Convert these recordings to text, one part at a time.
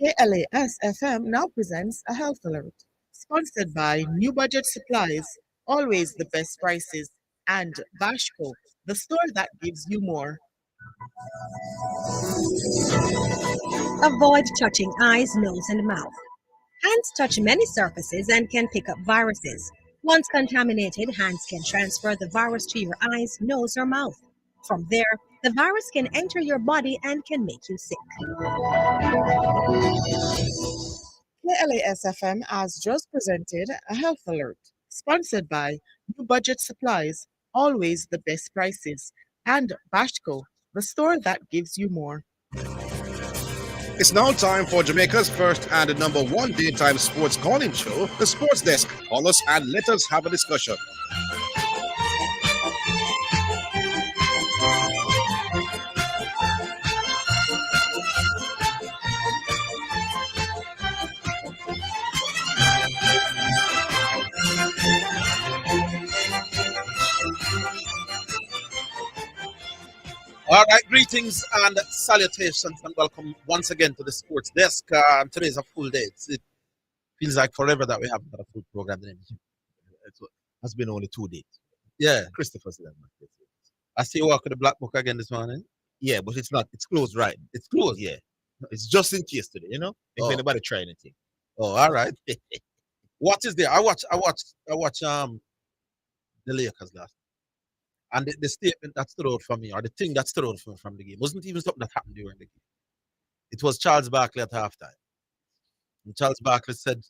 KLAS FM now presents a health alert, sponsored by New Budget Supplies, always the best prices, and Bashco, the store that gives you more. Avoid touching eyes, nose, and mouth. Hands touch many surfaces and can pick up viruses. Once contaminated, hands can transfer the virus to your eyes, nose, or mouth. From there, the virus can enter your body and can make you sick. KLAS FM has just presented a health alert, sponsored by New Budget Supplies, always the best prices, and Bashco, the store that gives you more. It's now time for Jamaica's first and the number one daytime sports calling show, The Sports Desk. Call us and let us have a discussion. All right, greetings and salutations, and welcome once again to the Sports Desk. Today is a full day. It feels like forever that we haven't had a full program. It has been only 2 days. Yeah, Christopher said that. I see you walk with the black book again this morning. Yeah, but it's not. It's closed, right? It's closed. Yeah, it's just in case today. If anybody try anything. Oh, all right. What is there? I watch the Lakers last. And the statement that stood out for me, or the thing that stood out for me from the game, wasn't even something that happened during the game. It was Charles Barkley at halftime. And Charles Barkley said,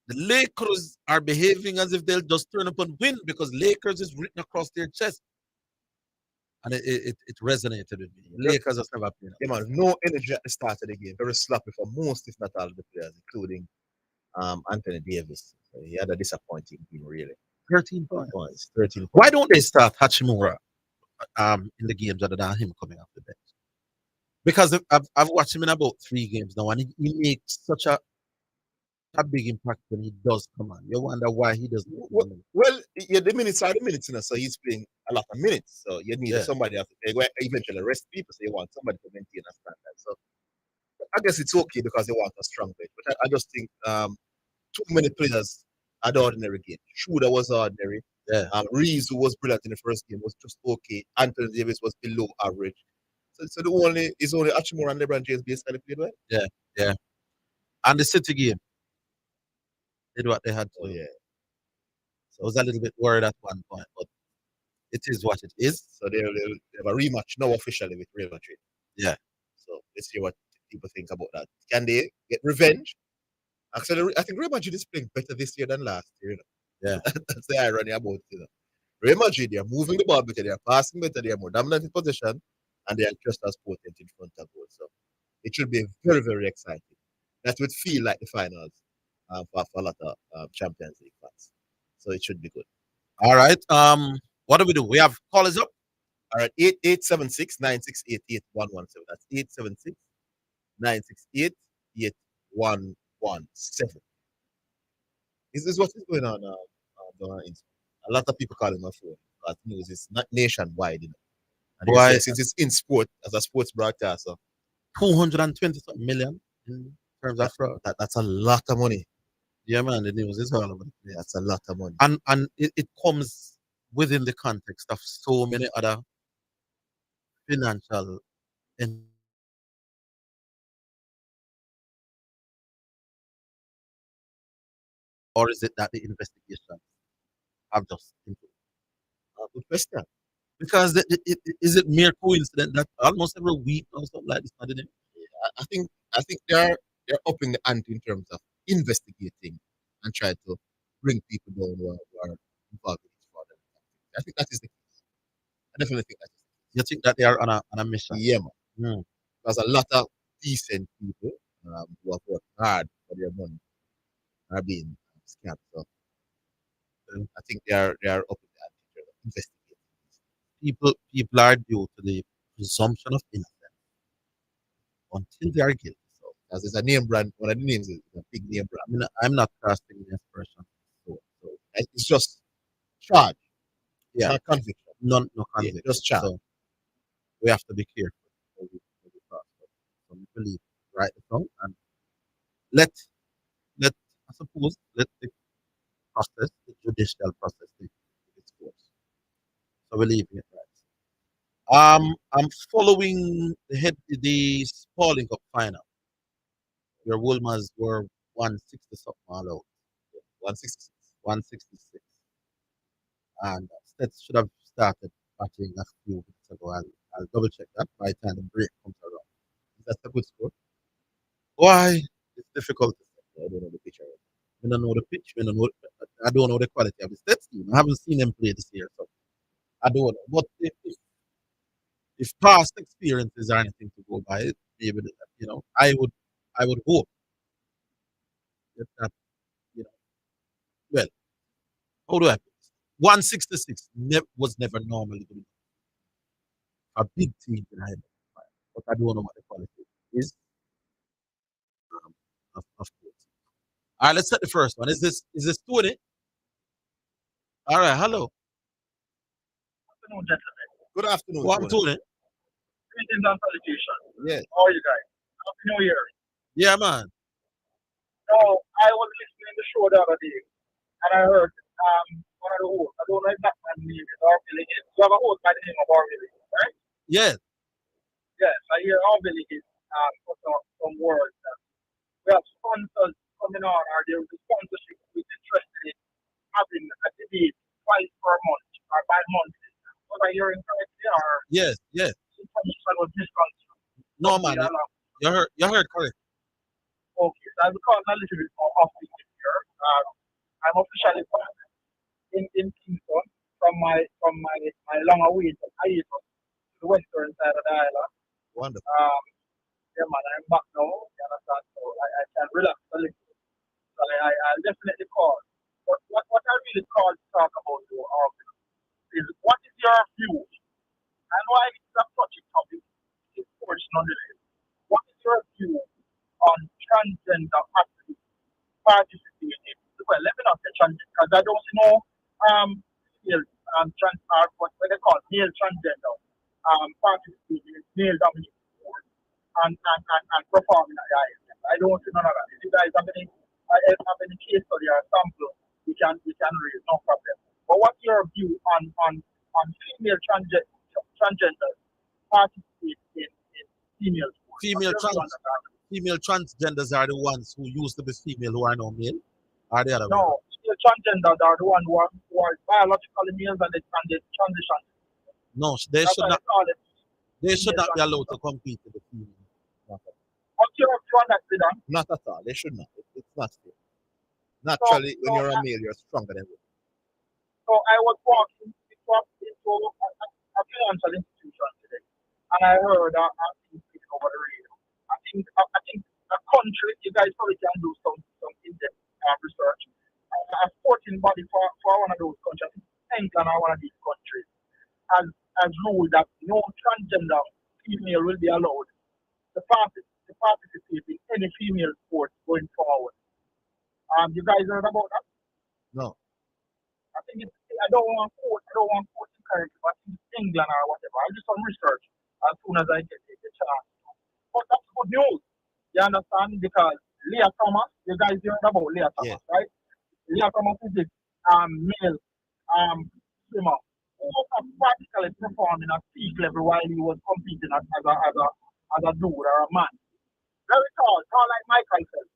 the Lakers are behaving as if they'll just turn up and win because Lakers is written across their chest. And it resonated with me. Lakers has never played. Yeah, man, no energy at the start of the game. Very sloppy for most, if not all, of the players, including Anthony Davis. So he had a disappointing game, really. 13 points. 13 points. Why don't they start Hachimura in the games other than him coming off the bench? Because I've watched him in about 3 games now, and he makes such a big impact when he does come on. You wonder why he doesn't. Well, yeah, the minutes are the minutes, so he's playing a lot of minutes. So you need somebody to eventually rest people. So you want somebody to maintain a standard. So I guess it's okay because they want a strong bench. But I just think too many players had ordinary game. Shooter was ordinary. Yeah. Reeves, who was brilliant in the first game, was just okay. Anthony Davis was below average. So the only Achimura and LeBron James basically played well. Yeah. And the City game did what they had to. Oh, yeah. So I was a little bit worried at one point, but it is what it is. So they have a rematch now officially with Real Madrid. Yeah. So let's see what people think about that. Can they get revenge? Actually, I think Real Madrid is playing better this year than last year. Yeah. That's the irony about it. Real Madrid, they are moving the ball better, they are passing better, they are more dominant in possession, and they are just as potent in front of goal. So it should be very, very exciting. That would feel like the finals for a lot of Champions League fans. So it should be good. All right. What do we do? We have callers up. All right, 8876-968-8117. That's 876-968-8117. Is this what is going on a lot of people calling my phone. But news is not nationwide, And Why? since it's in sport, as a sports broadcaster, 220 million in terms of fraud. that's a lot of money. Yeah, man, the news is all over the place. That's a lot of money. And it comes within the context of so many other financial or is it that the investigation have just improved? Good question. Because is it mere coincidence that almost every week or something like this? I think they're upping the ante in terms of investigating and trying to bring people down who are involved in this fraud. I think that is the case. I definitely think that is the case. You think that they are on a mission? Yeah, man. There's a lot of decent people who have worked hard for their money are being scammed. So I think they are upping the ante in terms of investigating. People are due to the presumption of innocence until they are guilty. So as it's a name brand, one of the names is a big name brand. I mean, I'm not casting this person. So it's just charge. Yeah. Not conviction. No conviction. Yeah, just charge. So we have to be careful. So we believe right the tongue and let let I suppose let the process, the judicial process, take its course. So we're leaving it right. I'm following the Spalding Cup final where Wolmers were 160 something all out. 166. 166. And Stats should have started batting a few minutes ago. I'll double check that by the time the break comes around. Is that a good score? Why? It's difficult to say. I don't know the picture. I don't know the pitch. I don't know the quality of the Stats team. I haven't seen them play this year, so I don't know. But if past experiences are anything to go by, maybe I would hope that well, how do I put this? 166 was never normally good enough for a big team in Ireland. But I don't know what the quality is. Of course. All right, let's set the first one. Is this Tony? All right, hello. Afternoon, gentlemen. Good afternoon, What Tony. Tony? Greetings and salutations. Yes. How are you guys? Happy New Year. Yeah, man. So, I was listening to the show the other day, and I heard one of the hosts, I don't know if that man's name is Orville. You have a host by the name of Orville, right? Yeah, Yes, I hear Orville put out some words that we have sponsors coming on, or there is a sponsorship who's interested in having a debate twice per month, or bi-monthly. Was I hearing correctly, or yes. information was misconstrued? No, man. You heard correct. Okay, so I've become a little bit more off the here. I'm officially back in Kingston from my long awaited hiatus to the western side of the island. Wonderful. Yeah, man, I'm back now. You understand? So I can relax a little. So I'll definitely call. But what I really called to talk about though, is what is your view? I know it's a touchy topic, it's sports nonetheless. What is your view on transgender athletes participating? Well, let me not say transgender because I don't know female what they call male transgender participating in male dominated sports and performing at the highest level. I don't see none of that. If you guys have any case study or sample, we can raise no problem. But what's your view on female transgenders participating in female sports? What's Female your view on trans that? female transgenders are the ones who used to be female who are now male. Are the other way around? No, the transgenders are the one who are biologically males and they transition. No, they That's should why not. they call it They should female not be allowed to transgender. compete in the female. Not at, What's your view on that, Zidane? not at all. They should not. It's not fair. So, Naturally, so, when you're a I, male, you're stronger than women. so I was walking into a financial institution today, and I heard a thing speaking over the radio. I think a country, you guys probably can do some in-depth research. A sporting body for one of those countries, England or one of these countries, has has ruled that no transgender female will be allowed to participate in any female sport going forward. You guys heard about that? No. I think I don't want to quote it correctly, but I think it's England or whatever. I'll do some research as soon as I get the chance. But that's good news. You understand? Because Leah Thomas, you guys heard about Leah Yeah. Thomas, right? Leah Thomas is this male swimmer who was practically performing at peak level while he was competing as a dude or a man. Very tall like Michael said.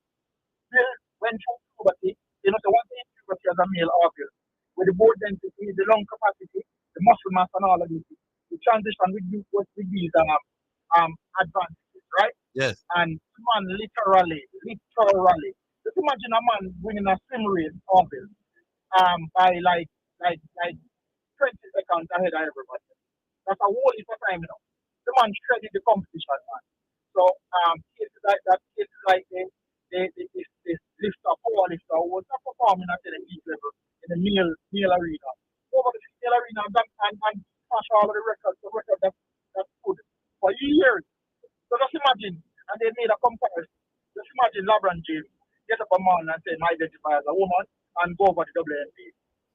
Bill went through puberty. So one thing puberty as a male obvious. With the bone density, the lung capacity, the muscle mass and all of this, the transition with these advantages, right? Yes. And man literally, just imagine a man winning a swim race Orville by like 20 seconds ahead of everybody. That's a whole heap of time, you know. The man shredded the competition, man. So cases like that, cases like this lifter, power lifter, who was not performing at the elite level in the male arena. Over the female arena and smash all of the records that's good for years. So just imagine, and they made a comparison. Just imagine LeBron James get up a man and say, I identify as a woman and go over the WNBA.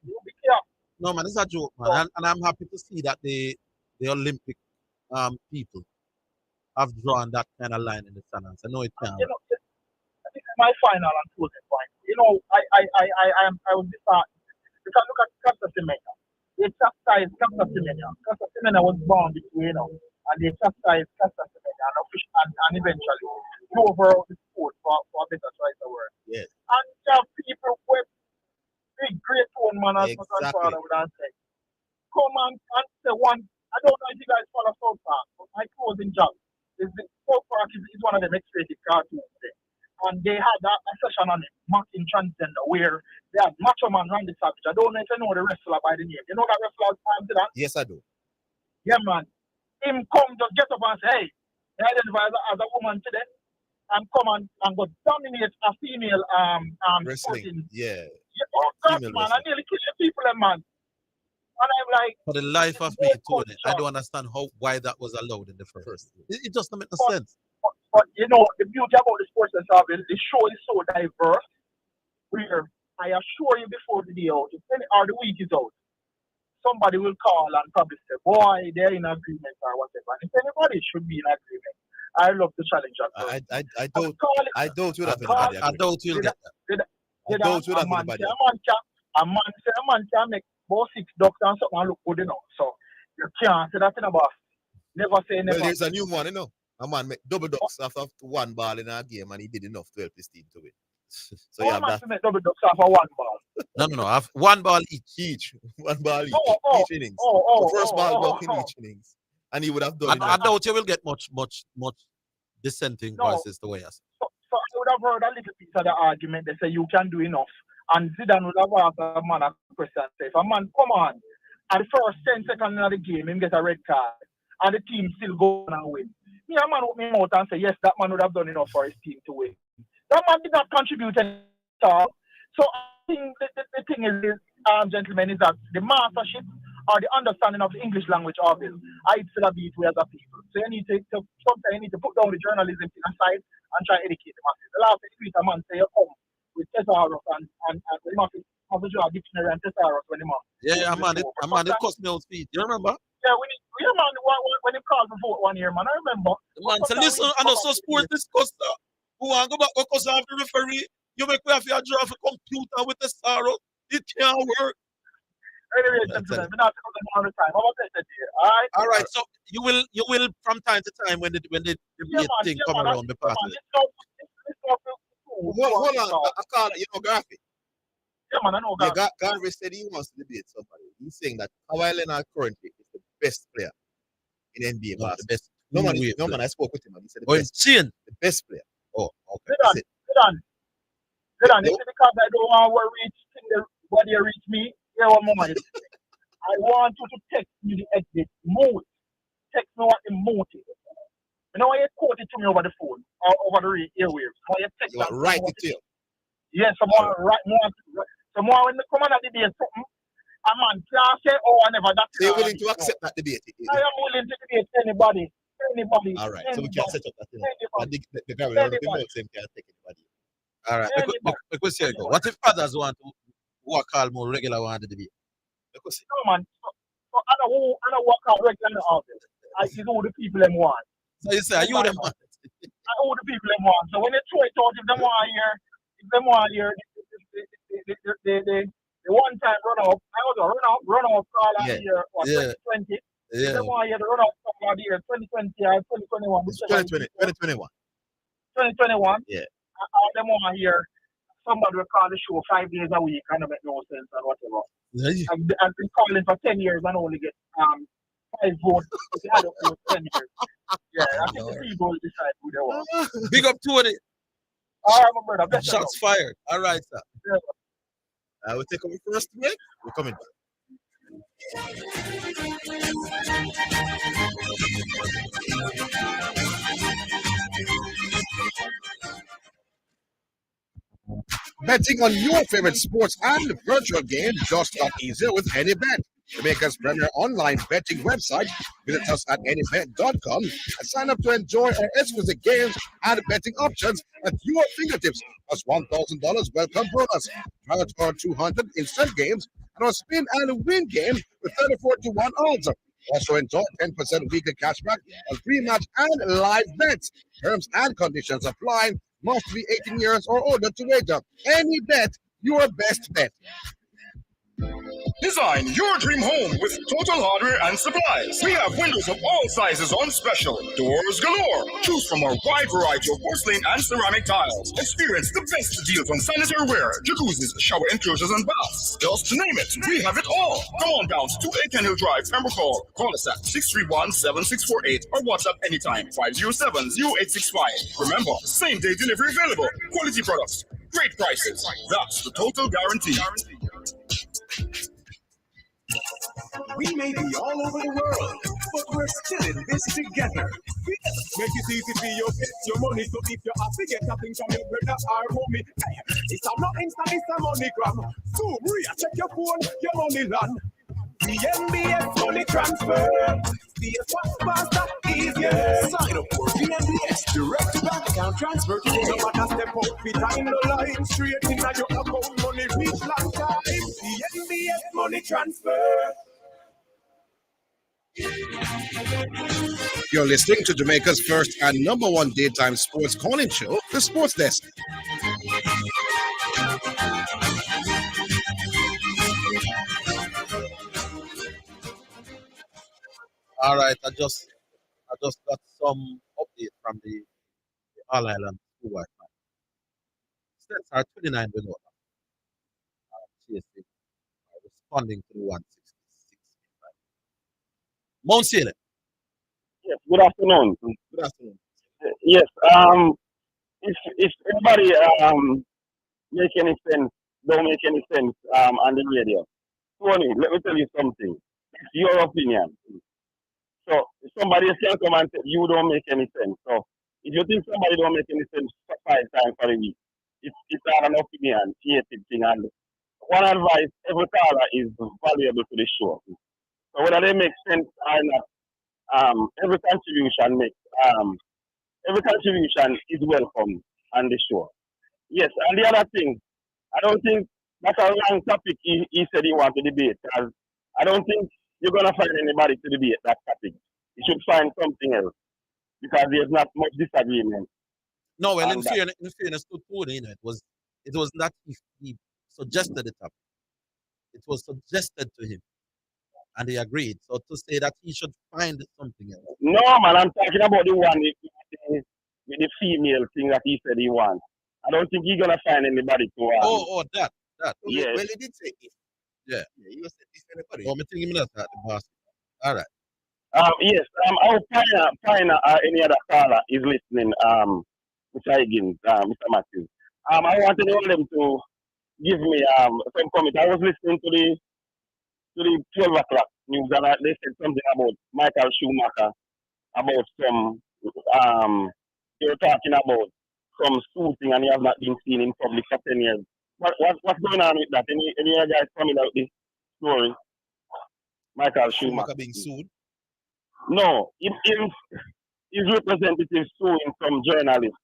You'll be clear. No, man, it's a joke, man. So, And I'm happy to see that the Olympic people have drawn that kind of line in the sand. I know it can. you know, I think my final and closing point. You know, I was disheartened. Because look at Casa Semenya. They chastised Casa Semenya. Casa Semenya was born this way, and they chastised Casa Semenya and eventually drove her out the sport for a better choice of word. Yes. And people were big, great one man, as my Exactly. grandfather would have said. Come and say one. I don't know if you guys follow South Park, but my closing job is the South Park is one of them X-rated cartoons there. And they had a session on it, mocking transgender, where they had Macho Man Randy Savage. I don't know if you know the wrestler by the name. You know that wrestler's time to that? Yes, I do. Yeah, man. Him come just get up and say, hey, I identify as a woman today, and come and go dominate a female Wrestling. sporting. Yeah. Oh God, Female man, I wrestling. nearly kill the people, man. And I'm like, For the life of it's me, both Tony, I culture. don't understand why that was allowed in the first. First. It just doesn't make no But, sense. but you know, the beauty about the sports and service, the show is so diverse. Where I assure you, before the day out, or the week is out, somebody will call and probably say, "Boy, they're in agreement or whatever." And if anybody should be in agreement, I love to challenge that person. I But don't call it, I don't would have call anybody I agree. doubt you'll did get that. did I did don't would a have man anybody say agree. a man can make about 6 ducks and something and look good enough. So you can't say that in a boss. Never say Well, never. there's a new one, you know. A man make double ducks after one ball in a game and he did enough to help his team to win. So you How have man that to make double ducks off of one ball? No. I have one ball each. each, one ball each, Oh, each innings. oh, oh, The first oh, ball oh, duck in oh. each innings. And he would have I done enough. doubt you will get much dissenting No. voices the way I say. So I would have heard a little piece of the argument. They say you can do enough. And Zidane would have asked a man a question. Say, if a man come on, at the first 10 seconds of the game, him get a red card, and the team still go on and win. Me, a man open him out and say, yes, that man would have done enough for his team to win. That man did not contribute at all. So I think the thing is, gentlemen, is that the mastership or the understanding of the English language Orville, I still be it we as a people. So you need to sometimes you need to put down the journalism thing aside and try to educate the masses. The last thing a man say you come with thesaurus and the masses have to draw a dictionary and thesaurus when the man. Yeah, man, it cost me out feet. You remember? Yeah, man, when he called for vote one year, man, I remember. The man said, listen, I know so sports discuss who want to go back because of the referee. You make me have to draw a computer with the sorrow. It can't work. Anyway, gentlemen, we're not talking all the time. How about that here? All right. So you will from time to time when the thing come around the part of it. Hold on, I call it, Garfield. Yeah, man, I know Garfield. Garfield said he wants to debate somebody. He's saying that Kawhi Leonard currently is the best player in NBA basketball. The best. No man, I spoke with him and he said the best player. Oh, okay. Zidane, it's because I don't want to reach when you reach me. Here one moment. I want you to text me the exit mode. Text me what the mode is. You know why you quote it to me over the phone or over the airwaves? Why you text You write it to you. Yes, someone when they come on a debate something, a man can't say, oh, I never that. So you're willing to accept that debate? I am willing to debate anybody. All right, so we can set up that thing. The guy will remote him can take anybody. All right, because here you go. What if others want to work all more regular one to debate? Because no man, so I don't work out regular office. I see all the people them want. So you say, you them want? I all the people them want. So when they throw it out, if them want here, the one time run off, I was a run off call out here, 2020. Yeah. Them want here the run off call out here, 2020 or 2021. 2021. 2021. Yeah. Them want here, somebody will call the show 5 days a week and it make no sense and whatever. I've been calling for 10 years and only get 5 votes. They had it for 10 years. Yeah, I think the people will decide who they want. Big up Tony. All right, my brother. Shots fired. All right, sir. Yeah. We'll take our first break. We're coming back. Betting on your favorite sports and virtual games just got easier with AnyBet, Jamaica's premier online betting website. Visit us at anybet.com and sign up to enjoy our exclusive games and betting options at your fingertips. Plus $1,000 welcome bonus. Try out our 200 instant games and our spin and win game with 34-1 odds. Also enjoy 10% weekly cashback on pre-match and live bets. Terms and conditions apply. Must be 18 years or older to wager. Any bet, your best bet. Design your dream home with Total Hardware and Supplies. We have windows of all sizes on special. Doors galore. Choose from our wide variety of porcelain and ceramic tiles. Experience the best deals on sanitary ware, jacuzzis, shower enclosures, and baths. Just to name it, we have it all. Come on down to 2 Aiken Hill Drive, Pembroke Hall. Call us at 631-7648 or WhatsApp anytime 507-0865. Remember, same day delivery available. Quality products, great prices. That's the Total guarantee. We may be all over the world, but we're still in this together. Make it easy for you get your money, so if you have to get something from your brother or homie, it's not instant, it's a MoneyGram. So check your phone, your money land. The NBS money transfer. See what's faster, easier. Sign up for the NBS direct to bank account transfer today. No matter step out behind the line, straight in your account, money reach long time. The NBS money transfer. You're listening to Jamaica's first and number one daytime sports calling show, The Sports Desk. All right, I just got some update from the All Island School Wi-Fi. Stats are 29 below. TSA responding to the 166. Mount Salem. Yes, good afternoon. Good afternoon. Yes, if anybody make any sense, don't make any sense on the radio. Tony, let me tell you something. It's your opinion. So if somebody else can come and say you don't make any sense. So if you think somebody don't make any sense 5 times for a week, it's not an opinion, creative thing. And one advice, every caller is valuable to the show. So whether they make sense or not, every contribution is welcome on the show. Yes, and the other thing, I don't think that's a wrong topic he said he wanted to debate, because I don't think you're gonna find anybody to debate that topic. You should find something else, because there's not much disagreement. No, well, on that. in fairness to Tony, it was not if he suggested the topic. It was suggested to him, and he agreed. So to say that he should find something else. No, man, I'm talking about the one with the female thing that he said he wants. I don't think he's gonna find anybody to. That. Yeah. Well, he did say if. Yeah. He was this anybody. Oh, me thinking that's the boss. All right. Yes. I hope Pina any other caller is listening. Mr. Higgins, Mr. Matthews. I wanted all them to give me some comment. I was listening to the 12 o'clock news, and they said something about Michael Schumacher, about some they were talking about some shooting, and he has not been seen in public for 10 years. What's going on with that? Any other guys coming out this story? Michael Schumacher being sued. No, his representative suing some journalist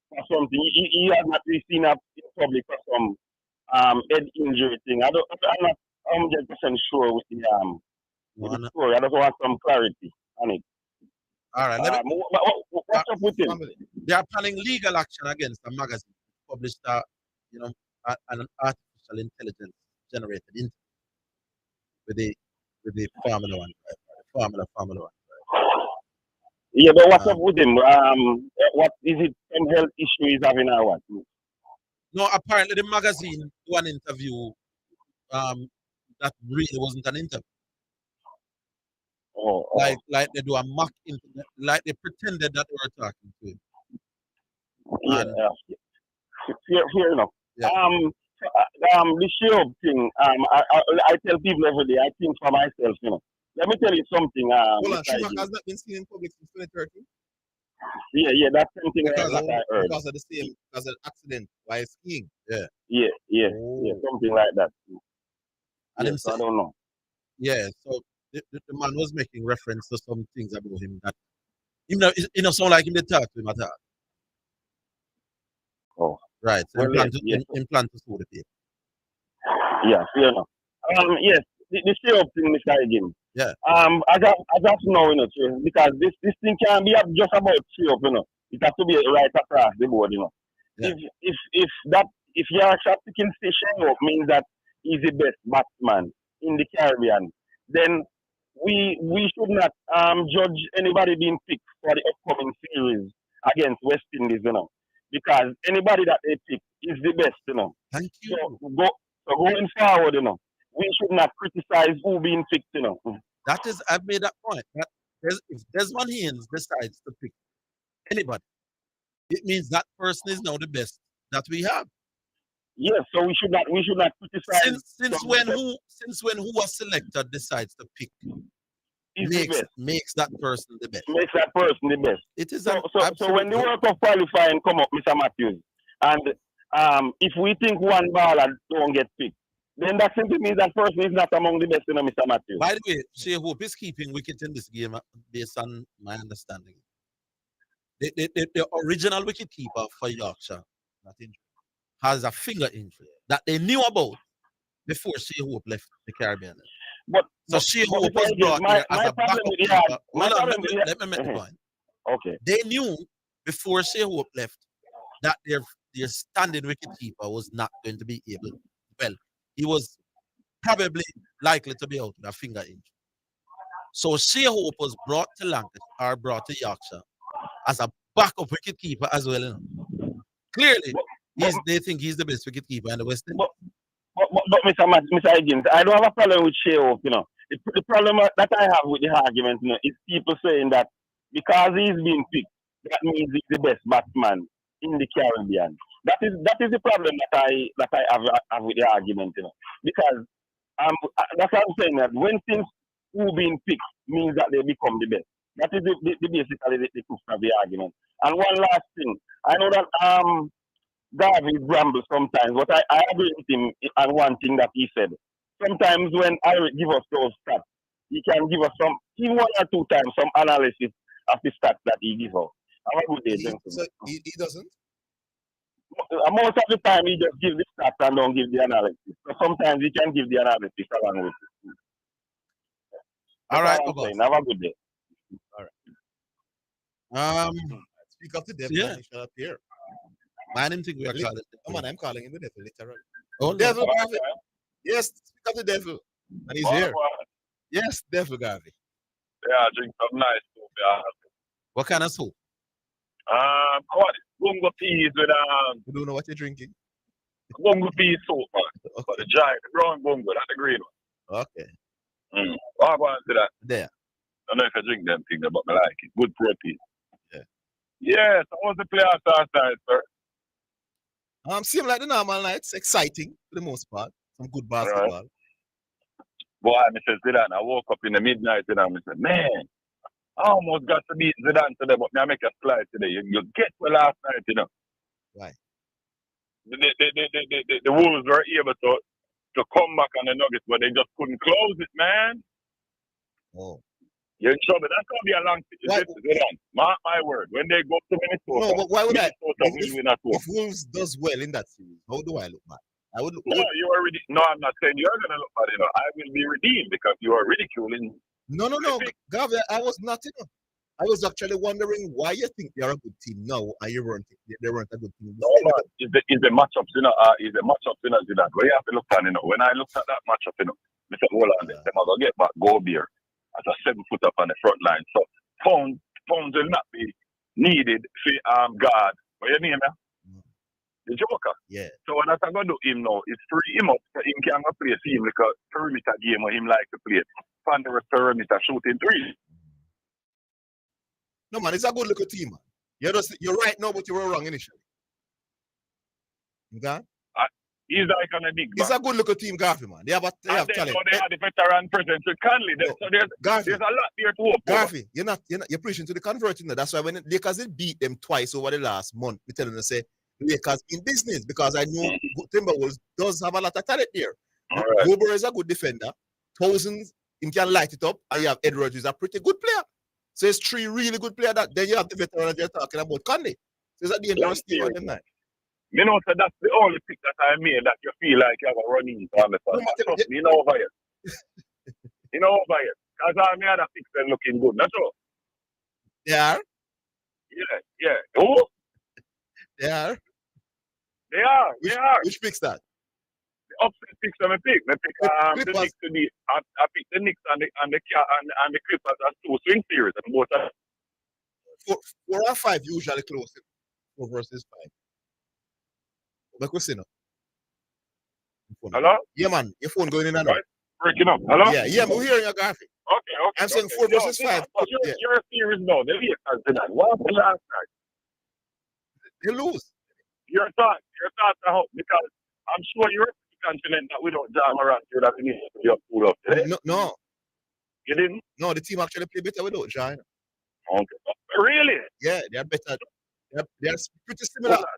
for something. He has not been seen up in public for some head injury thing. I'm not 100% sure with the story. I just want some clarity on it. All right. What's up with him? They are planning legal action against a magazine published, an artificial intelligence generated interview with the Formula One driver, Formula One. Yeah, but what's up with him? What is it? Some health issue he's having or what? No, apparently the magazine do an interview that really wasn't an interview. Oh. Like they do a mock interview, like they pretended that they were talking to him. Fair enough. Yeah. The show thing, I tell people every day, I think for myself, Let me tell you something. Hold on, Schumacher has not been seen in public since 2013. Yeah, that's something that I heard. Because of the accident while skiing. Yeah, something like that. And yes, I don't know. Yeah, so the man was making reference to some things about him that sound like him they talk to him at all. Oh. Right. So well, implant to sue the people. Yeah, fair enough. Yes, the show thing, Mr. Higgins. Yeah. I just know, because this thing can't be just about show up, It has to be right across the board, Yeah. If Yorkshire picking Shea Hope means that he's the best batsman in the Caribbean, then we should not judge anybody being picked for the upcoming series against West Indies, because anybody that they pick is the best. Thank So you. so going forward, we should not criticize who being picked. That is, I've made that point. That if Desmond Haynes decides to pick anybody, it means that person is now the best that we have. Yes, so we should not criticize Since when who was selected decides to pick is the best. makes that person the best. Makes that person the best. It is So when the work of qualifying come up, Mr. Matthews, and if we think one baller don't get picked, then that simply means that person is not among the best, Mr. Matthews. By the way, Shea Hope is keeping wicket in this game based on my understanding. The original wicket keeper for Yorkshire has a finger injury that they knew about before Shea Hope left the Caribbean. So Shea Hope was brought here as a backup keeper. Hold on, let me make the point. Okay. They knew before Shea Hope left that their standing wicket keeper was not going to be able. Well, he was probably likely to be out with a finger injury. So Shea Hope was brought to Lancashire or brought to Yorkshire as a backup wicket keeper as well. Clearly, they think he's the best wicket keeper in the West Indies. But Mr. Higgins, I don't have a problem with Shea Hope. The problem that I have with the argument, is people saying that because he's been picked, that means he's the best batsman in the Caribbean. That is the problem that I have with the argument, because that's what I'm saying, that when things who being picked means that they become the best. That is the basically the crux of the argument. And one last thing, I know that Garvey brambles sometimes, but I agree with him on one thing that he said. Sometimes when Eric give us those stats, he can give us even one or two times, some analysis of the stats that he gives us. Have a good day, gentlemen. So he doesn't? Most of the time, he just gives the stats and don't give the analysis. So sometimes he can give the analysis along with it. All right, have a good day. All right. Speak of the devil, Yeah. he shall appear. Man, I didn't think we were calling it. Come on, I'm calling him the devil, literally. Oh, Devil no. Garvey. Yes, speak of the devil. And he's here. Yes, devil Garvey. Yeah, drink some nice soup. Yeah. What kind of soup? What? Bungo peas with You don't know what you're drinking? bungo pea soup, man. Okay. The giant, the brown bungo, not the green one. Okay. What about that? There. I don't know if I drink them things, but I like it. Good protein. Yeah. Yeah, so what's the playoffs last night, sir? Same like the normal nights, exciting for the most part. Some good basketball. Boy, Mr. Zidane, I woke up in the midnight and I said, man, I almost got to beat Zidane today, but now I make a slide today. You get for last night. Right. The Wolves were able to come back on the Nuggets, but they just couldn't close it, man. Oh. You're in trouble. That's going to be a long season. Zidane, mark my word. When they go to Minnesota, No, but why would Minnesota will win at home. if Wolves does well in that series, how do I look bad? I would look No, you already. No, I'm not saying you're gonna look bad. I will be redeemed because you are ridiculing. No. Garvey, I was not, I was actually wondering why you think they're a good team now and they weren't a good team. No, man, is the matchups, is the matchups, Zidane. Where you have to look at, When I looked at that matchup, I said, hold on, them are gonna get back go beer as a 7-footer on the front line. So pounds will not be needed for guard. What you name, the Joker. Yeah. So what I'm going to do him now is free him up so him can go play him like a perimeter game where him like to play. Find the perimeter shooting threes. No, man, it's a good looking team, man. You're right now, but you were wrong initially. Okay? He's like on a big It's a good looking team, Garvey, man. They have talent. So they have the veteran presence with Conley. So there's a lot there to hope. Garvey, you're preaching to the converting. That's why when Lakers did beat them twice over the last month, we telling them say Lakers in business because I know Timberwolves does have a lot of talent there. Right. Gober is a good defender. Thousands, he can light it up, and you have Edwards, who's a pretty good player. So it's three really good players. Then you have the veteran that you're talking about, Conley. So it's a dangerous team on them night. So that's the only pick that I made that you feel like you have a running on the top. You know over here. Because all my other picks are looking good. That's all. They are? Yeah. Oh? They are? They are. Which They are. which picks that? The upset picks on my pick. I pick the Clippers. Knicks to the. I pick the Knicks and the Clippers as two swing series and both are 4 or 5 usually close. 4 versus 5. But question now. hello? Yeah, man. Your phone going in and out. Right? Breaking up. Hello? Yeah, we're hearing your graphic. Okay. I'm saying okay. 4 versus No, 5. but Yeah. you're a series now. The Lakers tonight. What happened last night? They lose. Your thoughts are hope because I'm sure you're confident that we don't jam around you that we need to be up pull up today. No, You didn't? the team actually play better without John. Okay. Really? Yeah, they're better. They're pretty similar. Hold on.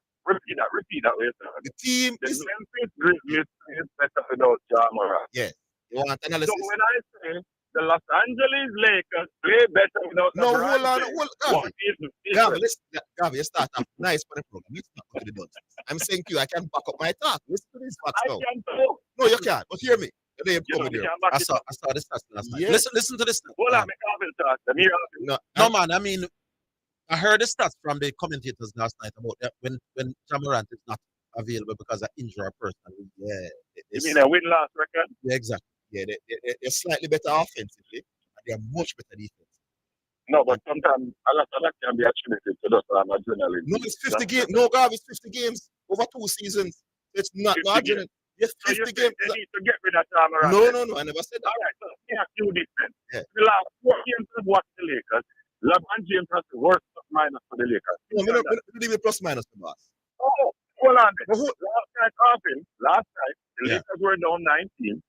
Repeat that way. The team The is. Memphis Grizzlies is better without jam around. Yeah. You want So analysis? when I say the Los Angeles Lakers play better without No, LeBron hold on. James, Gavi. what is the difference? Gavi, you start off nice for the program. Let's not go to the nonsense. I'm saying to you, I can back up my talk. Listen to these facts I now. can talk. No, you can't. But hear me. They You know, come you here. can back I it saw up. the stats last night. Yes. Listen to this. Hold on, make Orville talk. Let me hear Orville. No, No, man. I mean, I heard the stats from the commentators last night about that when Jamorant is not available because of injury or personal. Yeah, You mean a win-loss record? yeah, exactly. yeah, they're slightly better offensively, and they're much better defense. No, but sometimes a lot of that can be attributed to just adrenaline. No, it's 50 games. No, Gavi, it's 50 games over 2 seasons. It's not 50 marginal. Yes, So you 50 think games. they need to get rid of Tom Moran? No, I never said that. All right, so let me ask you this then. Yeah. The last 4 games I've watched the Lakers, LeBron James has the worst minus for the Lakers. No, we don't leave it plus minus the boss. Oh, hold on then. But who- Last night, the Yeah. Lakers were down 19.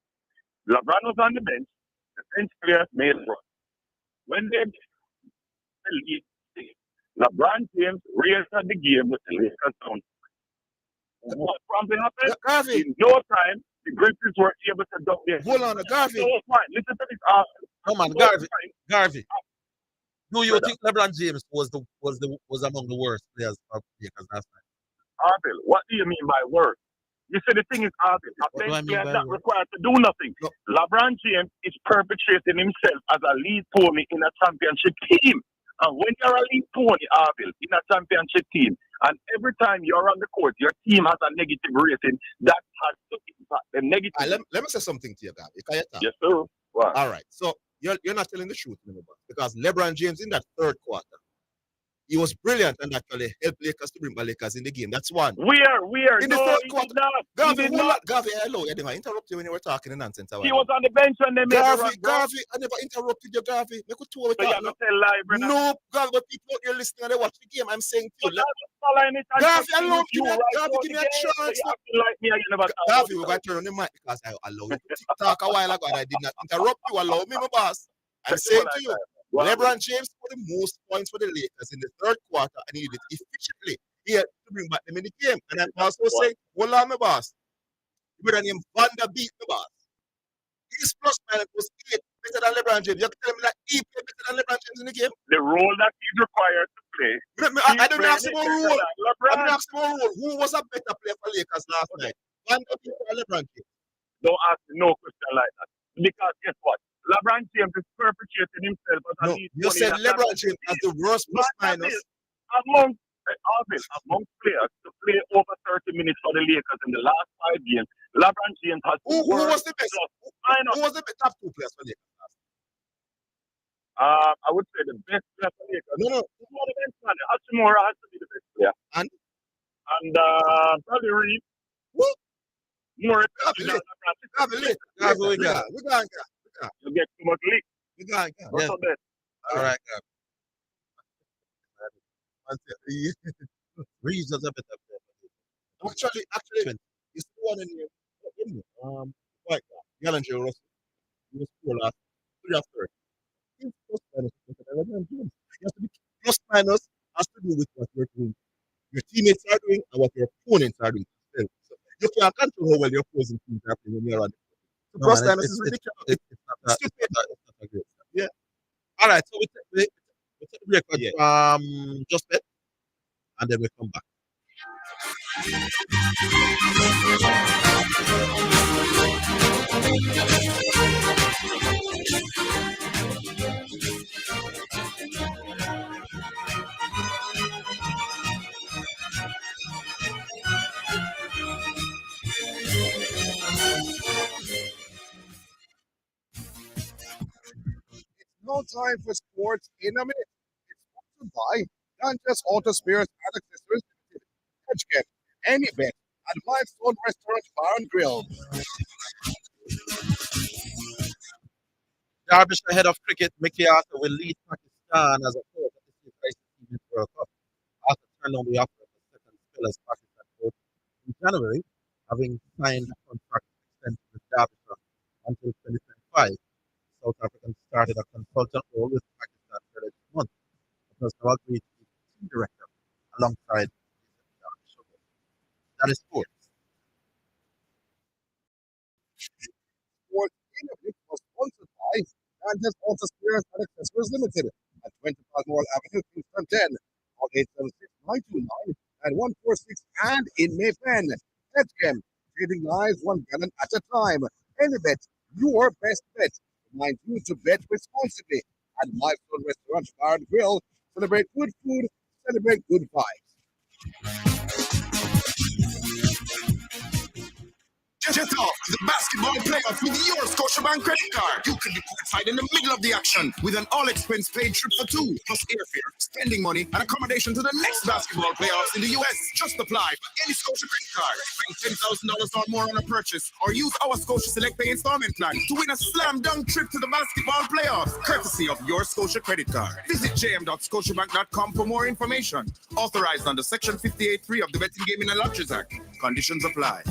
LeBron was on the bench. The bench players made run. When they the lead, LeBron James raised the game with the Lakers down. What probably happened? Gavi, In no time, the Grizzlies were able to dump their hold on, Gavi. So fine. Listen to this article. No, man. So Garvey. fine. Garvey. Do you Brother. think LeBron James was among the worst players of Lakers last night? Orville, what do you mean by words? You see, the thing is, Orville, a What do I bench mean player by not words? required to do nothing. No. LeBron James is perpetrating himself as a lead pony in a championship team. And when you're a lead pony, Orville, in a championship team, and every time you're on the court, your team has a negative rating, that has to impact the negative. Let me say something to you, Gavi. Can you talk? Yes, sir. Wow. All right. So you're not telling the truth anymore because LeBron James in that third quarter, he was brilliant and actually helped Lakers to bring back Lakers in the game. That's one. We are. In the No, third he quarter, did not. He Gavi, did hold not. on. Gavi, hello. I didn't interrupt you when you were talking in nonsense. He was on the bench when they made the run, bro. Gavi, I never interrupted you, Gavi. Make a two So you have to tell lie, brother. No, Gavi, but people out here listening and they watch the game. I'm saying to But you, I'm just following it and Gavi, trusting allow you me, right Gavi, now give me a again. So chance. you acting like me and you never talk Gavi, about we're it. going to turn on the mic because I allow you to talk a while ago and I did not interrupt you. Allow me, my boss. I'm saying to you, LeBron James scored the most points for the Lakers in the third quarter and he did it efficiently. He had to bring back them in the game. And I'm also saying, hold on, my boss. You better name Vanderbeek, my boss. His plus minus was 8 better than LeBron James. You tell me that he played better than LeBron James in the game? The role that he's required to play. I don't ask him a rule. I LeBron, don't ask him a rule. Who was a better player for Lakers last night? Vanderbeek or LeBron James? don't ask me no question like that. Because guess what? LeBron James is perpetrating himself as a No, lead you pony said in a LeBron championship James as team. the worst plus Not minus. this. Among players to play over 30 minutes for the Lakers in the last 5 games, LeBron James has Who was the best? plus minus. Who was the top 2 players for Lakers? I would say the best player for Lakers. No. Who's one of the best man? Hachimura has to be the best player. And probably Reed. Who? More Gavi, than LeBron. We got. You get too much leak. Yeah. What's up there? All right. Reeves does a better player. Actually, you see one in here. White guy, Yalanger Russell. He was poor last 3 after. He's plus minus better than LeBron James. You have to be plus minus has to do with what you're doing. Your teammates are doing and what your opponents are doing. So you can't control how well your opposing teams are playing when you're on the field. So plus minus is ridiculous. It's not a great stuff. Yeah. All right. So we take a break for just bet, and then we come back. time for sports in a minute. It's sponsored by Dantes Auto Spares and Accessories Limited. Edgecare, any bet at Milestone Restaurant Bar and Grill. Derbyshire head of cricket, Mickey Arthur, will lead Pakistan as a coach at this year's ICC World Cup. Arthur turned on the offer of a second spell as Pakistan coach in January, having signed a contract extension with Derbyshire until 2025. South African started a consultant role with Pakistan earlier this month. It was now agreed to be team director alongside Derbyshire. That is sports. Sports in a minute was sponsored by Dantes Auto Spares and Accessories Limited at 20 Balmoral Avenue, Kingston 10, call 876-929 and 146 and in Maypen. Edgecare, trading lives one gallon at a time. Any bet, your best bet. Remind you to bet responsibly at Milestone Restaurant Bar and Grill. Celebrate good food, celebrate good vibes. Get off the basketball playoff with your Scotiabank credit card. You can be courtside in the middle of the action with an all-expense paid trip for two, plus airfare, spending money, and accommodation to the next basketball playoffs in the U.S. Just apply for any Scotia credit card. Spend $10,000 or more on a purchase, or use our Scotia Select Pay installment plan to win a slam dunk trip to the basketball playoffs, courtesy of your Scotia credit card. Visit jm.scotiabank.com for more information. Authorized under Section 58.3 of the Betting Gaming and Lotteries Act. Conditions apply.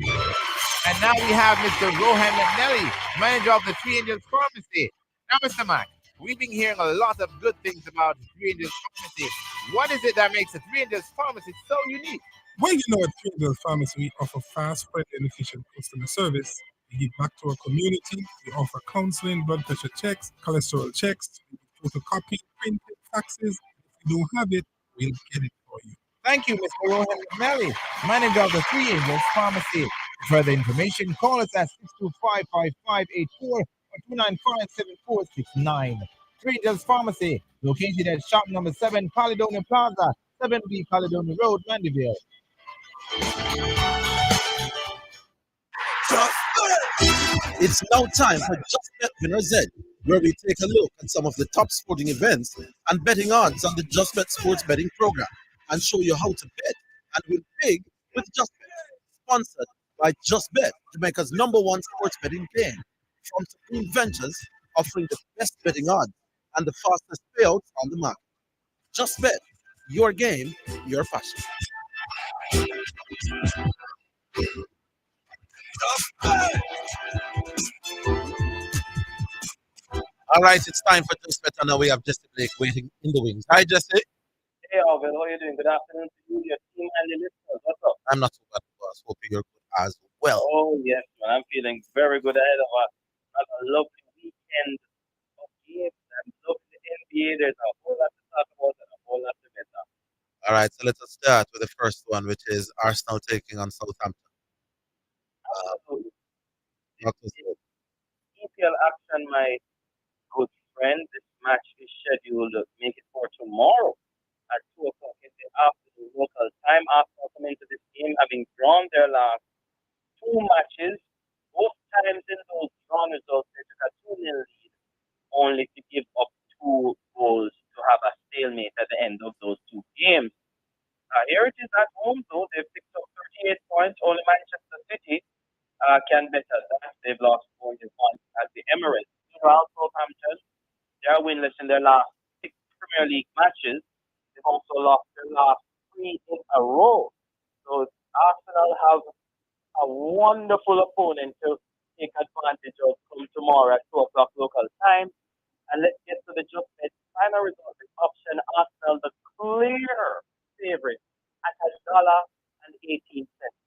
And now we have Mr. Rohan McNally, manager of the Three Angels Pharmacy. Now, Mr. Mack, we've been hearing a lot of good things about the Three Angels Pharmacy. What is it that makes the Three Angels Pharmacy so unique? Well, you know, at Three Angels Pharmacy, we offer fast, friendly, and efficient customer service. We give back to our community. We offer counseling, blood pressure checks, cholesterol checks, photocopy, printed faxes. If you don't have it, we'll get it for you. Thank you, Mr. Rohan McNally, manager of the Three Angels Pharmacy. For further information, call us at 625-5584 or 295-7469. Three Angels Pharmacy, located at shop number 7, Caledonia Plaza, 7B Caledonia Road, Mandeville. It's now time for Just Bet Winner Z, where we take a look at some of the top sporting events and betting odds on the Just Bet Sports Betting Program and show you how to bet and win big with Just Bet. Sponsored by Just Bet, Jamaica's #1 sports betting game. From Supreme Ventures, offering the best betting odds and the fastest payouts on the market. Just Bet, your game, your passion. All right, it's time for Just Bet, and now we have Jesse Blake waiting in the wings. Hi, Jesse. Hey, Orville, how are you doing? Good afternoon to you, your team, and your listeners. What's up? I'm not so bad, boss. Hoping you're good as well. Oh, yes, man. I'm feeling very good ahead of a lovely weekend of games. I'm loving the NBA. There's a whole lot to talk about and a whole lot to get on. All right, so let us start with the first one, which is Arsenal taking on Southampton. Absolutely. What was it? EPL action, my good friend. This match is scheduled to make it for tomorrow at 2 o'clock in the afternoon local time. Arsenal come into this game having drawn their last two matches. Both times in those drawn results, they took a 2-0 lead, only to give up 2 goals to have a stalemate at the end of those 2 games. Here it is at home, though. They've picked up 38 points. Only Manchester City can better that. They've lost 4-1 at the Emirates. Meanwhile, Southampton, they are winless in their last 6 Premier League matches. They've also lost their last 3 in a row. So Arsenal have a wonderful opponent to take advantage of come tomorrow at 2 o'clock local time. And let's get to the Just Bet final result. The option Arsenal, the clear favorite at $1.18.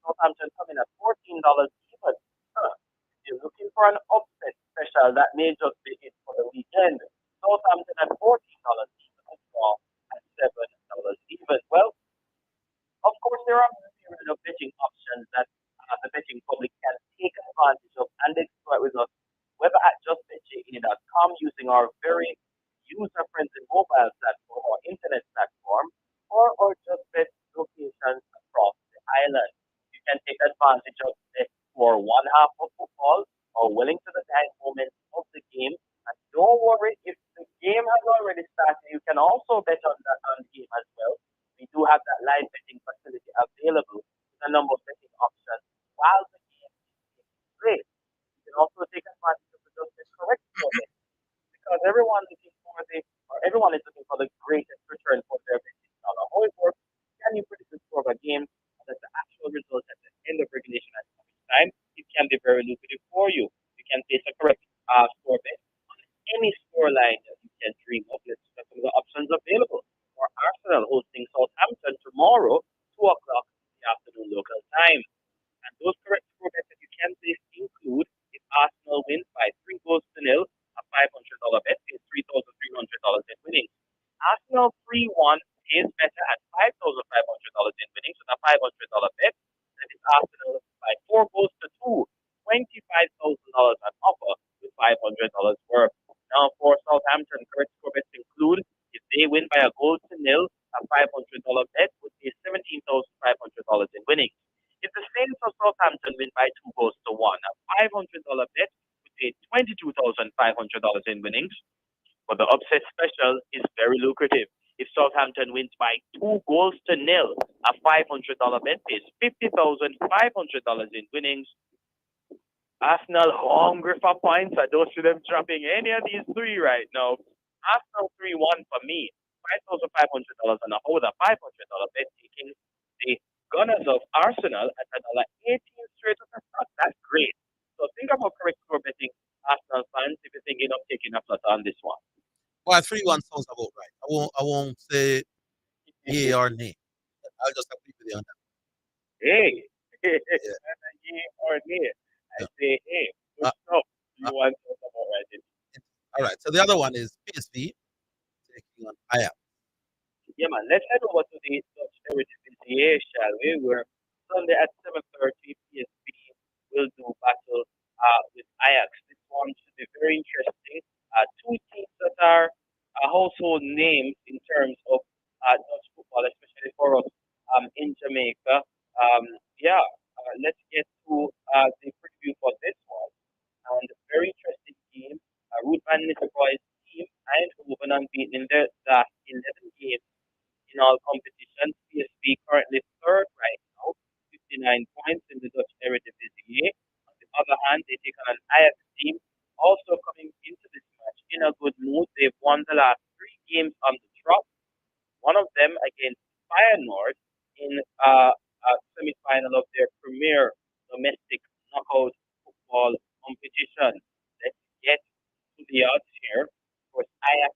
Southampton coming at $14 even. If you're looking for an upset special, that may just be it for the weekend. Southampton at $14 even, a draw at $7 even. Well, of course, there are a myriad of betting options that the betting public can take advantage of and exploit with us, whether at justbetja.com using our very user-friendly mobile platform or internet platform, or Just Bet locations across the island. You can take advantage of bet for one half of football or well into the dying moments of the game, and don't on the game as well. We do have that live betting facility available with a number of betting options while the game is played. You can also take advantage of the just correct score bet because everyone is looking for the greatest return for their betting dollar. How it works, can you predict the score of a game and that's the actual result at the end of regulation at each time? It can be very lucrative for you. You can place a correct score bet on any score line that you can dream of. Let's look at some of the options available. For Arsenal hosting Southampton tomorrow, 2 o'clock in the afternoon local time. And those correct score bets that you can place include if Arsenal wins by 3 goals to nil, a $500 bet pays $3,300 in winnings. Arsenal 3-1 pays better at $5,500 in winnings with a $500 bet. That is Arsenal by 4 goals to 2, $25,000 on offer with $500 worth. Now for Southampton, correct score bets include if they win by a goal to 0, a $500 bet would pay $17,500 in winnings. If the Saints of Southampton win by 2 goals to 1, a $500 bet would pay $22,500 in winnings. But the upset special is very lucrative. If Southampton wins by 2 goals to 0, a $500 bet pays $50,500 in winnings. Arsenal hungry for points. I don't see them dropping any of these three right now. Arsenal 3-1 for me. $5,500 on a hold, a $500 bet taking the Gunners of Arsenal at $1.18 straight up the start. That's great. So think about correct score betting, Arsenal fans, if you're thinking of taking a flat on this one. Well, 3-1 sounds about right. I won't say yay or nay. I'll just agree with you on that. Hey, Yeah. yay or nay. I Yeah. say, hey, good Uh, stuff. You uh, want to talk about right? all right. So the other one is PSV taking on Ajax. Yeah, man. Let's head over to the Dutch Heritage, shall we? Where Sunday at 7:30, PSV will do battle with Ajax. This one should be very interesting. Two teams that are household names in terms of Dutch football, especially for us in Jamaica. Yeah, let's get to the preview for this one. And very interesting game. Ruud van Nistelrooy's team, Eindhoven unbeaten in the last 11 games in all competitions. PSV currently third right now, 59 points in the Dutch Eredivisie. On the other hand, they take on an Ajax team also coming into this match in a good mood. They've won the last 3 games on the trot. One of them against Feyenoord in a semi-final of their premier domestic knockout football competition. Let's get to the odds here. Of course, Ajax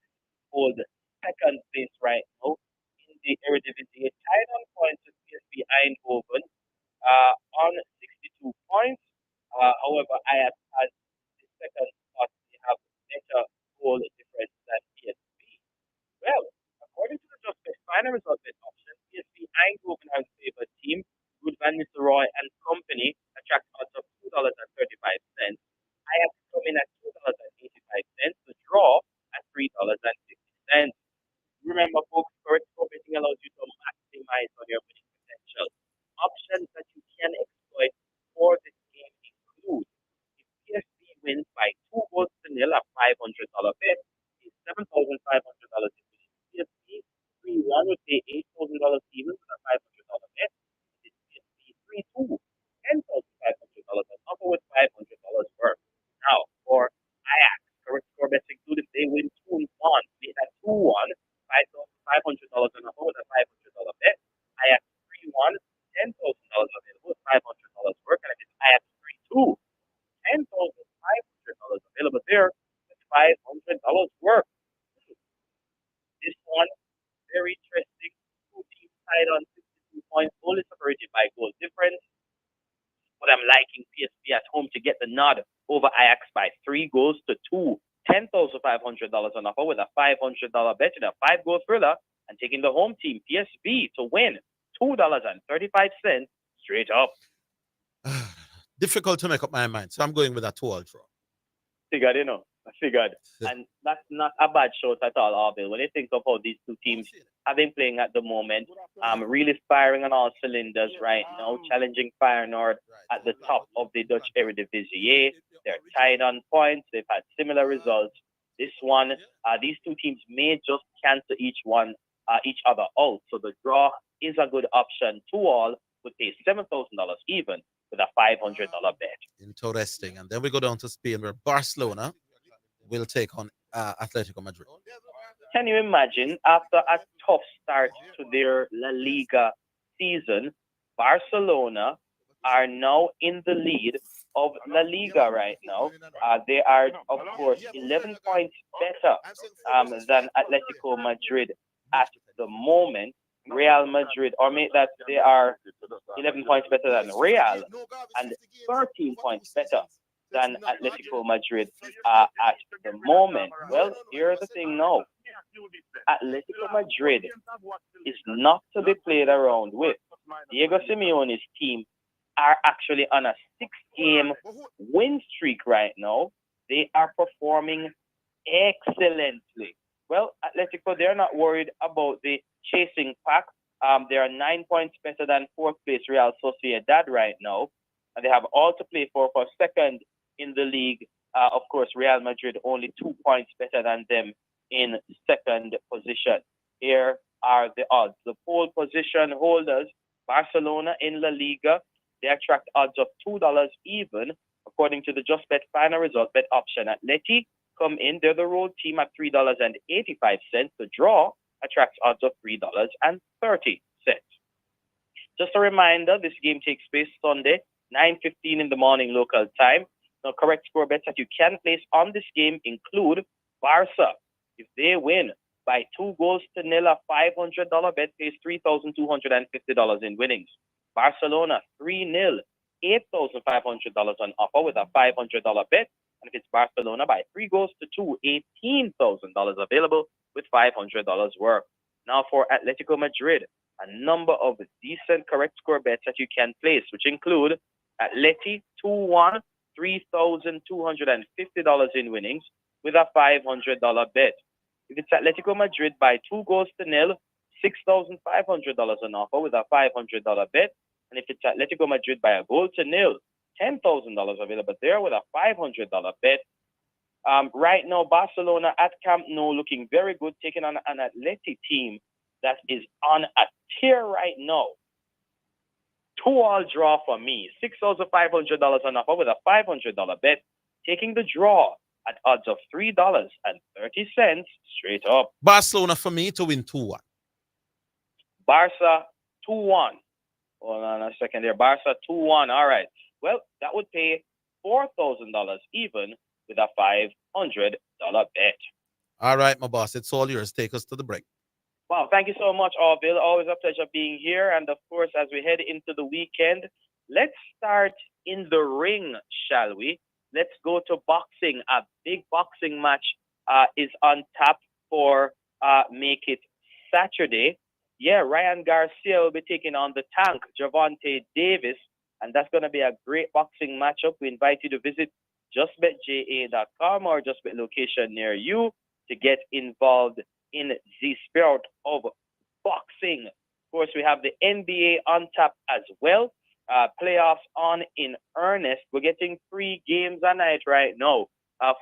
hold second place right now in the Eredivisie, tied on points with PSV Eindhoven on 62 points. However, Ajax has the second spot. They have better goal difference than PSV. Well, according to the Just Bet final result bet option, PSV Eindhoven has favored team. Ruud van Nistelrooy and company attract odds of $2.35. Ajax come in at $2.85. The draw at $3.50. Remember, folks, correct score betting allows you to maximize on your winning potential. Options that you can exploit for this game include if PSV wins by 2 goals to 0, a $500 bet is $7,500 in winning. PSV 3-1 would pay $8,000 even with a $500 bet. If PSV 3-2, $10,500 on offer with $500 worth. Now, for Ajax, correct score bets include if they win 2-1, make that 2-1. $500 on offer with a $500 bet. Ajax 3-1, $10,000 available with $500 worth. And if it's Ajax 3-2, $10,500 available there with $500 worth. This one, very interesting. Two teams tied on 62 points, only separated by goal difference. But I'm liking PSV at home to get the nod over Ajax by 3 goals to 2. $10,500 on offer with a $500 bet in a 5-goal thriller and taking the home team PSV to win $2.35 straight up. Difficult to make up my mind, so I'm going with a 2-all draw. Figured, I figured. And that's not a bad shot at all, Orville. When you think of how these two teams have been playing at the moment, really firing on all cylinders right now, challenging Feyenoord at the top of the Dutch Eredivisie. They're tied on points. They've had similar results. This one, these two teams may just cancel each one each other out. So the draw is a good option. 2 all would pay $7,000 even with a $500 bet. Interesting. And then we go down to Spain where Barcelona will take on Atletico Madrid. Can you imagine, after a tough start to their La Liga season, Barcelona are now in the lead of La Liga right now. They are, of course, 11 points better than Atletico Madrid at the moment. Real Madrid, or make that they are 11 points better than Real and 13 points better than Atletico Madrid at the moment. Well, here's the thing now. Atletico Madrid is not to be played around with. Diego Simeone's team are actually on a 6-game win streak right now. They are performing excellently. Well, Atletico, they're not worried about the chasing pack. They are 9 points better than fourth place Real Sociedad right now. And they have all to play for second in the league. Of course, Real Madrid only 2 points better than them in second position. Here are the odds. The pole position holders, Barcelona in La Liga, they attract odds of $2 even, according to the Just Bet final result bet option. Atleti come in, they're the road team at $3.85. The draw attracts odds of $3.30. Just a reminder, this game takes place Sunday, 9:15 in the morning local time. Now, correct score bets that you can place on this game include Barca. If they win by 2-0, a $500 bet pays $3,250 in winnings. Barcelona 3-0, $8,500 on offer with a $500 bet. And if it's Barcelona by 3-2, $18,000 available with $500 worth. Now for Atletico Madrid, a number of decent correct score bets that you can place, which include Atleti 2-1, $3,250 in winnings with a $500 bet. If it's Atletico Madrid by 2-0, $6,500 on offer with a $500 bet. And if it's Atletico Madrid by 1-0, $10,000 available there with a $500 bet. Right now, Barcelona at Camp Nou looking very good, taking on an Atleti team that is on a tear right now. 2-all draw for me, $6,500 on offer with a $500 bet, taking the draw at odds of $3.30 straight up. Barcelona for me to win 2-1. Barca 2-1. Hold on a second there. Barca 2-1. All right. Well, that would pay $4,000 even with a $500 bet. All right, my boss. It's all yours. Take us to the break. Wow, thank you so much, Orville. Always a pleasure being here. And of course, as we head into the weekend, let's start in the ring, shall we? Let's go to boxing. A big boxing match is on tap for Make It Saturday. Yeah, Ryan Garcia will be taking on the tank, Javante Davis. And that's going to be a great boxing matchup. We invite you to visit justbetja.com or justbet location near you to get involved in the spirit of boxing. Of course, we have the NBA on tap as well. Playoffs on in earnest. We're getting 3 games a night right now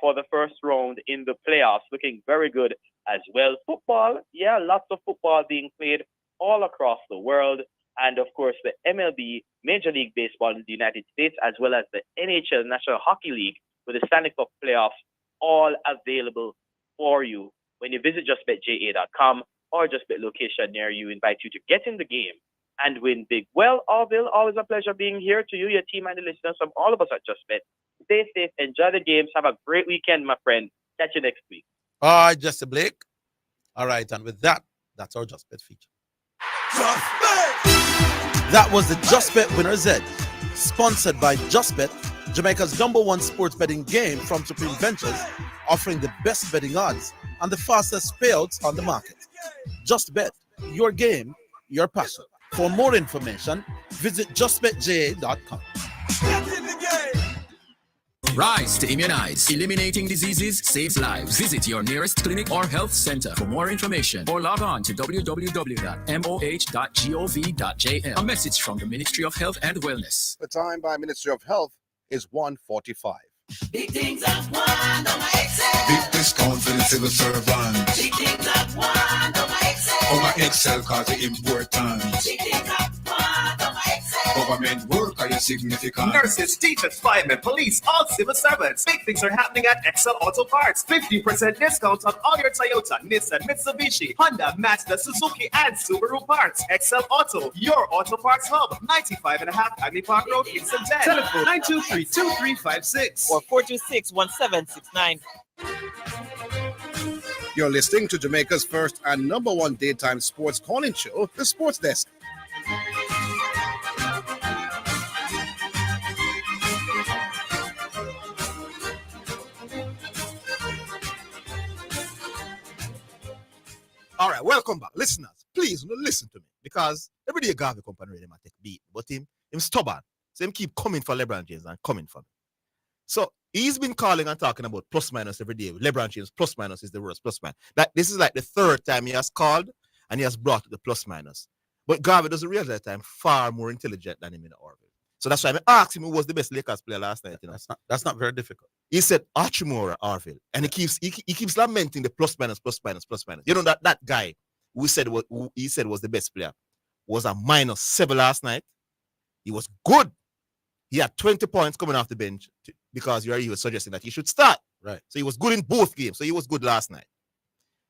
for the first round in the playoffs. Looking very good as well. Football, yeah, lots of football being played all across the world. And of course, the MLB, Major League Baseball in the United States, as well as the NHL, National Hockey League, with the Stanley Cup playoffs, all available for you when you visit justbetja.com or justbet location near you. Invite you to get in the game and win big. Well, Orville, always a pleasure being here to you, your team, and the listeners from all of us at JustBet. Stay safe, enjoy the games, have a great weekend, my friend. Catch you next week. All right, Jesse Blake. All right, and with that, that's our JustBet feature. That was the JustBet Winner's Edge, sponsored by JustBet, Jamaica's #1 sports betting game from Supreme Ventures, offering the best betting odds and the fastest payouts on the market. JustBet, your game, your passion. For more information, visit justbetja.com. Rise to immunize. Eliminating diseases saves lives. Visit your nearest clinic or health center for more information or log on to www.moh.gov.jm. A message from the Ministry of Health and Wellness. The time by Ministry of Health is 1:45. Big things at one on my Excel. Big discount for the civil servant. Big things at one on my Excel. Oh, my Excel cause it important. Big things at one on my Excel. Government work are significant. Nurses, teachers, firemen, police, all civil servants. Big things are happening at Excel Auto Parts. 50% discount on all your Toyota, Nissan, Mitsubishi, Honda, Mazda, Suzuki, and Subaru parts. Excel Auto, your auto parts hub. 95.5 Agni Park Road, Kingston 10. Telephone 923-2356 or 426-1769. You're listening to Jamaica's first and #1 daytime sports calling show, The Sports Desk. All right, welcome back. Listeners, please listen to me because every day Garvey Company they might take beat, but him stubborn. So him keep coming for LeBron James and coming for me. So he's been calling and talking about plus minus every day. LeBron James plus minus is the worst plus minus. That this is like the third time he has called and he has brought the plus minus. But Garvey doesn't realize that I'm far more intelligent than him in Orville. So that's why I asked him who was the best Lakers player last night. You know? That's not very difficult. He said Archimura Orville. And he keeps lamenting the plus minus. You know that guy who he said was the best player was a -7 last night. He was good. He had 20 points coming off the bench because he was suggesting that he should start. Right. So he was good in both games. So he was good last night.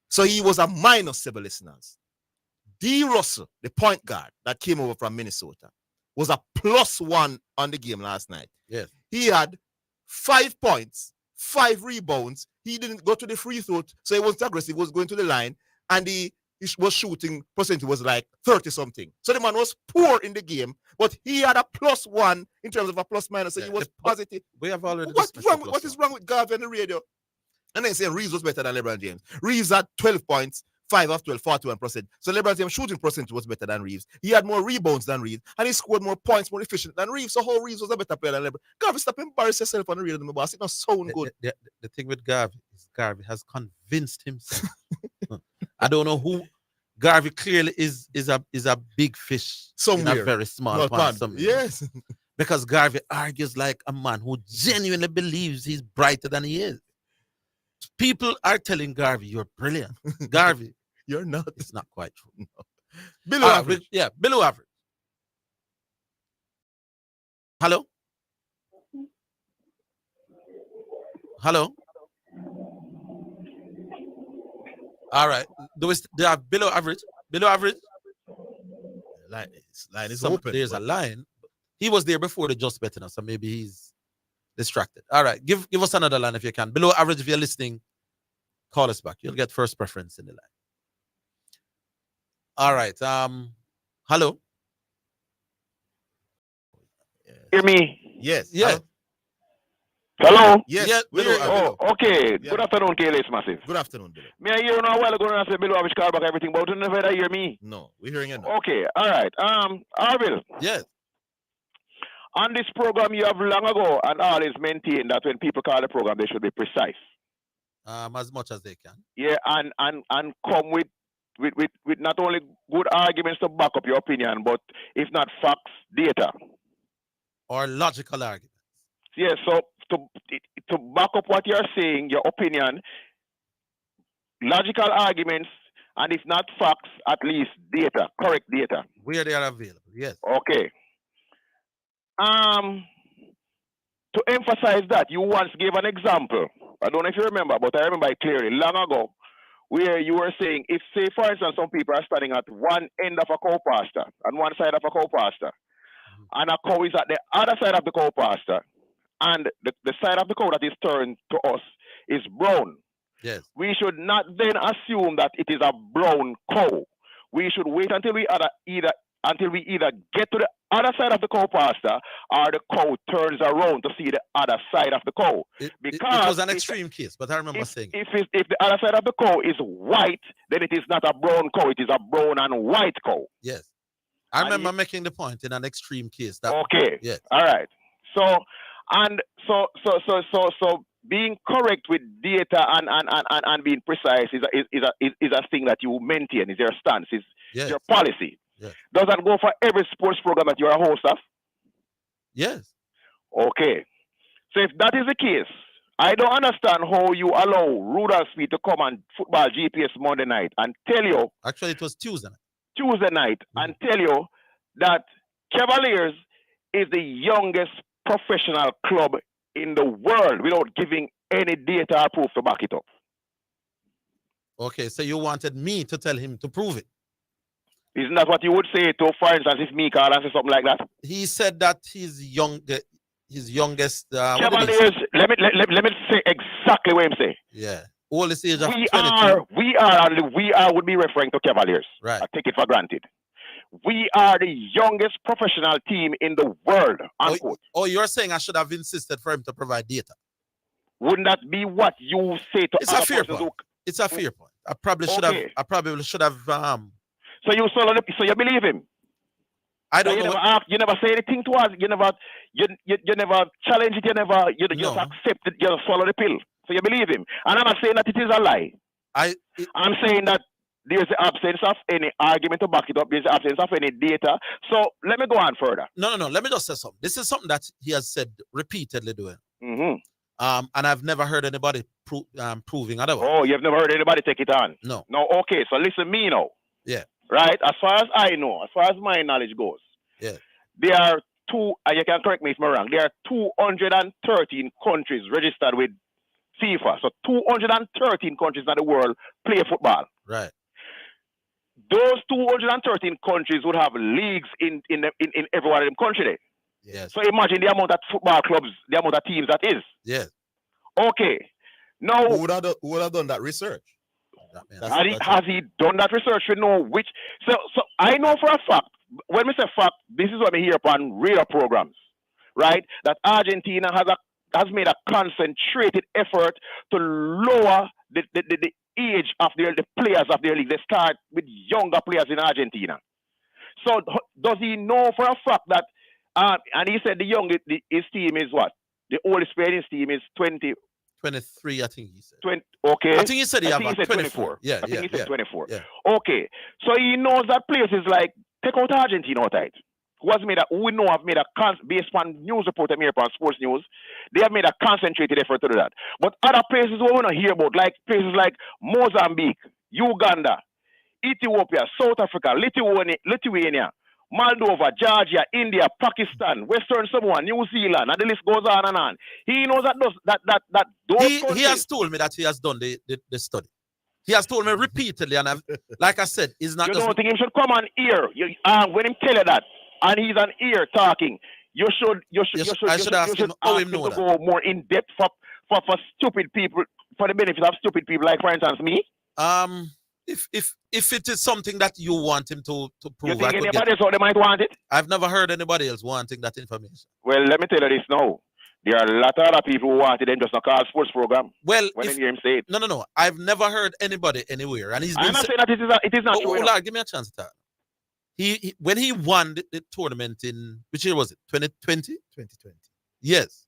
So he was a -7, listeners. D. Russell, the point guard that came over from Minnesota, was a +1 on the game last night. Yes. He had 5 points, 5 rebounds. He didn't go to the free throw, so he wasn't aggressive. He was going to the line, and he was shooting percentage was like 30-something. So the man was poor in the game, but he had a +1 in terms of a plus minus. So he was positive. We have already. What is wrong with Garvey on the radio? And then saying Reeves was better than LeBron James. Reeves had 12 points, 5 of 12, 41%. So LeBron James' shooting percentage was better than Reeves. He had more rebounds than Reeves, and he scored more points, more efficient than Reeves. So how Reeves was a better player than LeBron? Garvey, stop embarrassing yourself on the radio, my boss. It not sound good. The thing with Garvey is Garvey has convinced himself. I don't know who. Garvey clearly is a big fish somewhere in a very small pond. Yes. Because Garvey argues like a man who genuinely believes he's brighter than he is. People are telling Garvey, you're brilliant. Garvey, you're not. It's not quite true. No. Below average. Yeah, below average. Hello? Hello? All right. They are below average. Below average. Line is open. There's a line. He was there before the just betting us, so maybe he's distracted. All right. Give us another line if you can. Below average, if you're listening, call us back. You'll get first preference in the line. All right. Hello. Hear me? Yes. Yeah. Hello? Yes. Yeah, okay. Yeah. Good afternoon, KLS Massive. Good afternoon, Billy. Me I hear you now a while ago and I said below average call back everything, but you never hear me. No, we're hearing it now. Okay, all right. Orville. Yes. On this program you have long ago and always maintained that when people call the program they should be precise. As much as they can. Yeah, and come with not only good arguments to back up your opinion, but if not facts, data. Or logical arguments. Yeah, so to back up what you're saying, your opinion, logical arguments, and if not facts, at least data, correct data. Where they are available, yes. Okay. To emphasize that, you once gave an example. I don't know if you remember, but I remember it clearly, long ago, where you were saying, if, say, for instance, some people are standing at one end of a cow pasture, and one side of a cow pasture, and a cow is at the other side of the cow pasture, and the side of the cow that is turned to us is brown. Yes. We should not then assume that it is a brown cow. We should wait until we either get to the other side of the cow pasture or the cow turns around to see the other side of the cow. It was an extreme case, but I remember saying if the other side of the cow is white, then it is not a brown cow, it is a brown and white cow. Yes. I remember making the point in an extreme case. Okay. Yes. All right. So being correct with data and being precise is a thing that you maintain, is your stance, is your policy. Yes. Does that go for every sports program that you're a host of? Yes. Okay. So if that is the case, I don't understand how you allow Rudolph Speed to come on Football GPS Monday night and tell you. Actually, it was Tuesday night. Tuesday night and tell you that Cavaliers is the youngest professional club in the world without giving any data or proof to back it up. Okay, so you wanted me to tell him to prove it. Isn't that what you would say to, for instance, if me called and say something like that? He said that his youngest Cavaliers. Let me say exactly what I'm saying. Yeah, oldest age of We 22. are would be referring to Cavaliers. Right. I take it for granted. We are the youngest professional team in the world. Unquote. Oh, you're saying I should have insisted for him to provide data? Wouldn't that be what you say to? It's a fair point. It's a fair point. I probably should have. I probably should have. So you believe him? I don't know. You never say anything to us. You never challenge it. You just accept it. You just swallow the pill. So you believe him. And I'm not saying that it is a lie. I'm saying that there's the absence of any argument to back it up. There's the absence of any data. So let me go on further. No. Let me just say something. This is something that he has said repeatedly doing. Mm-hmm. And I've never heard anybody proving otherwise. Oh, you've never heard anybody take it on? No. No. Okay. So listen, me now. Yeah. Right. As far as I know, as far as my knowledge goes. Yeah. There are you can correct me if I'm wrong. There are 213 countries registered with FIFA. So 213 countries in the world play football. Right. Those 213 countries would have leagues in every one of them countries. Yes. So imagine the amount of football clubs, the amount of teams that is. Yes. Okay. Now, who would have done that research? Has he done that research to know which? So I know for a fact. When we say fact, this is what we hear upon radio programs, right? That Argentina has made a concentrated effort to lower the age of the players of their league. They start with younger players in Argentina. So does he know for a fact that? And he said his team is what? The oldest player in his team is 23, I think he said. 20, okay. I think he said he had 24. Yeah, I think he said 24. Yeah. Okay. So he knows that places like, take out Argentina outside. We know have made a based on news report here on Sports News, they have made a concentrated effort to do that. But other places we want to hear about, like places like Mozambique, Uganda, Ethiopia, South Africa, Lithuania, Moldova, Georgia, India, Pakistan, Western Samoa, New Zealand, and the list goes on and on. He knows that those he has told me that he has done the study. He has told me repeatedly, and like I said, he's not. You don't think he should come on here when him tell you that, and he's on here talking. You should ask him to go more in depth for stupid people, for the benefit of stupid people, like for instance me. If it is something that you want him to prove, you think anybody else they might want it? I've never heard anybody else wanting that information. Well, let me tell you this now. There are a lot of other people who wanted them just not call sports program. Well, when they hear him say it. No. I've never heard anybody anywhere, and he's. I'm not saying that it is not true. Lord, give me a chance to talk. He when he won the tournament in which year was it? 2020. 2020. Yes.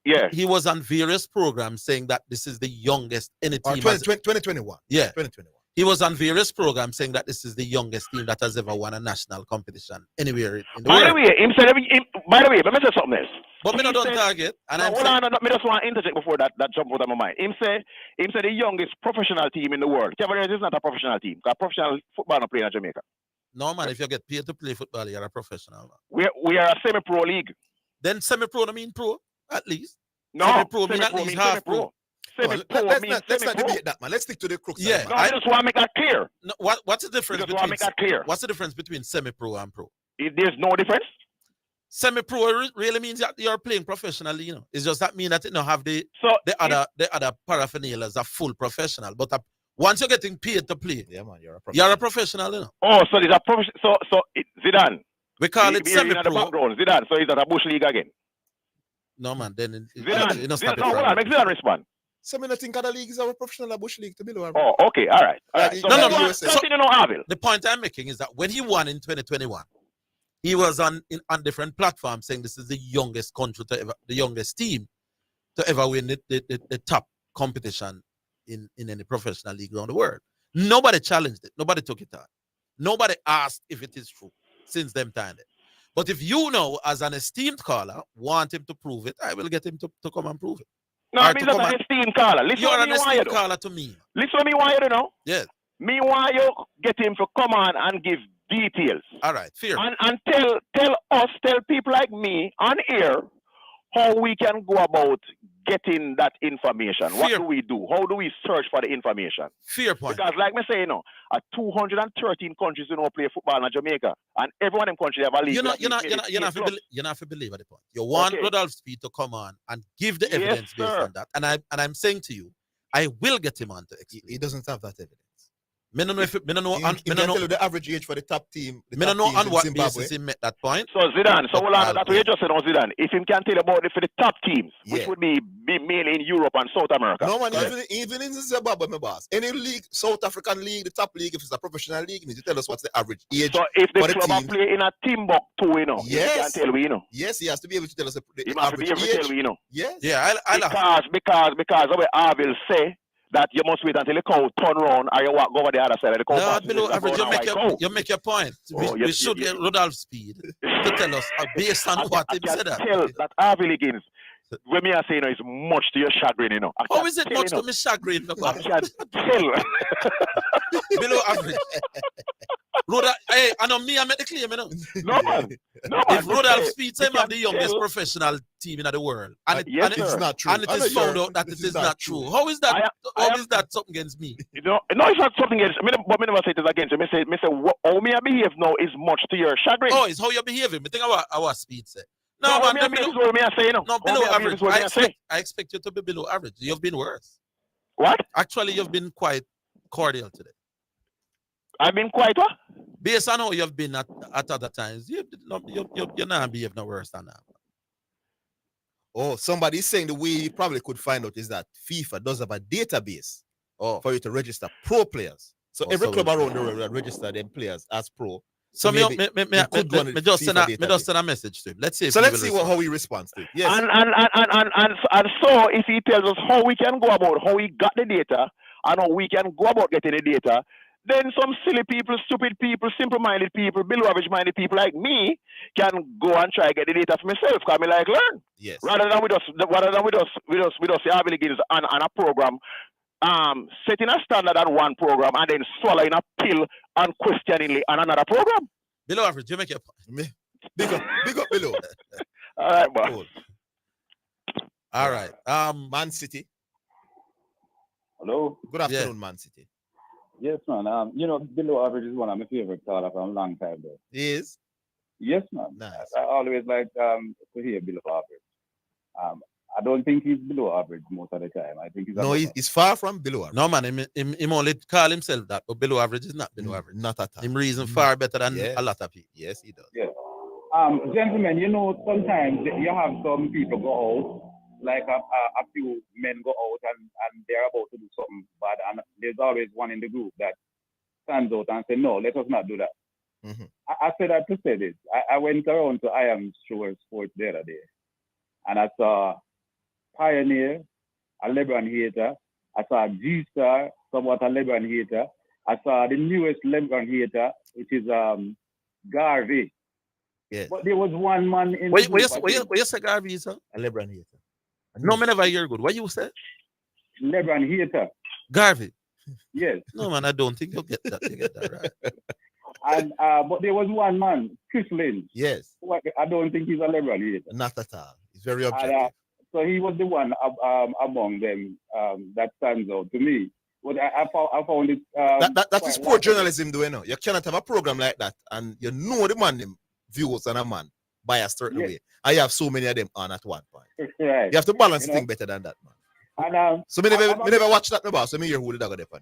Yeah. He was on various programs saying that this is the youngest any team. 2021. Yeah. 2021. He was on various programs saying that this is the youngest team that has ever won a national competition anywhere in the world. By the way, let me say something else. But me not done target. And hold on, me just want to interject before that jump out of my mind. Him say the youngest professional team in the world. Cavaliers is not a professional team. Because professional football not playing in Jamaica. No man, if you get paid to play football, you're a professional man. We are a semi-pro league. Then semi-pro don't mean pro, at least. No, semi-pro mean at least half pro. Let's not debate that, man. Let's stick to the crux. Yeah, I just want to make that clear. No, what's the difference between? Make that clear. What's the difference between semi-pro and pro? There's no difference. Semi-pro really means that you're playing professionally. You know, it's just that mean that you don't have the other paraphernalia as a full professional. But once you're getting paid to play, yeah, man, you're a professional. You know. Oh, so there's a professional. So Zidane. We call it semi-pro. Zidane. So he's at a bush league again. No man, then Zidane. Hold on, make Zidane respond. So I think other leagues are a professional bush league to below. Oh, okay, all right. So the point I'm making is that when he won in 2021, he was on different platforms saying this is the youngest country to ever, the youngest team to ever win the top competition in any professional league around the world. Nobody challenged it. Nobody took it on. Nobody asked if it is true since them time. But if you know, as an esteemed caller, want him to prove it, I will get him to come and prove it. No, I mean, that's an esteemed caller. Listen You're to an me, why esteemed you caller to me. Listen to me, why you know? Yes. Me, why you get him to come on and give details. All right, fair. And tell people like me on air how we can go about getting that information. Fair. What do we do? How do we search for the information? Fair point. Because like me say, 213 countries play football in Jamaica, and every one of them countries have a league. You're not to believe at the point. You want Rodolphe Speed to come on and give the evidence based on that. And I'm saying to you, I will get him on to explain. He doesn't have that evidence. Me no know if me no know. He can tell you the average age for the top team. Me no know on what basis he met that point. So Zidane, hold on, that's what you just said on Zidane. If him can tell about it for the top teams, which would be mainly in Europe and South America. No man, even in Zimbabwe, my boss. Any league, South African league, the top league, if it's a professional league, you need to tell us what's the average age. So if the club team. Play in a Timbuktu, yes, he can tell we, Yes, he has to be able to tell us the he must average be able age. to tell we, Yes. Yeah, because the way Orville say that you must wait until the cow turn around or you walk over the other side of the cow. No, below average, you make your point. We should get Rodolphe Speed to tell us based on what he said. Tell that Orville Higgins, when me I say is much to your chagrin, How is it much to me chagrin? I can tell. Below average. Hey, I know me, I made the claim, No, man. If Rodolphe Speed say have the youngest professional team in the world, and it's not true. And it is found out that it is not true. How is that? How is that something against me? No, it's not something against me. But me never say it is against me. Me say how me I behave now is much to your chagrin. Oh, it's how you're behaving. Me think our Speed say. No, man, below average. I expect you to be below average. You've been worse. What? Actually, you've been quite cordial today. I've been quite what? Based on how you've been at other times, you're not behaving no worse than that. Oh, somebody's saying the way you probably could find out is that FIFA does have a database for you to register pro players. So every club around the world register them players as pro. So me just send a message to him. Let's see. Let's see how he responds to it. Yes. And so if he tells us how we can go about how he got the data and how we can go about getting the data, then some silly people, stupid people, simple-minded people, below average-minded people like me can go and try to get the data for myself. Because I like learn. Yes. Rather than with us Orville Higgins on a program, setting a standard on one program and then swallowing a pill unquestioningly on another program. Below average, you make your point. Big up below. All right, boy. Cool. All right. Man City. Hello. Good afternoon, Man City. Yes, man. Below average is one of my favorite caller from a long time though. He is? Yes, man. Nice. I always like to hear below average. I don't think he's below average most of the time. I think he's far from below average. No, man. Him only call himself that, but below average is not below average. Not at all. Him reason far better than a lot of people. Yes, he does. Yeah. Gentlemen, sometimes you have some people go out, like a few men go out and they're about to do something bad, and there's always one in the group that stands out and say, no, let us not do that. Mm-hmm. I said that to say this. I went around to I Am Sure Sports the other day, and I saw Pioneer, a LeBron hater. I saw G-Star, somewhat a LeBron hater. I saw the newest LeBron hater, which is Garvey. Yes. But there was one man in what you say Garvey is, sir? A LeBron hater. No, me never hear good. What you say? LeBron hater. Garvey. Yes. No, man, I don't think you'll get that. You get that right. And but there was one man, Chris Lynch. Yes. I don't think he's a LeBron hater. Not at all. He's very objective. So he was the one among them that stands out to me. But I found it. That's sport journalism, though. You cannot have a program like that, and the man them views on a man by a certain way. I have so many of them on at one point. Right. You have to balance things better than that, man. And, so me never watch that, no boss. So me hear who the dog are there for.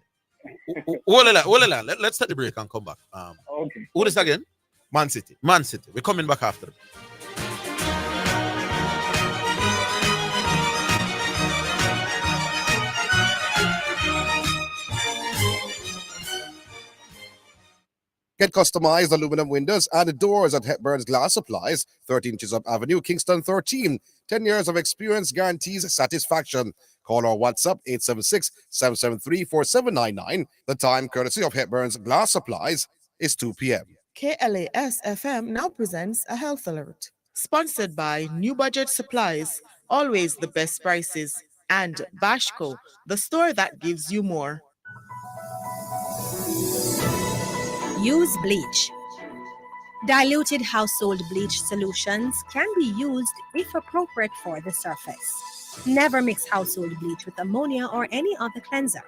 Let's take the break and come back. Okay. Who is again? Man City. Man City. We're coming back after. Get customized aluminum windows and doors at Hepburn's Glass Supplies, 13 Chisholm Avenue, Kingston 13. 10 years of experience guarantees satisfaction. Call or WhatsApp 876-773-4799. The time, courtesy of Hepburn's Glass Supplies, is 2 p.m. KLAS FM now presents a health alert. Sponsored by New Budget Supplies, always the best prices, and Bashco, the store that gives you more. Use bleach. Diluted household bleach solutions can be used if appropriate for the surface. Never mix household bleach with ammonia or any other cleanser.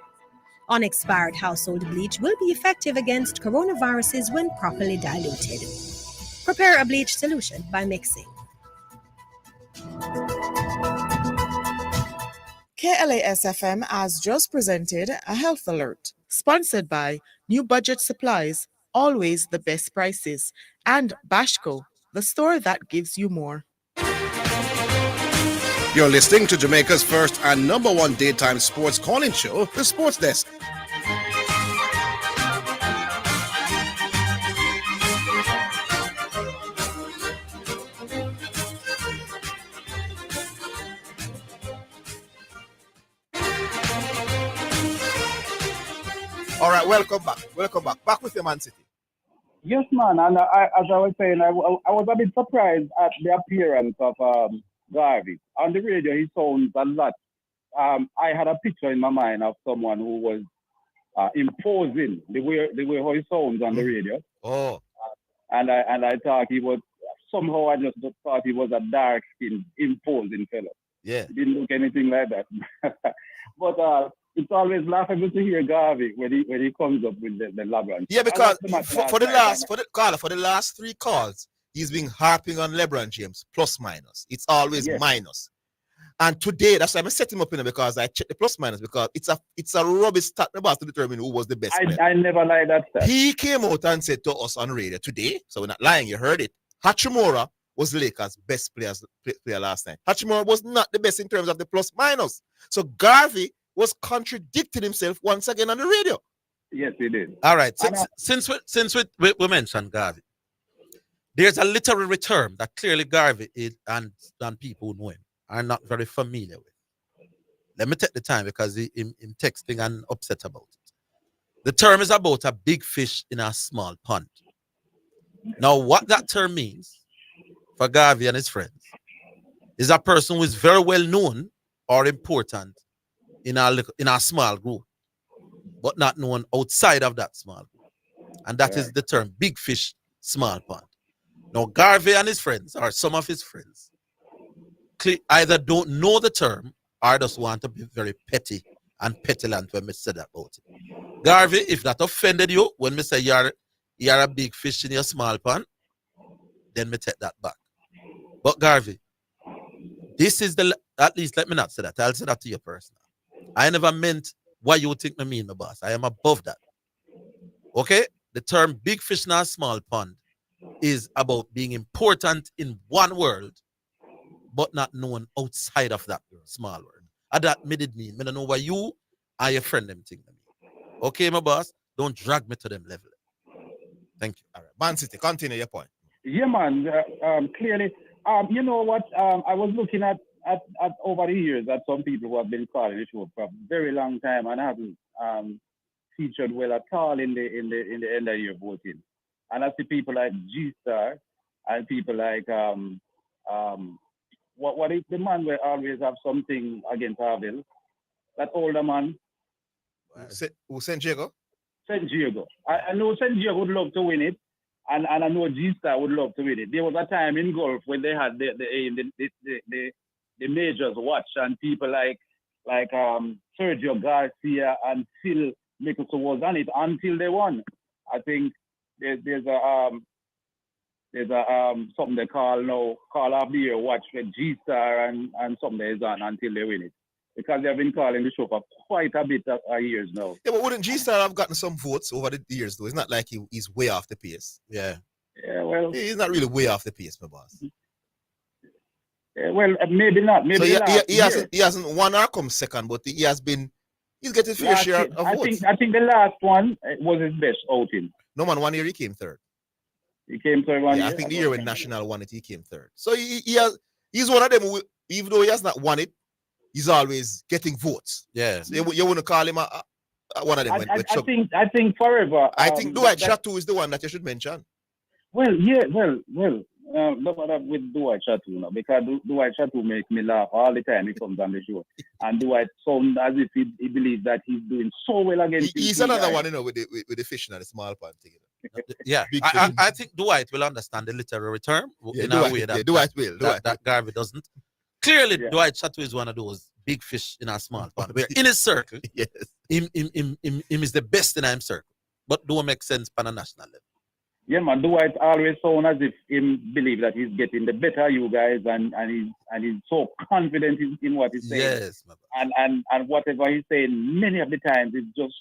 Unexpired household bleach will be effective against coronaviruses when properly diluted. Prepare a bleach solution by mixing. KLAS FM has just presented a health alert. Sponsored by New Budget Supplies, always the best prices, and Bashco, the store that gives you more. You're listening to Jamaica's first and number one daytime sports calling show, The Sports Desk. All right, welcome back. Welcome back. Back with your Man City. Yes, man. And as I was saying, I was a bit surprised at the appearance of Garvey. On the radio, he sounds a lot. I had a picture in my mind of someone who was imposing the way how he sounds on the radio. Oh. And I thought he was, somehow I just thought he was a dark-skinned, imposing fellow. Yeah. He didn't look anything like that. But it's always laughable to hear Garvey when he comes up with the LeBron. Yeah, because for the last three calls, he's been harping on LeBron James, plus minus. It's always minus. And today, that's why I set him up in it, because I checked the plus minus, because it's a rubbish stat about to determine who was the best player. I never like that stat. He came out and said to us on radio today, so we're not lying, you heard it. Hachimura was Lakers' best player last night. Hachimura was not the best in terms of the plus minus. So Garvey was contradicting himself once again on the radio. Yes, he did. All right. Since we mentioned Garvey, there's a literary term that clearly Garvey and people who know him are not very familiar with. Let me take the time, because I'm texting and upset about it. The term is about a big fish in a small pond. Now, what that term means for Garvey and his friends is a person who is very well known or important in our small group, but not known outside of that small group. And that is the term, big fish, small pond. Now, Garvey and his friends, or some of his friends, either don't know the term or just want to be very petty and petulant when we say that about it. Garvey, if that offended you when we say you're a big fish in your small pond, then we take that back. But Garvey, this is at least let me not say that. I'll say that to you personally. I never meant what you think I mean, my boss. I am above that. Okay? The term big fish in a small pond is about being important in one world, but not known outside of that small world. And that made it mean. I don't know what you and your friend them think. Okay, my boss? Don't drag me to them level. Thank you. All right. Man City, continue your point. Yeah, man. Clearly, you know what? I was looking at over the years at some people who have been calling the show for a very long time and haven't featured well at all in the end of year voting. And I see people like G-Star and people like what is the man will always have something against Orville? That older man. Who St. Diego? St. Diego. I know St. Diego would love to win it, and I know G-Star would love to win it. There was a time in golf when they had the majors watch, and people like Sergio Garcia and Phil Mickelson was on it until they won. I think there's something they call of the year watch with G-Star and something that is on until they win it. Because they've been calling the show for quite a bit of years now. Yeah, but wouldn't G-Star have gotten some votes over the years, though? It's not like he's way off the pace. Yeah. Yeah, well... He's not really way off the pace, my boss. Yeah, well, maybe not. Maybe so he hasn't won or come second, but he's getting fair share of votes. I think the last one was his best outing. No, man, 1 year he came third. He came third one year? I think the year when National won it, he came third. So he's one of them who, even though he has not won it, he's always getting votes. Yeah. So you wouldn't call him one of them. I think forever. I think Dwight Chateau is the one that you should mention. Well, look what up with Dwight Chattu now, because Dwight Chattu makes me laugh all the time he comes on the show. And Dwight sounds as if he believes that he's doing so well against He's another one, with the fishing and the small pond thing. Yeah, I think Dwight will understand the literary term in a way that Dwight will. That Garvey doesn't. Clearly, Dwight Chattu is one of those big fish in a small pond. Where in his circle, yes, him is the best in his circle, but don't make sense on a national level. Yeah, man, Dwight always sound as if him believe that he's getting the better you guys, and he's so confident in what he's saying. Yes, and whatever he's saying, many of the times it just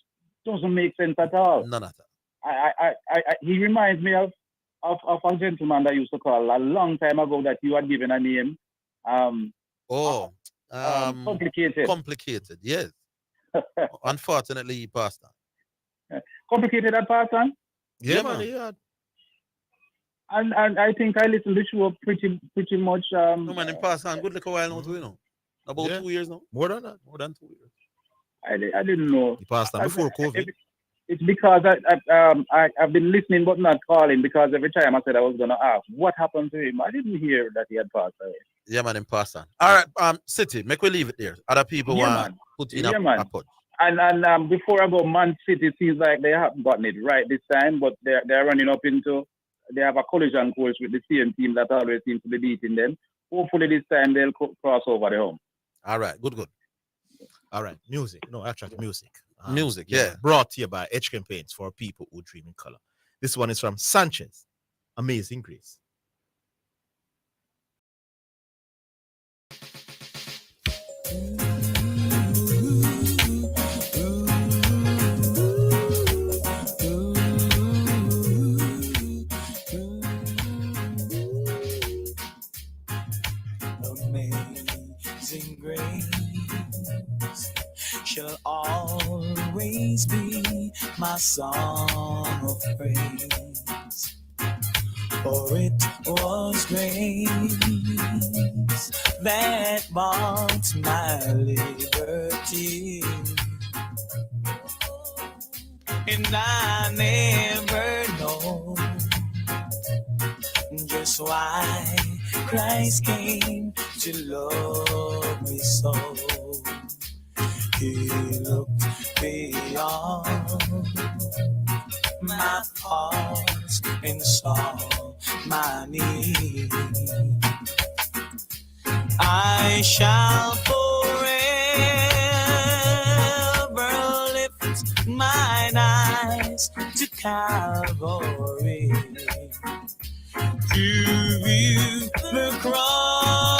doesn't make sense at all. None at all. He reminds me of a gentleman that I used to call a long time ago that you had given a name. Complicated. Complicated, yes. Unfortunately, he passed on. Complicated had passed on? Yeah, man, he had. And I think I listened to the show pretty much. No, man, in passed on. Good look a while now, too, you know. About 2 years now. More than that. More than 2 years. I didn't know. He passed on before COVID. It's because I've been listening but not calling, because every time I said I was going to ask what happened to him, I didn't hear that he had passed away. Yeah, man, in passed on. All right, City, make we leave it there. Other people want to put in a punch. And before I go, Man City seems like they haven't gotten it right this time, but they're running up into, they have a collision course with the same team that always seems to be beating them. Hopefully this time they'll cross over the home. All right, good. All right, music. No, actually music. Music, yeah. Brought to you by Edge Campaigns for people who dream in color. This one is from Sanchez, Amazing Grace. Amazing grace shall always be my song of praise, for it was grace that bought my liberty, and I never know just why Christ came to love me so. He looked beyond my faults and saw my need. I shall forever lift mine eyes to Calvary, to view the cross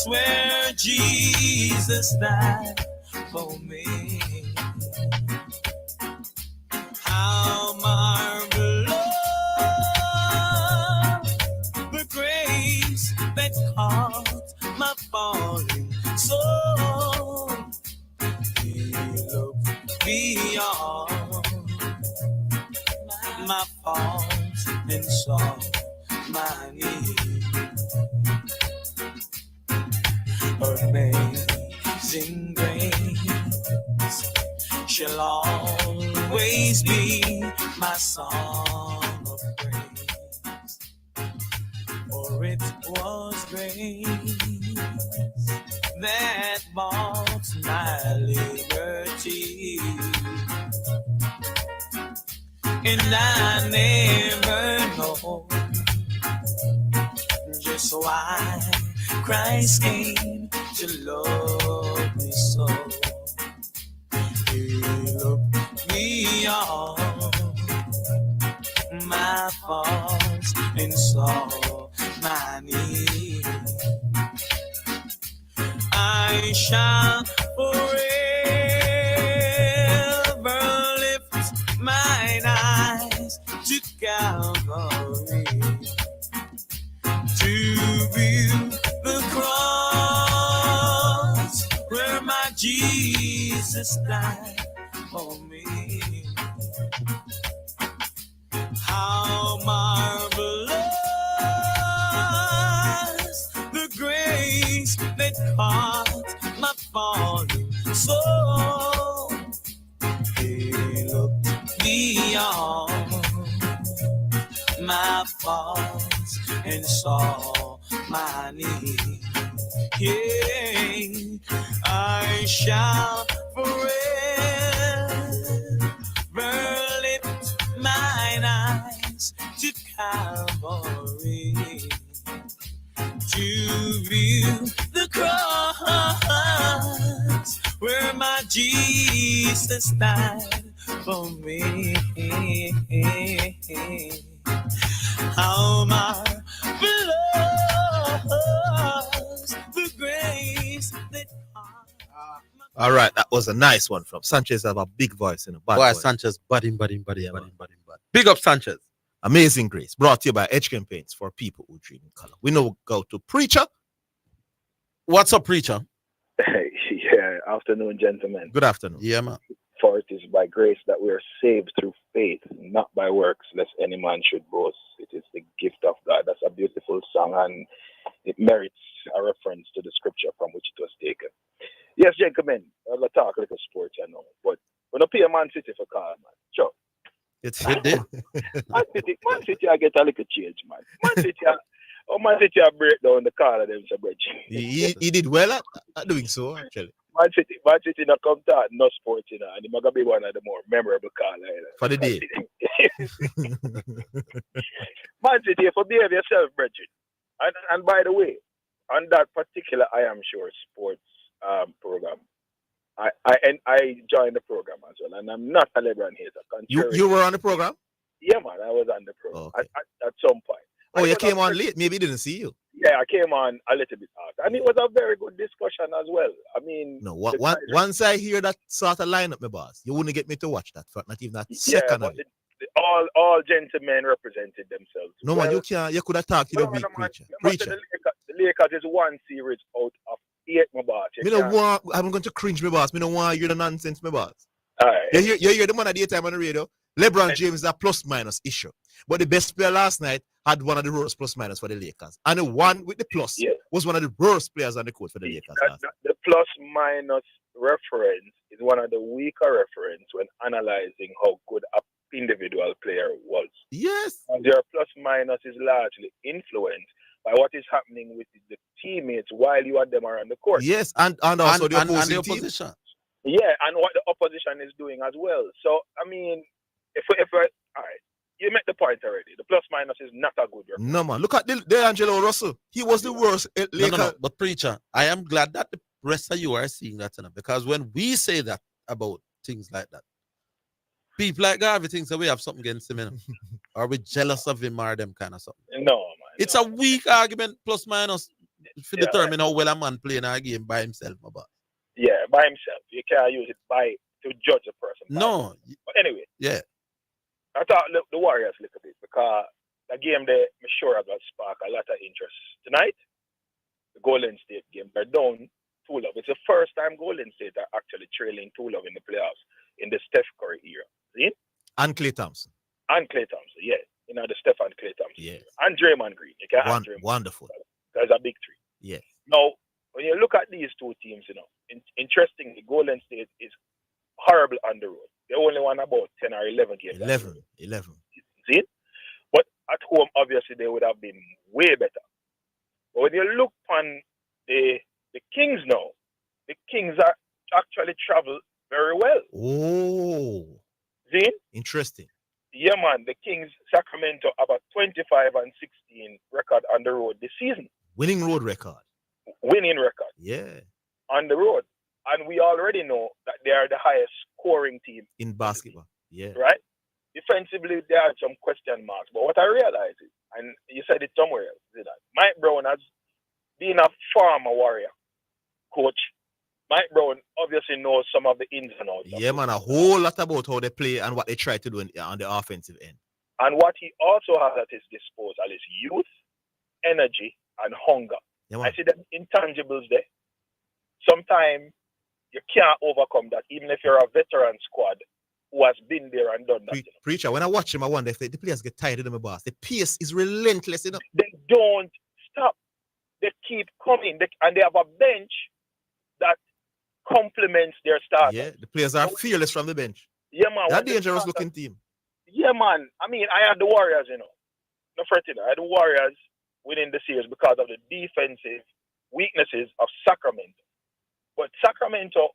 where Jesus died for me. How marvelous the grace that caught my falling soul. He looked beyond my faults and saw my need. Amazing grace shall always be my song of praise, for it was grace that bought my liberty, and I never know just why Christ came to love me so. He looked beyond my faults and saw my need. I shall forever lift mine eyes to Calvary, to view the cross where my Jesus died for me. How marvelous the grace that caught my falling soul. He looked beyond my faults and saw my need. Yeah, I shall forever lift mine eyes to Calvary to view the cross where my Jesus died for me. How marvelous the grace that All right, that was a nice one from Sanchez. Have a big voice in a bad Boy, voice. Sanchez, buddy. Big up Sanchez. Amazing Grace, brought to you by Edge Campaigns for people who dream in color. We now go to Preacher. What's up, Preacher? Yeah, afternoon, gentlemen. Good afternoon. Yeah, man. For it is by grace that we are saved through faith, not by works, lest any man should boast. It is the gift of God. That's a beautiful song, and it merits a reference to the scripture from which it was taken. Yes, gentlemen, I'll talk a little sports, I know, but when I pay a Man City for car, man, sure. It did. Man City, I get a little change, man. Man City, Man City, I break down the car of them, so bridge. He did well at doing so, actually. Man City not come to no sports, you know, and it's gonna be one of the more memorable cars for the day. Man City, for behave yourself, brethren. And by the way, on that particular I Am Sure Sports program, I joined the program as well, and I'm not a LeBron hater. You were on the program? Yeah, man, I was on the program at some point. Oh, you came on late. Maybe he didn't see you. Yeah, I came on a little bit after, and it was a very good discussion as well. I mean, no, once I hear that sort of lineup, my boss, you wouldn't get me to watch that for not even that second of it. All gentlemen represented themselves. No, man, you can't. You could have talked to the big preacher. The Lakers is one series out of 8, my boss. I'm going to cringe, my boss. Me don't want to hear the nonsense, my boss. All right. You hear the man at the time on the radio. LeBron James is a plus-minus issue. But the best player last night had one of the worst plus-minus for the Lakers. And the one with the plus was one of the worst players on the court for the Lakers. The plus-minus reference is one of the weaker reference when analyzing how good an individual player was. Yes. And their plus-minus is largely influenced by what is happening with the teammates while you and them are on the court. Yes, and also the opposition. Team. Yeah, and what the opposition is doing as well. So, I mean, if all right, you make the point already. The plus minus is not a good reference. No, man. Look at D'Angelo Russell. He was the worst. No. But preacher, I am glad that the rest of you are seeing that enough, because when we say that about things like that, people like Garvey thinks that we have something against him, or we jealous of him or them kind of something. No, man. It's a weak argument, plus minus, to determine how well a man playing a game by himself, my boy. Yeah, by himself. You can't use it to judge a person. No. But anyway. Yeah. I thought the Warriors a little bit, because the game there, I'm sure I got spark a lot of interest. Tonight, the Golden State game, they're down 2-0. It's the first time Golden State are actually trailing 2-0 in the playoffs in the Steph Curry era. See? And Klay Thompson. Yeah. You know, the Steph and Klay Thompson. Yes. And Draymond Green. You can't have Draymond. Wonderful. That's a big three. Yes. Now, when you look at these two teams, you know, interestingly, Golden State is horrible on the road. They only won about 10 or 11 games. 11. See it? But at home, obviously, they would have been way better. But when you look on the Kings now, the Kings are actually travel very well. Oh. See? Interesting. Yeah, man. The Kings, Sacramento, have a 25-16 record on the road this season. Winning road record. Yeah. On the road. And we already know that they are the highest scoring team in basketball. Yeah. Right? Defensively, there are some question marks. But what I realize is, and you said it somewhere else, Zidane, Mike Brown has been a former Warrior coach. Mike Brown obviously knows some of the ins and outs. Yeah, man, a whole lot about how they play and what they try to do on the offensive end. And what he also has at his disposal is youth, energy, and hunger. Yeah, I see the intangibles there. Sometimes you can't overcome that, even if you're a veteran squad who has been there and done that. Preacher, when I watch him, I wonder if the players get tired of them, boss. The pace is relentless, you know. They don't stop. They keep coming. And they have a bench that complements their starters. Yeah, the players are fearless from the bench. Yeah, man. That dangerous looking team. Yeah, man. I mean, I had the Warriors, you know. no fretting. The Warriors winning the series because of the defensive weaknesses of Sacramento. But Sacramento,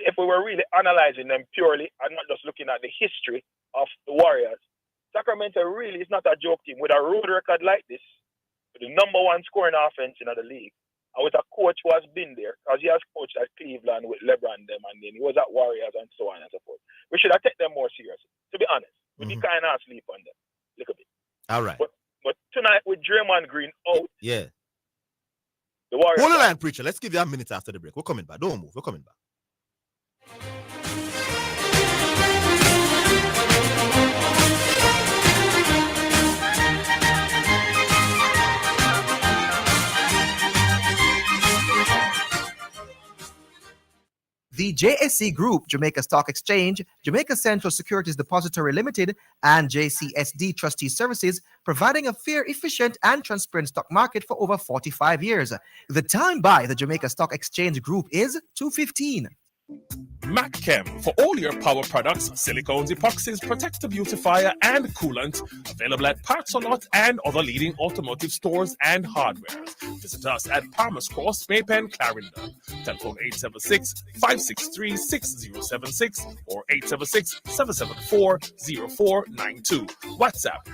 if we were really analyzing them purely and not just looking at the history of the Warriors, Sacramento really is not a joke team. With a road record like this, with the number one scoring offense in the league, and with a coach who has been there, because he has coached at Cleveland with LeBron them, and then he was at Warriors and so on and so forth. We should have taken them more seriously. To be honest, we be kind of asleep on them a little bit. All right. But tonight with Draymond Green out, Yeah. the Warriors. Hold the line, preacher. Let's give you a minute after the break. We're coming back. Don't move. We're coming back. The JSC Group, Jamaica Stock Exchange, Jamaica Central Securities Depository Limited, and JCSD Trustee Services, providing a fair, efficient, and transparent stock market for over 45 years. The time by the Jamaica Stock Exchange Group is 2:15. MacChem for all your power products, silicones, epoxies, protective beautifier, and coolant. Available at Parts or Lot and other leading automotive stores and hardware. Visit us at Palmer's Cross, Maypen, Clarendon. Telephone 876-563-6076 or 876-774-0492. WhatsApp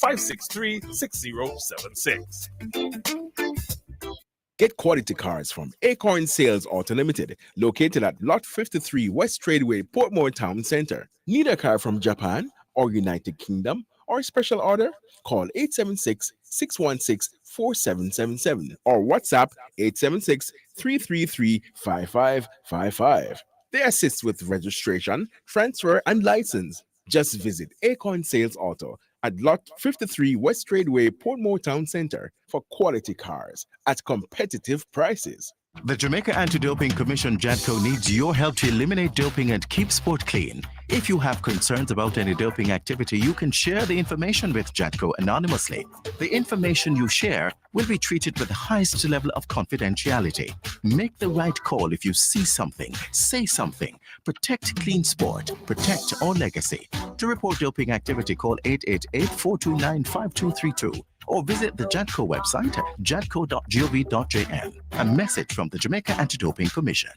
876-563-6076. Get quality cars from Acorn Sales Auto Limited, located at Lot 53 West Tradeway, Portmore Town Center. Need a car from Japan or United Kingdom or special order? Call 876-616-4777 or WhatsApp 876-333-5555. They assist with registration, transfer, and license. Just visit Acorn Sales Auto at Lot 53 West Tradeway, Portmore Town Center for quality cars at competitive prices. The Jamaica Anti-Doping Commission JADCO needs your help to eliminate doping and keep sport clean. If you have concerns about any doping activity, you can share the information with JADCO anonymously. The information you share will be treated with the highest level of confidentiality. Make the right call if you see something, say something. Protect clean sport. Protect our legacy. To report doping activity, call 888-429-5232 or visit the JADCO website at jadco.gov.jn. A message from the Jamaica Anti-Doping Commission.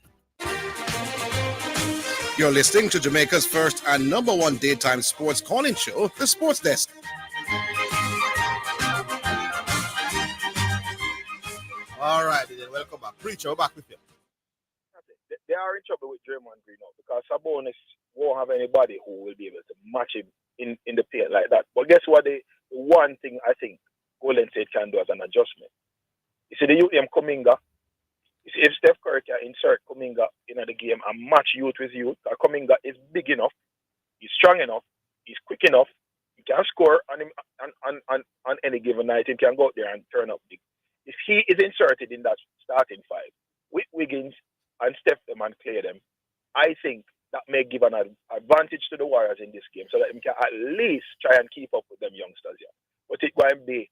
You're listening to Jamaica's first and number one daytime sports calling show, The Sports Desk. All right, then welcome back. Preacher, we're back with you. They are in trouble with Draymond Green now because Sabonis won't have anybody who will be able to match him in the paint like that. But guess what? The one thing I think Golden State can do as an adjustment. You see the UM Kuminga. You see if Steph Curry can insert Kuminga in the game and match youth with youth, Kuminga is big enough, he's strong enough, he's quick enough, he can score on any given night. He can go out there and turn up big. If he is inserted in that starting five with Wiggins and Steph them and clear them, I think that may give an advantage to the Warriors in this game so that they can at least try and keep up with them youngsters here. But it's going to be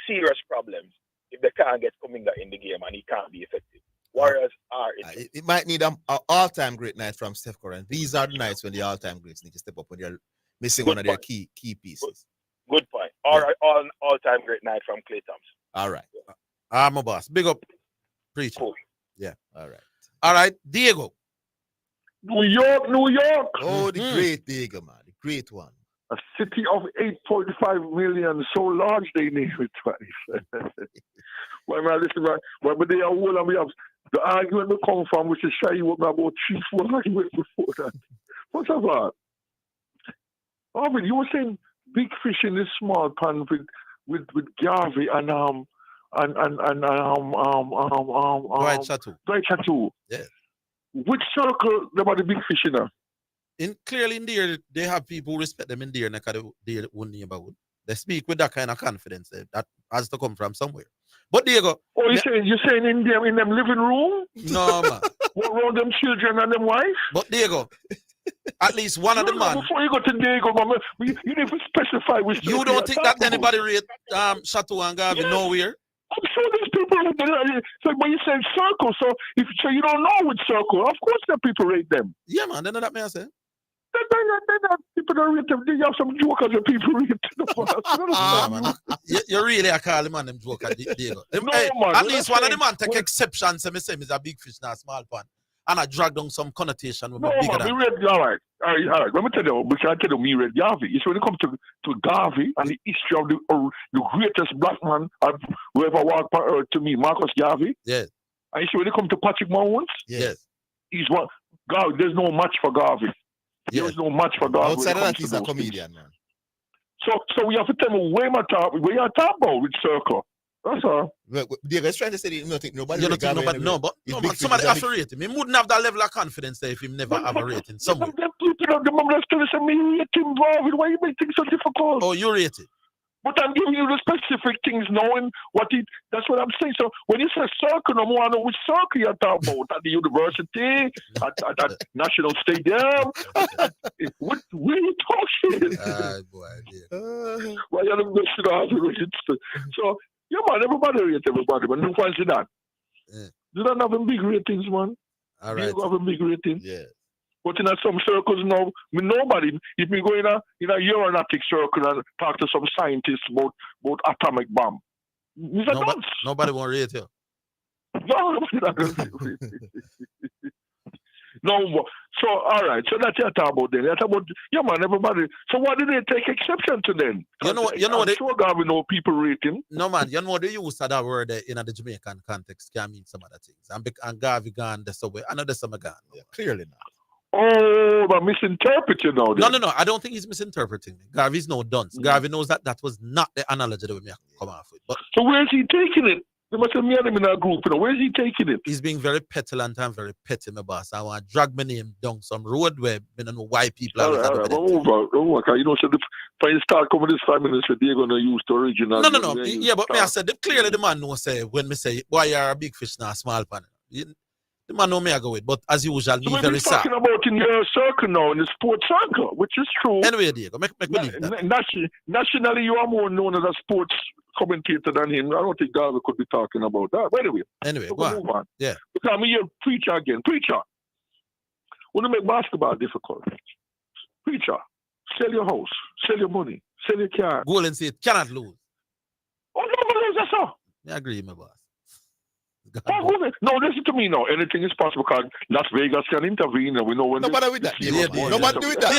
serious problems if they can't get Kuminga in the game and he can't be effective. Warriors are in it might need an all-time great night from Steph Curry. And these are the nights when the all-time greats need to step up when they're missing one of their key pieces. Good point. All-time great night from Klay Thompson. All right. I'm a boss. Big up, preacher. Cool. Yeah. All right. All right, Diego. New York. Oh, the great Diego, man. The great one. A city of 8.5 million, so large they name it twice. Well, man, listen, man. When they are all and we have the argument will come from, which is shy you about 3-4 arguments before that. What's that? Orville, you were saying big fish in this small pond with Garvey and Dwight Chateau. Yeah. Which circle about the big fish in there? Clearly in there, they have people who respect them in there, they won't name about. They speak with that kind of confidence that has to come from somewhere. But Diego. Oh, you're saying in them living room? No, man. Around them children and them wife? But Diego, at least one of the man. Before you go to Diego, man, you need to specify which. You don't think that anybody rate Chateau and Garvey nowhere? I'm sure there's people. But you said circle, so you don't know which circle. Of course, the people rate them. Yeah, man. Then that may I say. People don't rate them. They have some jokers and people rate them. Man. You really are calling man them joker, Diego. No, Hey, man, at we're least not one of the saying- man take exception. Say me say he's a big fish, not a small pond. And I drag down some connotation with No, bigger man, than. we read, all right. Let me tell you, we can tell you, me read Garvey. It's when it comes to Garvey and the history of the greatest black man who ever walked on earth to me, Marcus Garvey. Yes. And you see when it comes to Patrick Mahomes, Yes. he's one. Garvey, there's no match for Garvey. There's no match for Garvey. Outside of when it that, comes he's to a those comedian, things. man. So we have to tell me where you talk about with Circle. That's all. Diego's trying to say that you don't think nobody. You don't think nobody? No, but somebody have to rate him. He wouldn't have that level of confidence there if he never have a rating somewhere. Them people, the mom still say me rate him, Garvey. Why you make things so difficult? Oh, you rate it. But I'm giving you the specific things, knowing what it. That's what I'm saying. So when you say circle, no more, I know which circle you're talking about. At the university, at National Stadium. Where you talking? Boy, Why you don't go. So yeah, man, everybody rate everybody, but no fancy that. You don't have them big ratings, man. All right. You have a big rating. Yeah. But in some circles now, nobody, if we go in a aeronautic circle and talk to some scientists about atomic bomb, nobody won't rate you. No, so all right, so that's what talk about then. That's about man, everybody. So why did they take exception to then? You know I'm sure God, we know people rating. No man, you know the use of that word in the Jamaican context can mean some other things. And Garvey gone the subway, another summer gone. Yeah, clearly not. Oh, but misinterpreting now. No. I don't think he's misinterpreting. Garvey's no dunce. Garvey knows that was not the analogy that we may come off with. But so where is he taking it? They must have made him in our group. Where is he taking it? He's being very petulant and very petty, my boss. I want to drag my name down some road where I don't know why people are. Over. You know, so if I start coming this 5 minutes, they're going to use the original. No. Yeah, but me I said clearly the man knows say when me say boy you're a big fish now, small pan. The man know me I go with, but as usual, So me very sad. talking about in your circle now, in the sports circle, which is true. Anyway, Diego, make believe that. Nationally, you are more known as a sports commentator than him. I don't think Garvey could be talking about that. But anyway, so go on. move on. Yeah. Because I'm here, preacher again. Preacher, want to make basketball difficult. Preacher, sell your house, sell your money, sell your car. Golden State cannot lose. Oh, no, lose, that's all. I agree, my boss. No, listen to me now. Anything is possible because Las Vegas can intervene, and we know when. Nobody with that. Nobody do with that.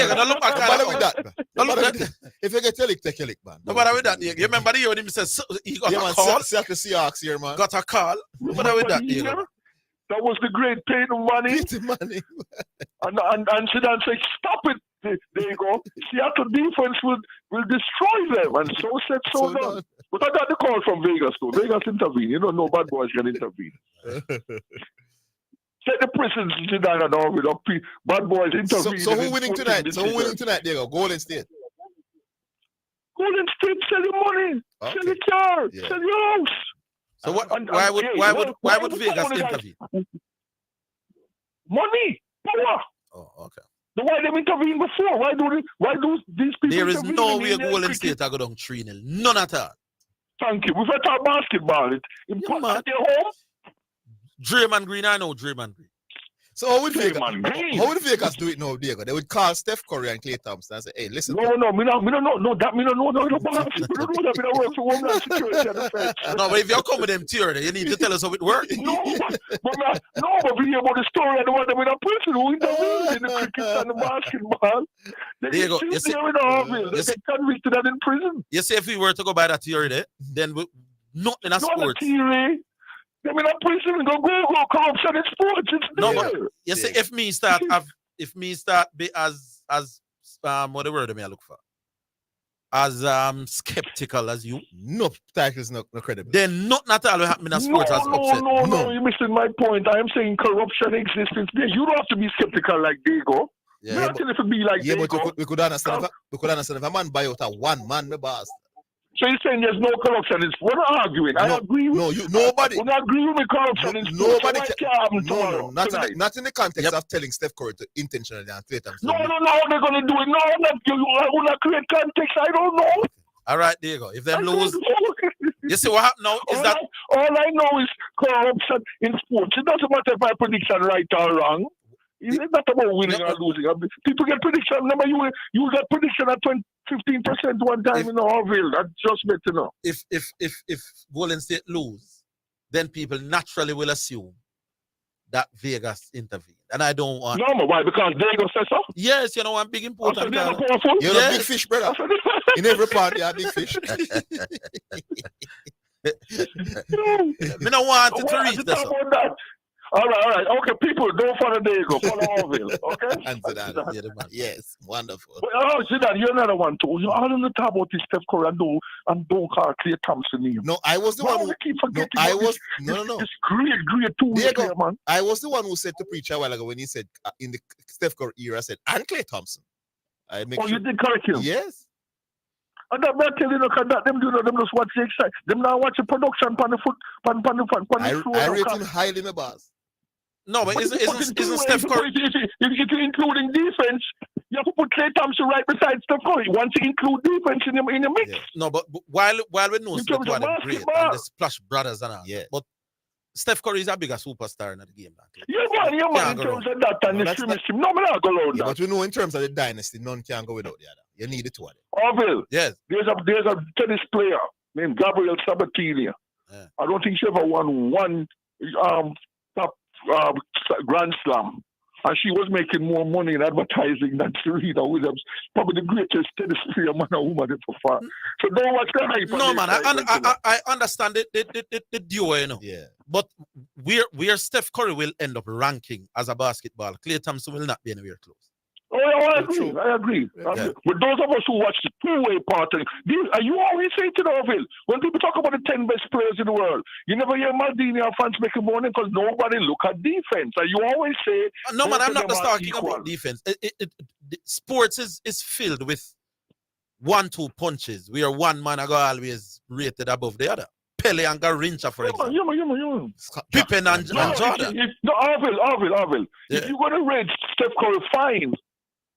Nobody with that. If you get a lick, take a lick, man. Nobody with that. You remember the year when he says he got a man, call? Seattle Seahawks here, man. Got a call. Nobody with that. Diego. That was the great Peyton Manning. And Zidane said, "Stop it." There you go. Seattle defense will destroy them, and so said, so done. But I got the call from Vegas too. Vegas intervene. You don't know bad boys can intervene. Set the prisons Zidane and all with up. Bad boys intervene. So who winning tonight? There you go. Golden State. Golden State, sell your money, sell your car, sell your house. So why would Vegas intervene? Money, power. Oh, okay. Why they intervene before? Why do these people? There is no way Golden State are going down 3-0. None at all. Thank you. We've had our basketball. At their home. Draymond Green, I know Draymond Green. So how would Vegas do it now, Diego? They would call Steph Curry and Klay Thompson and say, "Hey, listen." No, me don't know that. Me don't know that. Me don't work for Homeland Security and Defense. No, but if you're coming with them theory, you need to tell us how it works. but we hear about the story and the one that we're not prison who intervened in the cricket and the basketball. They Diego, you see, in Orville. They get convicted and in prison. You see, if we were to go by that theory, then nothing in a sports. Not a theory. They mean a prison go corruption in sports. It's no, there. but you see, if me start be as what the word I look for, as skeptical as you. No title is not credible. Then nothing at all will happen in sports as upset. No, you're missing my point. I am saying corruption exists in there. You don't have to be skeptical like Diego. Yeah, but be like yeah, but we could understand. We could understand if a man buy out a one man, my boss. So you're saying there's no corruption? We're not arguing. I agree with nobody. We're not agreeing with corruption in sports. Nobody not in the context of telling Steph Curry to intentionally and Klay Thompson. No, they're going to do it. No, I will not create context. I don't know. All right, there you go. If them lose, you see what happened now is that all I know is corruption in sports. It doesn't matter if my prediction right or wrong. It's not about winning or losing. People get prediction. Remember, you got prediction at 15% one time in Orville. That's just better now. If Golden State lose, then people naturally will assume that Vegas intervened. And I don't want... No, why? Because Vegas says so? Yes, you know, I'm big important. You're a big fish, brother. In every part, you're a big fish. Me don't want it to reach this. All right. Okay, people, don't follow Diego. Follow Orville, okay? And Zidane. Yes, wonderful. But, Zidane, you're another one, too. You're all in the top about this Steph Curry and don't call Klay Thompson name. No, I was the one who... keep forgetting No. It's great two-way player, man. I was the one who said to preach a while ago when he said, in the Steph Curry era, I said, and Klay Thompson. You did correct him? Yes. And that telling you, that them do them just watch the exercise. Them now watch the production on the foot, on the floor. I rate him highly, my boss. No, but isn't Steph Curry... If you're including defense, you have to put Klay Thompson right beside Steph Curry. Once you include defense in the mix. Yeah. No, but while we know Steph Curry is great, and the Splash Brothers and all, but Steph Curry is a bigger superstar in the game. Yeah, man, in terms of that and the streaming team. No, man, I'll go around that. But we know in terms of the dynasty, none can go without the other. You need the two of them. Orville. Yes. There's a tennis player named Gabriel Sabatini. Yeah. I don't think she ever won one top Grand Slam. And she was making more money in advertising than Serena Williams. Probably the greatest tennis player, man or woman ever far. So don't watch the hype. No, man, I understand the duo, you know. Yeah. But where Steph Curry will end up ranking as a basketball, Klay Thompson will not be anywhere close. Oh, yeah, I agree. But those of us who watch the two-way part, you always say to Orville, when people talk about the 10 best players in the world, you never hear Maldini or fans making money because nobody look at defense. And you always say... No, man, I'm not just talking about defense. Sports is filled with 1-2 punches where one man are always rated above the other. Pele and Garincha, for example. Pippen and Jordan. Orville. Yeah. If you're going to rate Steph Curry, fine.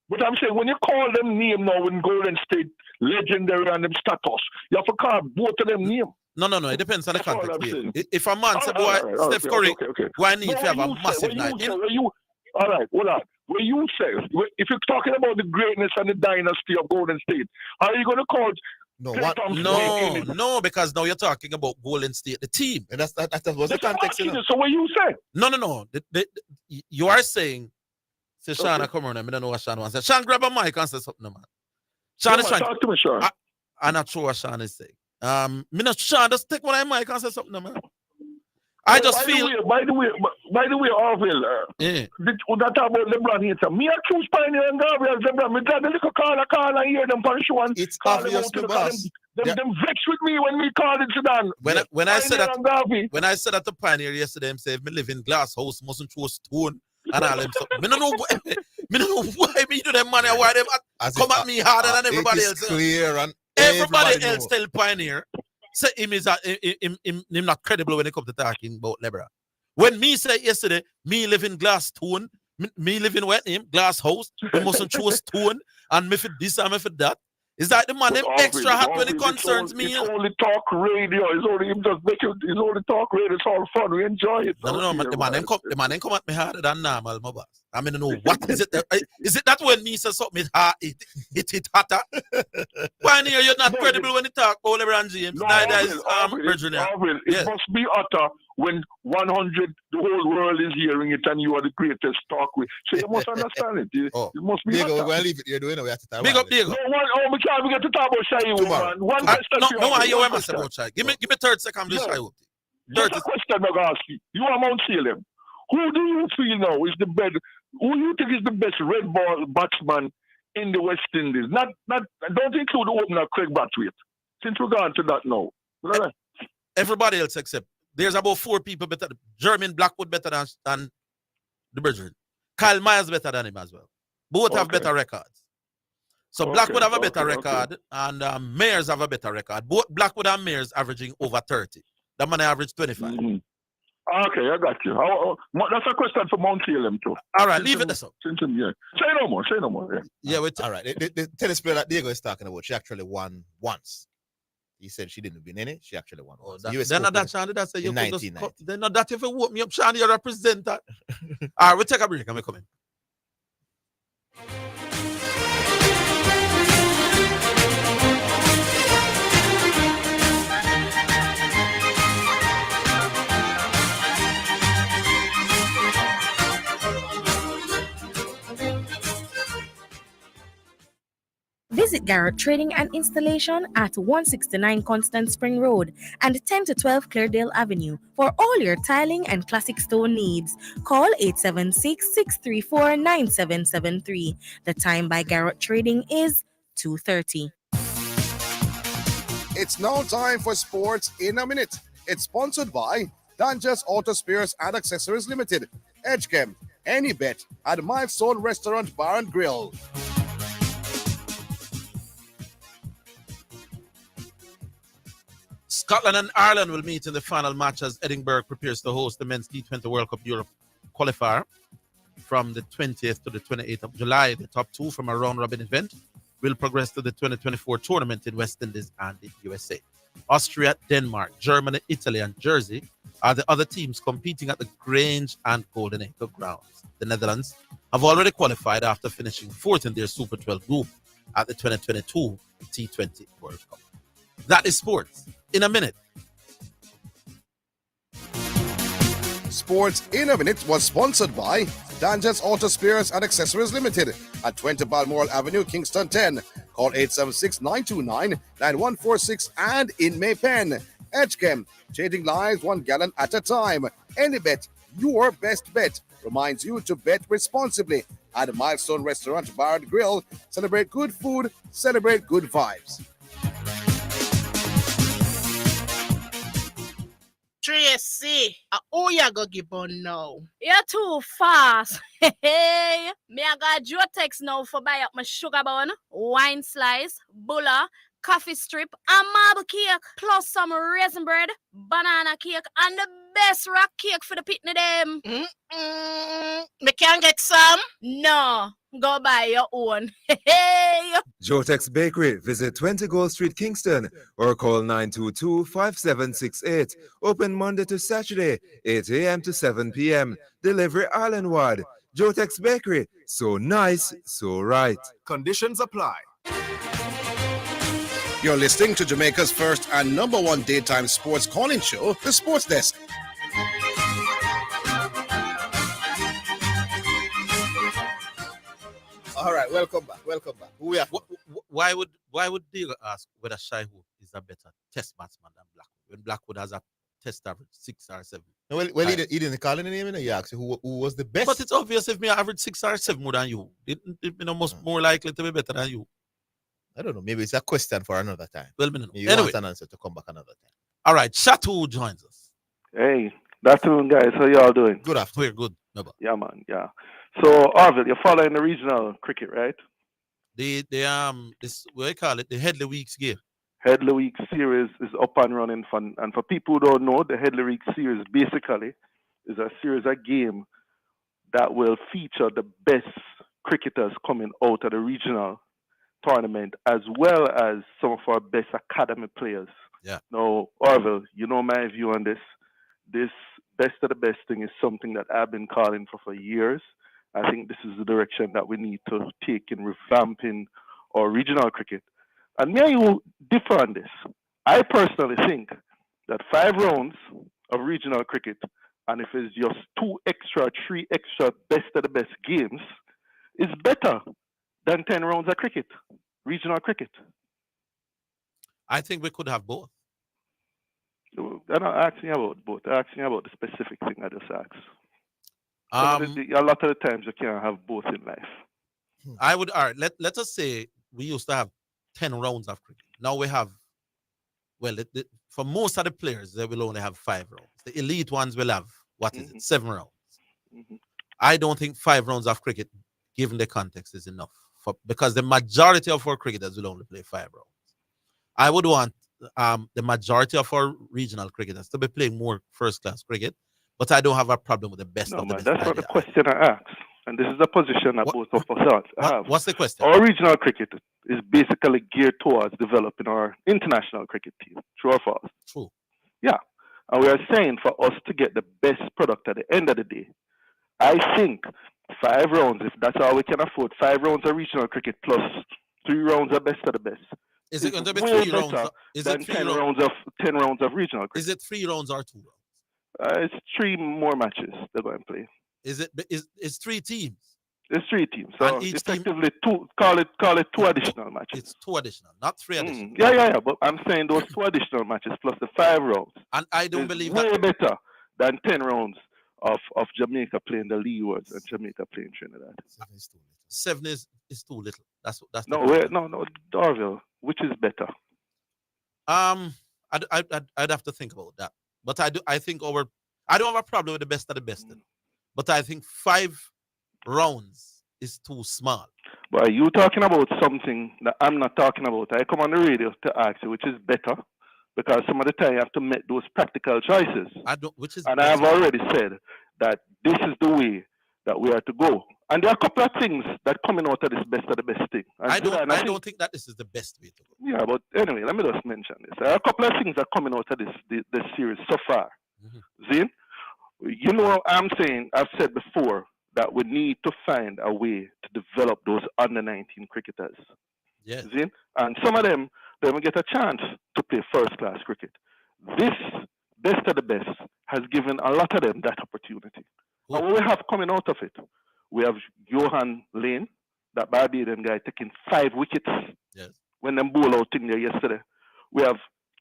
But I'm saying, when you call them name now in Golden State, legendary and them status, you have to call both of them name. No. It depends on the context. If a man say, boy, Steph Curry, why need to have a massive night? All right, hold on. When you say, if you're talking about the greatness and the dynasty of Golden State, are you going to call... No, because now you're talking about Golden State, the team. And that was the context. So what you say? No. You are saying, say, Sean, come on, I don't know what Sean wants. Sean, grab a mic and say something, man. Sean is trying. Talk to me, Sean. I'm not sure what Sean is saying. Sean, just take one of my mic and say something, man. I just feel. By the way, Orville, that about LeBron here. Me, I choose Pioneer and Gabriel LeBron. Me got the little call and hear them punch one. It's obvious to boss. Them vex with me when we called it Zidane. When I said that to Pioneer yesterday, him say, me live in glass house, mustn't throw stone. And all them stuff. Me don't know why me do them money. Why them come at me harder than everybody else. Clear and everybody else tell Pioneer. Say him not credible when it comes to talking about LeBron. When me say yesterday, me live in glass stone, me live in what name? Glass house, me mustn't throw stone, and me for this and me for that. Is that the man them extra hot when it concerns me? It's only talk radio. It's only him just make it. It's only talk radio. It's all fun. We enjoy it. No. The man them come at me harder than normal, my boss. I mean, know what is it? Is it that when me say something it hit hotter? Pioneer, you're not credible when you talk about LeBron James. Neither is Virginia. It must be hotter when 100 the whole world is hearing it and you are the greatest talk with. So you must understand it. It must be Diego, hotter. we're going to leave it here. We have to talk Big up, Diego. We can't get to talk about Shai, man. One question. No, you want to say about Shai. Give me 30 seconds to Shai. Just a question I'm going to ask you. You are Mount Salem. Who do you feel now is the best? Who do you think is the best red ball batsman in the West Indies? Not don't include the opener Craig Brathwaite. Since we're going to that now. Everybody else except there's about 4 people better. Jermaine Blackwood better than the Brethren. Kyle Myers better than him as well. Both have better records. So Blackwood have a better record and Mayers have a better record. Both Blackwood and Mayers averaging over 30. The man average 25. Mm-hmm. Okay, I got you. That's a question for Mount Salem too. All right, leave it there. Say no more. Yeah, all right. The tennis player that Diego is talking about, she actually won once. He said she didn't win any. She actually won. Then not that, Shandy. That's you. Then not that if you woke me up, Shandy, you're a presenter. All right, we'll take a break and we're coming. Visit Garrett Trading and Installation at 169 Constant Spring Road and 10 to 12 Cleardale Avenue for all your tiling and classic stone needs. Call 876-634-9773. The time by Garrett Trading is 2:30. It's now time for Sports in a Minute. It's sponsored by Dangerous Auto Spares and Accessories Limited, Edgechem, Any Bet, and Milestone Restaurant Bar and Grill. Scotland and Ireland will meet in the final match as Edinburgh prepares to host the Men's T20 World Cup Europe qualifier from the 20th to the 28th of July. The top two from a round-robin event will progress to the 2024 tournament in West Indies and the USA. Austria, Denmark, Germany, Italy, and Jersey are the other teams competing at the Grange and Golden Acre grounds. The Netherlands have already qualified after finishing fourth in their Super 12 group at the 2022 T20 World Cup. That is sports in a minute. Sports in a Minute was sponsored by Dangerous Auto Spares and Accessories Limited at 20 Balmoral Avenue, Kingston 10. Call 876-929-9146 and in Maypen. Edgechem, changing lives 1 gallon at a time. Any Bet, your best bet, reminds you to bet responsibly. At Milestone Restaurant Bar and Grill, celebrate good food, celebrate good vibes. Tracy, who you go give on now? You're too fast. Hey, me I got Jotex now for buy up my sugar bun, wine slice, bulla, coffee strip, and marble cake, plus some raisin bread, banana cake, and the best rock cake for the pitney them. Me can get some? No, go buy your own. Hey. Jotex Bakery. Visit 20 Gold Street, Kingston, or call 922-5768. Open Monday to Saturday, 8 a.m. to 7 p.m. Delivery island-wide. Jotex Bakery. So nice, so right. Conditions apply. You're listening to Jamaica's first and number one daytime sports calling show, The Sports Desk. All right, welcome back. We are, why would they ask whether Shaihu is a better test batsman than Blackwood when Blackwood has a test average 6 or 7? No, he didn't call in the name. You asked who was the best. But it's obvious if me average 6 or 7 more than you, it most more likely to be better than you. I don't know. Maybe it's a question for another time. Well, you anyway, want an answer to come back another time. All right, Shatu joins us. Hey, good afternoon, guys. How y'all doing? Good afternoon. We're good. Yeah, man. Yeah. So, Orville, you're following the regional cricket, right? This what I call it, the Headley Weeks game. Headley Week series is up and running fun. And for people who don't know, the Headley Week series basically is a series of game that will feature the best cricketers coming out of the regional tournament, as well as some of our best academy players. Yeah. Now, Orville, you know my view on this. This best of the best thing is something that I've been calling for years. I think this is the direction that we need to take in revamping our regional cricket. And me and you differ on this. I personally think that 5 rounds of regional cricket, and if it's just 2 extra, 3 extra best of the best games, is better than 10 rounds of cricket, regional cricket. I think we could have both. I'm not asking about both. I'm asking about the specific thing I just asked. A lot of the times you can't have both in life. I would. All right. Let us say we used to have 10 rounds of cricket. Now we have. Well, for most of the players, they will only have 5 rounds. The elite ones will have 7 rounds. Mm-hmm. I don't think 5 rounds of cricket, given the context, is enough because the majority of our cricketers will only play 5 rounds. I would want the majority of our regional cricketers to be playing more first-class cricket, but I don't have a problem with the best of the best. That's not the question I asked. And this is the position that both of us have. What's the question? Our regional cricket is basically geared towards developing our international cricket team. True or false? True. Yeah. And we are saying for us to get the best product at the end of the day, I think 5 rounds, if that's all we can afford, 5 rounds of regional cricket plus 3 rounds of best of the best. Is it going to be 3 rounds? Is it 10 rounds of regional cricket? Is it 3 rounds or 2 rounds? It's 3 more matches they're going to play. It's 3 teams? It's 3 teams. So And each team- effectively call it 2 additional matches. It's 2 additional, not 3 additional. Yeah. But I'm saying those 2 additional matches plus the 5 rounds. And I don't is believe way that. better than 10 rounds of Jamaica playing the Leewards and Jamaica playing Trinidad. 7 is too little. That's the No, problem. no, Orville. Which is better? I'd have to think about that. But I think I don't have a problem with the best of the best. But I think 5 rounds is too small. But you talking about something that I'm not talking about. I come on the radio to ask you which is better, because some of the time you have to make those practical choices. And I have already said that this is the way that we are to go. And there are a couple of things that coming out of this best of the best thing. And I don't think that this is the best way to go. Yeah, but anyway, let me just mention this. There are a couple of things that are coming out of this series so far. Zin, you know, I've said before that we need to find a way to develop those under-19 cricketers. Yes. Zin? And some of them, they will get a chance to play first-class cricket. This best of the best has given a lot of them that opportunity. And what we have coming out of it, we have Johan Lane, that Barbadian guy, taking 5 wickets when them bowl out in there yesterday. We have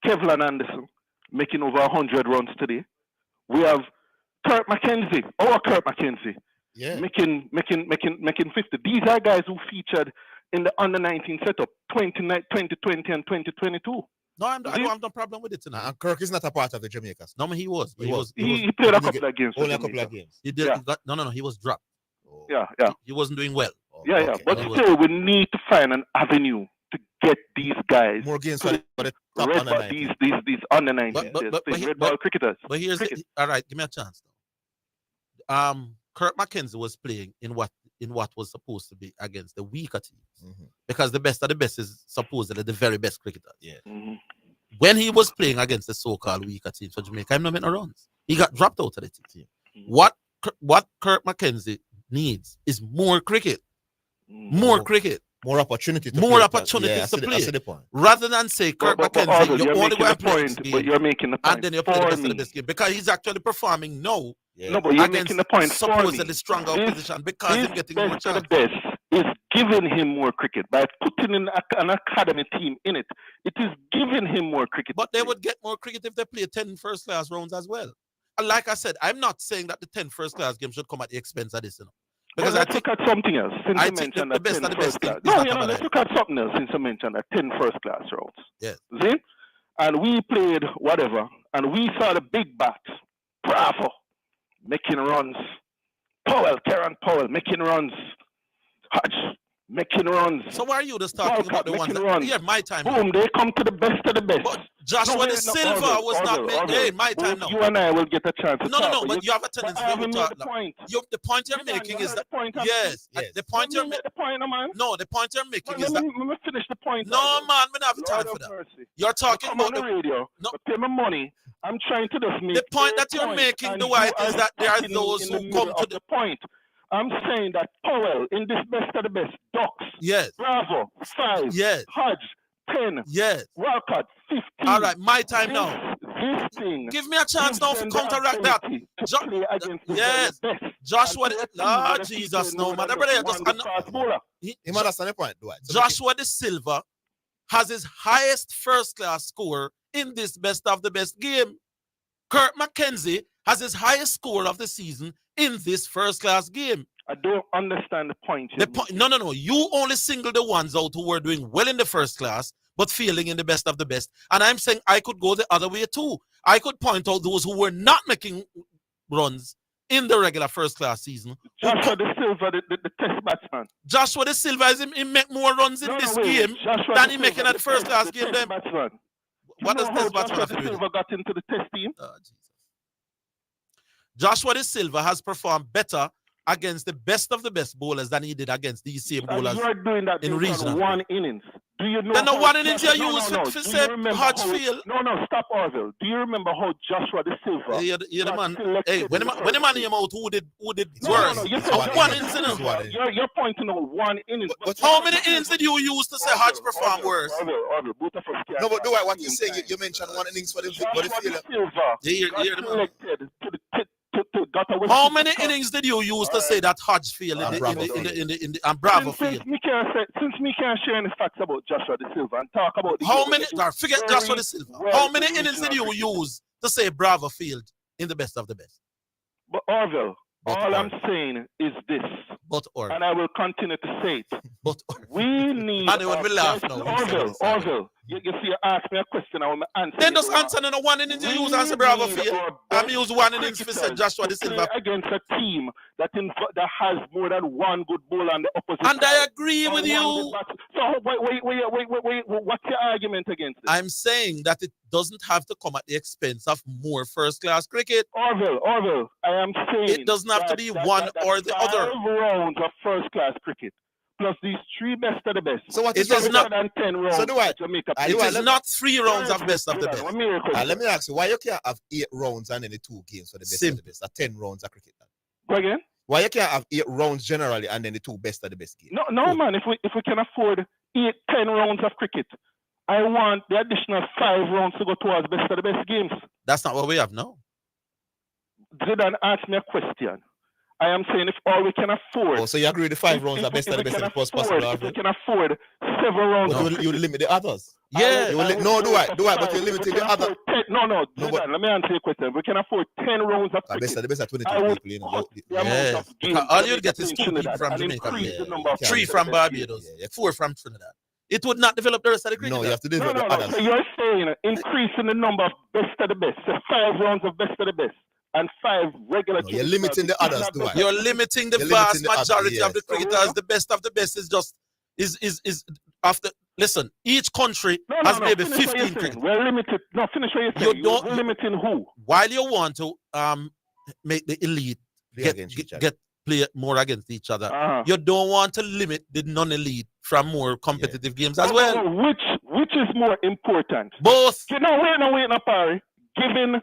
Kevlin Anderson making over 100 runs today. We have Kirk McKenzie, making 50. These are guys who featured in the under-19 setup 2020 and 2022. No, I don't have no problem with it tonight. And Kirk is not a part of the Jamaica. No, he was. He played a couple of games. Only a couple of games. He did. No. He was dropped. Yeah. He wasn't doing well. Yeah. But still, we need to find an avenue to get these guys more games for the top red under ball, 19. these under 19 red ball cricketers. But here's all right. Give me a chance now. Kirk McKenzie was playing in what was supposed to be against the weaker teams, because the best of the best is supposedly the very best cricketer. Yeah. When he was playing against the so-called weaker teams for Jamaica, I'm not making no runs. He got dropped out of the team. What Kirk McKenzie needs is more cricket. More cricket. More opportunity to opportunities to play. That's the point. Rather than say Kirk McKenzie, you only go and play this game, but you're making the point and then you play the best of the best game, because he's actually performing now. No, but you're against making the point supposedly stronger opposition, because he's getting more best of chance. the best is giving him more cricket by putting in an academy team in it. It is giving him more cricket. But they would get more cricket if they play 10 first-class rounds as well. And like I said, I'm not saying that the 10 first-class games should come at the expense of this, Because let's look at something else. Since I you think mentioned the that best 10 of the best first class. thing is No, not a bad let's look at something else since you mentioned that 10 first class rounds. Yes. See? And we played whatever, and we saw the big bat, Bravo, making runs. Karen Powell making runs. Hodge making runs. So why are you just talking about the ones that runs. yeah, my time? Boom, they come to the best of the best. But Joshua De Silva was not making. Hey, my time now. You and I will get a chance to talk. No, but you have a tendency to talk. The point you're making is that yes, the point you're making. No, the point you're making is that. Let me finish the point. No, man, we don't have time for that. You're talking about the radio. No, pay my money. I'm trying to just make the point that you're making, Dwight, is that there are those who come to the point. I'm saying that Powell in this best of the best, Ducks, yes, Bravo, 5, yes, Hodge, 10, yes, Wildcat, 15. All right, my time now. This thing. Give me a chance now to counteract that. Yes, Joshua. Ah, Jesus, no, man. He might understand the point, Dwight. Joshua De Silva has his highest first-class score in this best of the best game. Kirk McKenzie has his highest score of the season in this first-class game. I don't understand the point. No. You only single the ones out who were doing well in the first class, but failing in the best of the best. And I'm saying I could go the other way too. I could point out those who were not making runs in the regular first-class season. Joshua De Silva, the test batsman. Joshua De Silva, he make more runs in this game than he making at the first-class game. Then what does test batsman have to do? Silva got into the test team. Joshua De Silva has performed better against the best of the best bowlers than he did against these same bowlers. You are doing that in regional. One innings. Do you know? Then the one innings you use for say Hodgefield. No, stop Orville. Do you remember how Joshua De Silva? You're the man. Hey, when the man came out, who did worse? One innings. You're pointing out one innings. How many innings did you use to say Hodge performed worse? No, but Dwight, what you saying? You mentioned one innings for the field. Silva. You're the man. To got away. How many innings did you use to say that Hodge field and Bravo field? Since me can't share any facts about Joshua De Silva and talk about the How game, many? Forget Joshua De Silva. How many innings did you regional use to say Bravo field in the best of the best? But Orville, all I'm saying is this, and I will continue to say it. We need. And when we laugh now, Orville, you see, you ask me a question, I will answer. Then just answer no one innings you use and say Bravo field. I'm use one innings to say Joshua De Silva against a team that has more than one good bowler on the opposite. And I agree with you. So wait, what's your argument against it? I'm saying that it doesn't have to come at the expense of more first-class cricket. Orville, I am saying it doesn't have to be one or the other. 5 rounds of first-class cricket, plus these 3 best of the best. So what it is not than 10 rounds? So do I? It is not 3 rounds of best of the best. Let me ask you, why you can't have 8 rounds and then the 2 games for the best of the best? 10 rounds of cricket. Go again? Why you can't have 8 rounds generally and then the 2 best of the best games? No, man. If we can afford 8, 10 rounds of cricket, I want the additional 5 rounds to go towards best of the best games. That's not what we have now. Zidane asked me a question. I am saying if all we can afford. Oh, so you agree with the 5 rounds are best of the best if possible? If we can afford 7 rounds. But you limit the others. Yeah. Do I? But you're limiting the others. No, Zidane, let me answer your question. We can afford 10 rounds of cricket. Best of the best are 22 people, you know. All you'd get is 2 people from Jamaica. 3 from Barbados. 4 from Trinidad. It would not develop the rest of the cricket. No, you have to develop the others. So you're saying increasing the number of best of the best. So 5 rounds of best of the best. And 5 regular. You're limiting the others, do I? You're limiting the vast majority of the cricketers. The best of the best is just is after. Listen, each country has maybe 15 cricketers. We're limited. No, finish what you're saying. You're limiting who? While you want to make the elite get play more against each other, you don't want to limit the non-elite from more competitive games as well. Which is more important? Both. Wait, Pari. Giving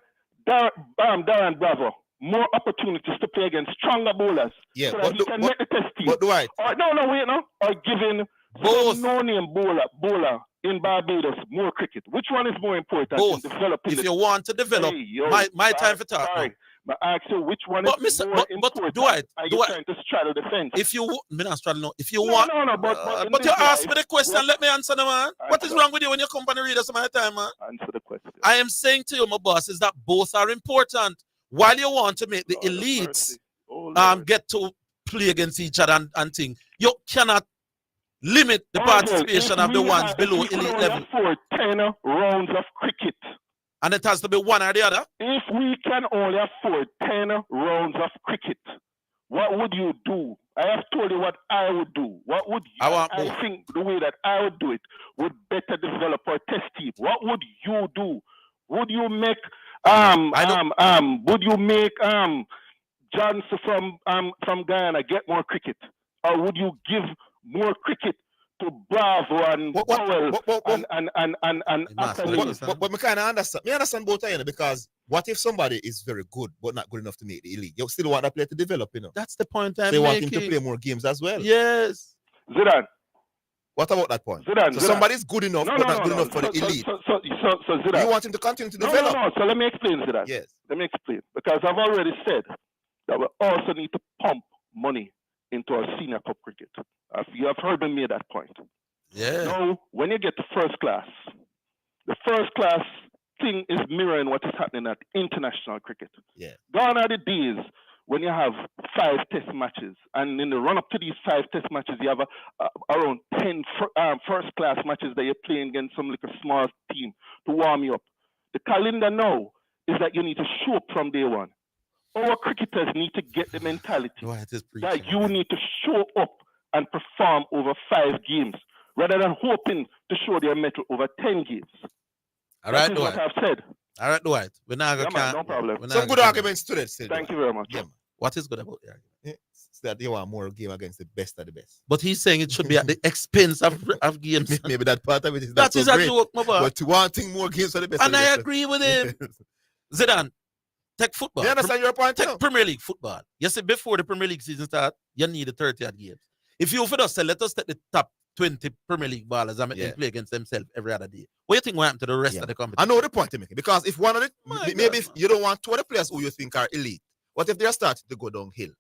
Darren Bravo more opportunities to play against stronger bowlers. Yeah, so that he can make the test team. But do I? Or giving both no-name bowler in Barbados more cricket. Which one is more important? Both. If you want to develop, my time for talk. Sorry. But I ask you, which one is more important? Do I? Are you trying to straddle the fence? If you not straddle, no. If you want, but you ask me the question, let me answer, the man. What is wrong with you when you come and read us my time, man? Answer the question. I am saying to you, my boss, is that both are important. While you want to make the elites get to play against each other and things, you cannot limit the participation of the ones below elite level. For 10 rounds of cricket. And it has to be one or the other? If we can only afford 10 rounds of cricket, what would you do? I have told you what I would do. What would you? I think the way that I would do it would better develop our test team. What would you do? Would you make Johnson from Guyana get more cricket? Or would you give more cricket to Bravo and Powell and But me kind of understand. Me understand both of you because what if somebody is very good but not good enough to make the elite? You still want that player to develop, you know. That's the point I'm making. They want him to play more games as well. Yes. Zidane. What about that point? Zidane. Somebody's good enough but not good enough for the elite. So Zidane. You want him to continue to develop. No. So let me explain, Zidane. Yes. Let me explain. Because I've already said that we also need to pump money into our senior cup cricket. You have heard me make that point. Yeah. Now, when you get to first class, the first class thing is mirroring what is happening at international cricket. Yeah. Gone are the days when you have 5 test matches, and in the run up to these 5 test matches, you have around 10 first class matches that you're playing against some like a small team to warm you up. The calendar now is that you need to show up from day one. Our cricketers need to get the mentality that you need to show up and perform over 5 games rather than hoping to show their mettle over 10 games. All right, That's what I've said. All right, Dwight. We're not going to no problem. Some good arguments to that. Thank you very much. Yeah, what is good about the argument? It's that they want more game against the best of the best. But he's saying it should be at the expense of games. Maybe that part of it is that not is so a great. joke, my boy. But wanting more games for the best. And of the I best. agree with him. Zidane, take football. You understand your point? Take Premier League football. You see, before the Premier League season starts, you need a 30-odd games. If you for us say, let us take the top 20 Premier League ballers and make them play against themselves every other day. What do you think will happen to the rest of the competition? I know the point you're making because if one of the maybe if you don't want 2 other players who you think are elite What if they are starting to go downhill?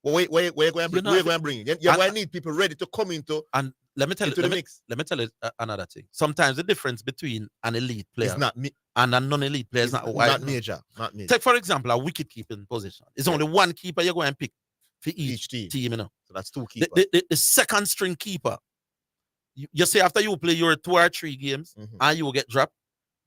Well, where you going to bring? You're going to need people ready to come into and let me tell into you, the mix. Let me tell you another thing. Sometimes the difference between an elite player It's not and a non-elite player is not wide. Not major. Not major. Take for example a wicket keeping position. It's only one keeper you're going to pick for each team. You know, so that's two keepers. The second string keeper. You say after you play your 2 or 3 games and you will get dropped,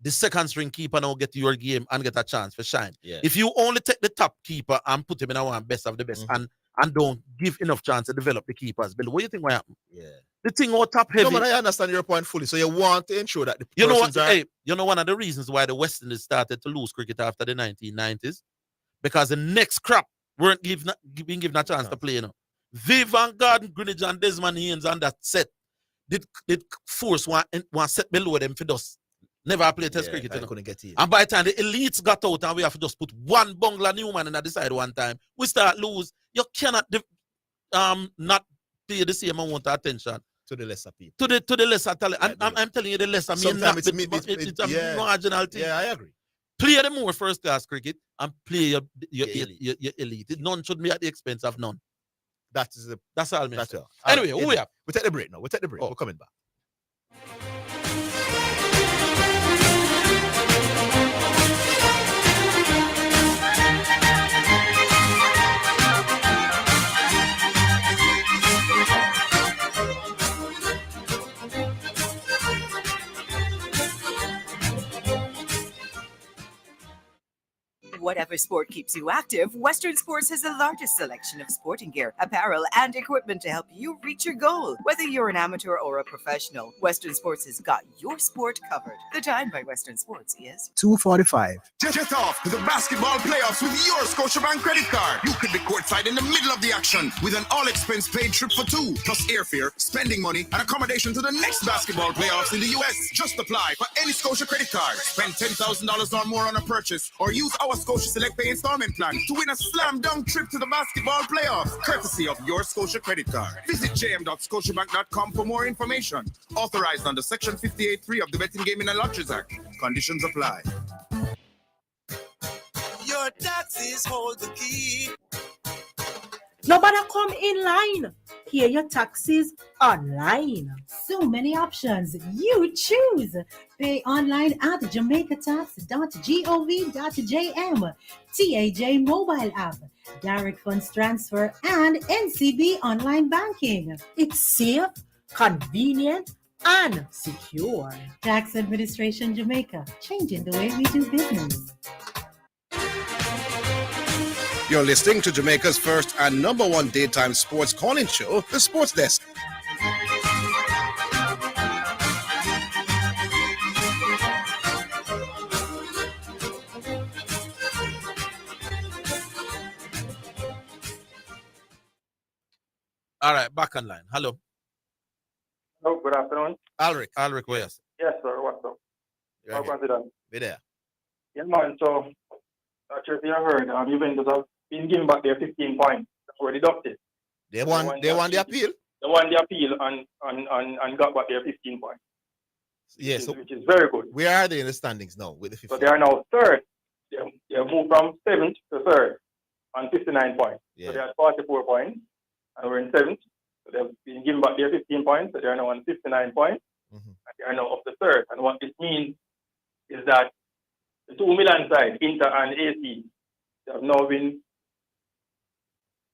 the second string keeper now get your game and get a chance for shine. Yeah. If you only take the top keeper and put him in a one best of the best and don't give enough chance to develop the keepers, Bill, what do you think will happen? Yeah. The thing all top heavy. No, man, I understand your point fully. So you want to ensure that the you know what? persons are... Hey, you know one of the reasons why the West Indies started to lose cricket after the 1990s? Because the next crop weren't being given a chance to play. You know, Vivan Garden, Greenwich, and Desmond Haynes on that set did force one set below them for us. Never play test cricket. You know? Couldn't get in. And by the time the elites got out and we have to just put one Bungla Newman in the side one time, we start lose. You cannot not pay the same amount of attention to the lesser people. To the lesser talent. I'm telling you the lesser. Sometimes it's a marginal thing. Yeah, I agree. Play the more first class cricket and play your elite. None should be at the expense of none. That's all, man. Anyway, who we have? We take the break now. We take the break. We're coming back. Whatever sport keeps you active, Western Sports has the largest selection of sporting gear, apparel, and equipment to help you reach your goal. Whether you're an amateur or a professional, Western Sports has got your sport covered. The time by Western Sports is 2:45. Get off to the basketball playoffs with your Scotiabank credit card. You could be courtside in the middle of the action with an all-expense paid trip for 2, plus airfare, spending money, and accommodation to the next basketball playoffs in the U.S. Just apply for any Scotia credit card. Spend $10,000 or more on a purchase, or use our Scotia Select Pay installment plan to win a slam dunk trip to the basketball playoffs, courtesy of your Scotia credit card. Visit jm.scotiabank.com for more information. Authorized under Section 58.3 of the Betting, Gaming and Lotteries Act. Conditions apply. Your taxes hold the key. Nobody come in line. Pay your taxes online. So many options. You choose. Pay online at jamaicatax.gov.jm, TAJ mobile app, direct funds transfer, and NCB online banking. It's safe, convenient, and secure. Tax Administration Jamaica, changing the way we do business. You're listening to Jamaica's first and number 1 daytime sports calling show, The Sports Desk. All right, back online. Hello. Hello, good afternoon. Alric, where is? Yes, sir. What's up? How confident? Be there. Yeah, man. So, not sure if you heard, Juventus have been given back their 15 points that were deducted. They won the appeal? They won the appeal and got back their 15 points. Yes, which is very good. Where are they in the standings now with the 15? So they are now third. They have moved from 7th to third on 59 points. Yeah. So they had 44 points and we're in 7th. So they've been given back their 15 points. So they are now on 59 points. And they are now up to third. And what this means is that the 2 Milan side, Inter and AC, they have now been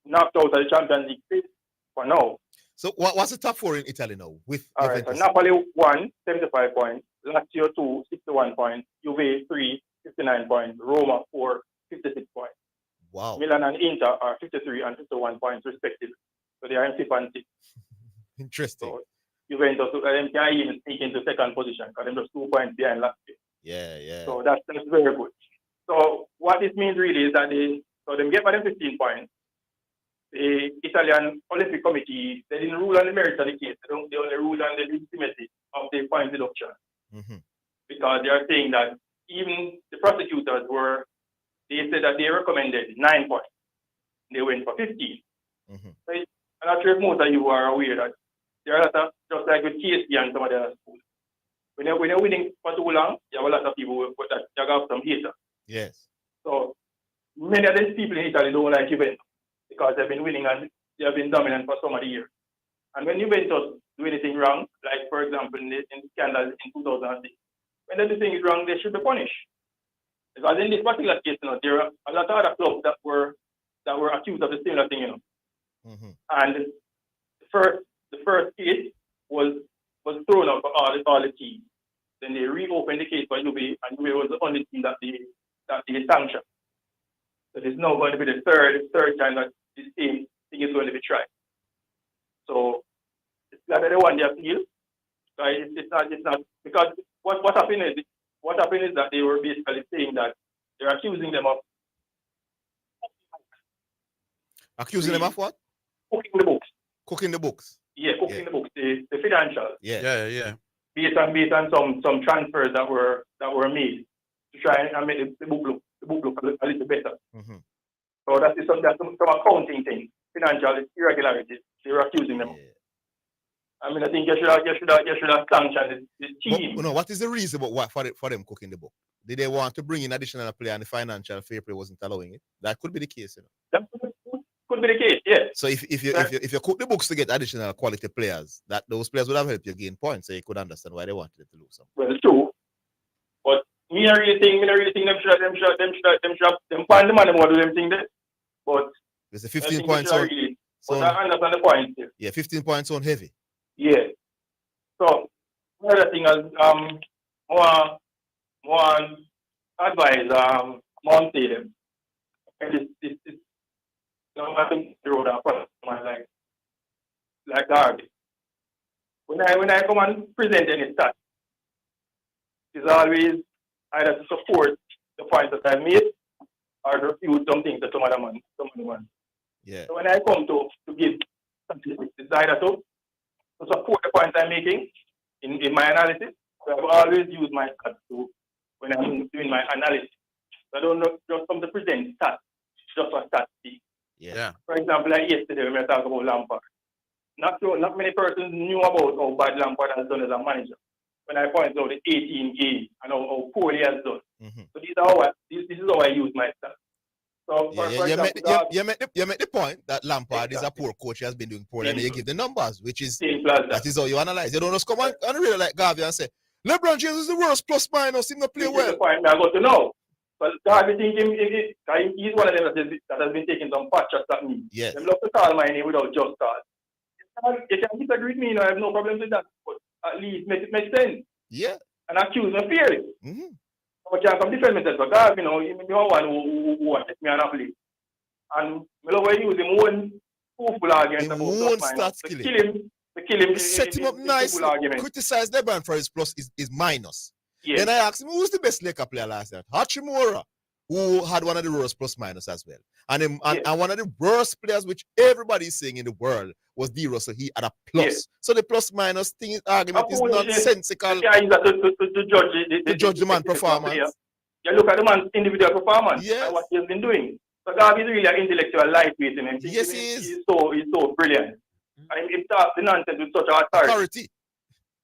knocked out of the Champions League space for now. So what's the top 4 in Italy now? All right, so Napoli 1, 75 points. Lazio 2, 61 points. Juve 3, 59 points. Roma 4, 56 points. Wow. Milan and Inter are 53 and 51 points respectively. So they are in 5th and 6th. Interesting. So Juventus can even sneak into second position because they're just 2 points behind last year. Yeah. So that's very good. So what this means really is that they get by them 15 points. The Italian Olympic Committee, they didn't rule on the merits of the case. They only ruled on the legitimacy of the point deduction. Because they are saying that even the prosecutors they said that they recommended 9 points. They went for 15. So I'm not sure if most of you are aware that there are a lot of, just like with KSP and some of the other schools, when you're winning for too long, you have a lot of people that you have some haters. Yes. So many of these people in Italy don't like Juventus because they've been winning and they have been dominant for so many years. And when Juventus do anything wrong, like for example in the scandal in 2006, when they do things wrong, they should be punished. Because in this particular case, there are a lot of other clubs that were accused of the similar thing, And the first case was thrown out for all the teams. Then they reopened the case for Juve, and Juve was the only team that they sanctioned. So there's now going to be the third time that this same thing is going to be tried. So it's glad that they won the appeal. So it's not because what happened is that they were basically saying that they're accusing them of what? Cooking the books. Cooking the books. Yeah, cooking the books, the financial. Yeah. Based on some transfers that were made to try and make the book look a little better. So that's some accounting thing, financial irregularities. They were accusing them. I mean, I think you should have sanctioned the team. But, no, what is the reason for them cooking the book? Did they want to bring in additional player and the financial fair play wasn't allowing it? That could be the case, That could be the case, yeah. So if you cook the books to get additional quality players, that those players would have helped you gain points, so you could understand why they wanted to lose some. Well, it's true. But me, I really think them find the money more to them thing there. But there's a 15 points on. But I understand the point here. Yeah, 15 points on heavy. Yeah. So another thing is more advise Mount Stadium. And it's I think the road like Derby. When I come and present any stats, it's always either to support the points that I made or to refute something to some other man. Yeah. So when I come to give statistics, it's either to support the points I'm making in my analysis. So I've always used my stats when I'm doing my analysis. So I don't just come to present stats just for stats. Yeah. For example, like yesterday when we talk about Lampard, not many persons knew about how bad Lampard has done as a manager. When I point out the 18 games and how poorly he has done. So this is how I use my stats. So you make the point that Lampard is a poor coach. He has been doing poorly, and you give the numbers, which is that is how you analyze. You don't just come and really like Garvey and say LeBron James is the worst plus minus. He not play well. The point I got to know. But Garvey thinking he's one of them that has been taking some fat shots at me. Yes. They love to call my name without just cause. You can disagree with me, I have no problem with that. But at least make it make sense. Yeah. And accuse me fairly. But you can come defend myself. But Garvey, he's the one who takes me on a play. And I love how he use him one football argument about plus minus. Kill him. Set him up nice. Criticize LeBron for his plus is minus. Yes. Then I asked him, who's the best Laker player last night? Hachimura, who had one of the worst plus minus as well. And one of the worst players, which everybody is saying in the world, was D. Russell. He had a plus. Yes. So the plus minus thing argument is nonsensical. To judge the man's performance. You look at the man's individual performance and what he's been doing. So Garvey is really an intellectual lightweight in him. Yes, he is. He's so brilliant. And he talks the nonsense with such authority.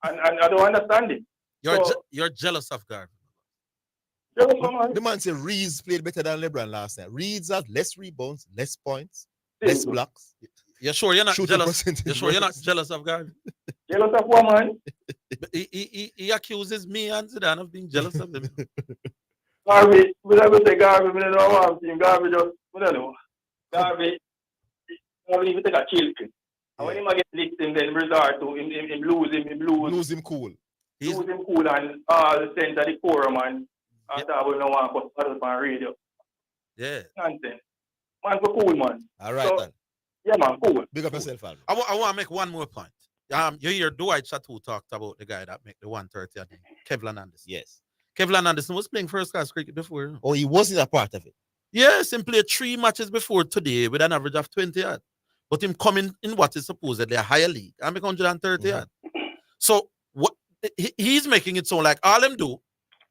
And I don't understand it. You're jealous of Garvey. The man said Reeves played better than LeBron last night. Reeves had less rebounds, less points, less blocks. You're sure you're not jealous? You're sure you're not jealous of Garvey? Jealous of what, man? He accuses me and Zidane of being jealous of him. Garvey, I will say Garvey, I don't know what Garvey just, I don't know. Garvey, I don't even take a chill pill. And when he get licked, then resort to him lose him cool. Lose him cool and all the sense of the quorum and after I will know one put others on radio. Yeah. Nonsense. Man, for cool, man. All right, so, then. Yeah, man, cool. Big up yourself, Alvin. I want to make one more point. You hear Dwight Chateau talked about the guy that make the 130 a day, Kevlin Anderson. Yes. Kevlin Anderson was playing first class cricket before. Oh, he wasn't a part of it? Yes, he played 3 matches before today with an average of 20 yards. But him coming in what is supposedly a higher league and make 130 yards. So what he's making it sound like all them do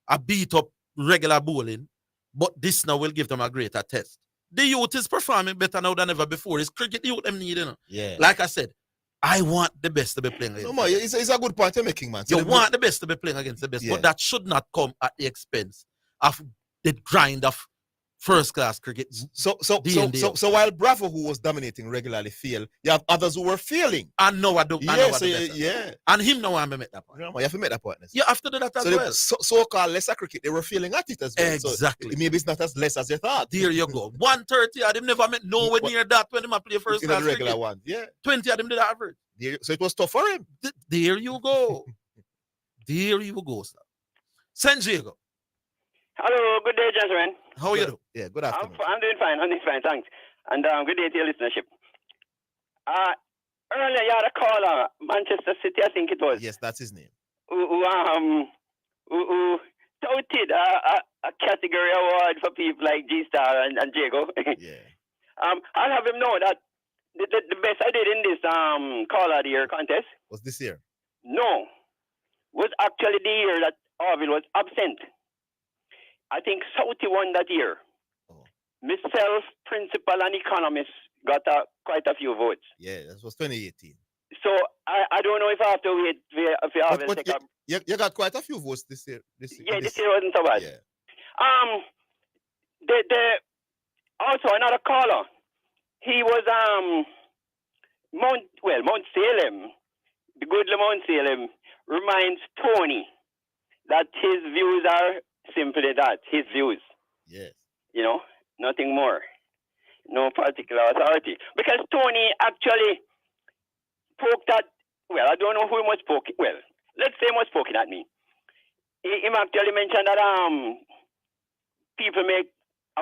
are beat up regular bowling, but this now will give them a greater test. The youth is performing better now than ever before. It's cricket youth them need, Yeah. Like I said, I want the best to be playing against. No, it's a good point you're making, man. So you want the best to be playing against the best, but that should not come at the expense of the grind of First class cricket. So while Bravo, who was dominating regularly, failed, you have others who were failing. And now I do. Yeah. And him now I make that point. You have to make that point. You have to do that as well. So-called lesser cricket, they were failing at it as well. Exactly. So maybe it's not as less as you thought. There you go. 130 of them never met nowhere near that when they play first class the regular cricket. one. Yeah. 20 of them did average. So it was tough for him. There you go. There you go, sir. San Diego. Hello, good day, gentlemen. How are you? Yeah, good afternoon. I'm doing fine. Thanks. And good day to your listenership. Earlier, you had a caller, Manchester City, I think it was. Yes, that's his name. Who touted a category award for people like G-Star and Jago. Yeah. I'll have him know that the best I did in this caller of the year contest was this year. No, was actually the year that Orville was absent. I think Southie won that year. Oh. Myself, principal, and economist got quite a few votes. Yeah, that was 2018. So I don't know if I have to wait if you have you got quite a few votes this year. This year wasn't so bad. Yeah. Also another caller. He was Mount Salem. The good Mount Salem reminds Tony that his views are simply that, his views. Yes. You know, nothing more. No particular authority. Because Tony actually poked at, well, I don't know who he was poking. Well, let's say he was poking at me. He actually mentioned that a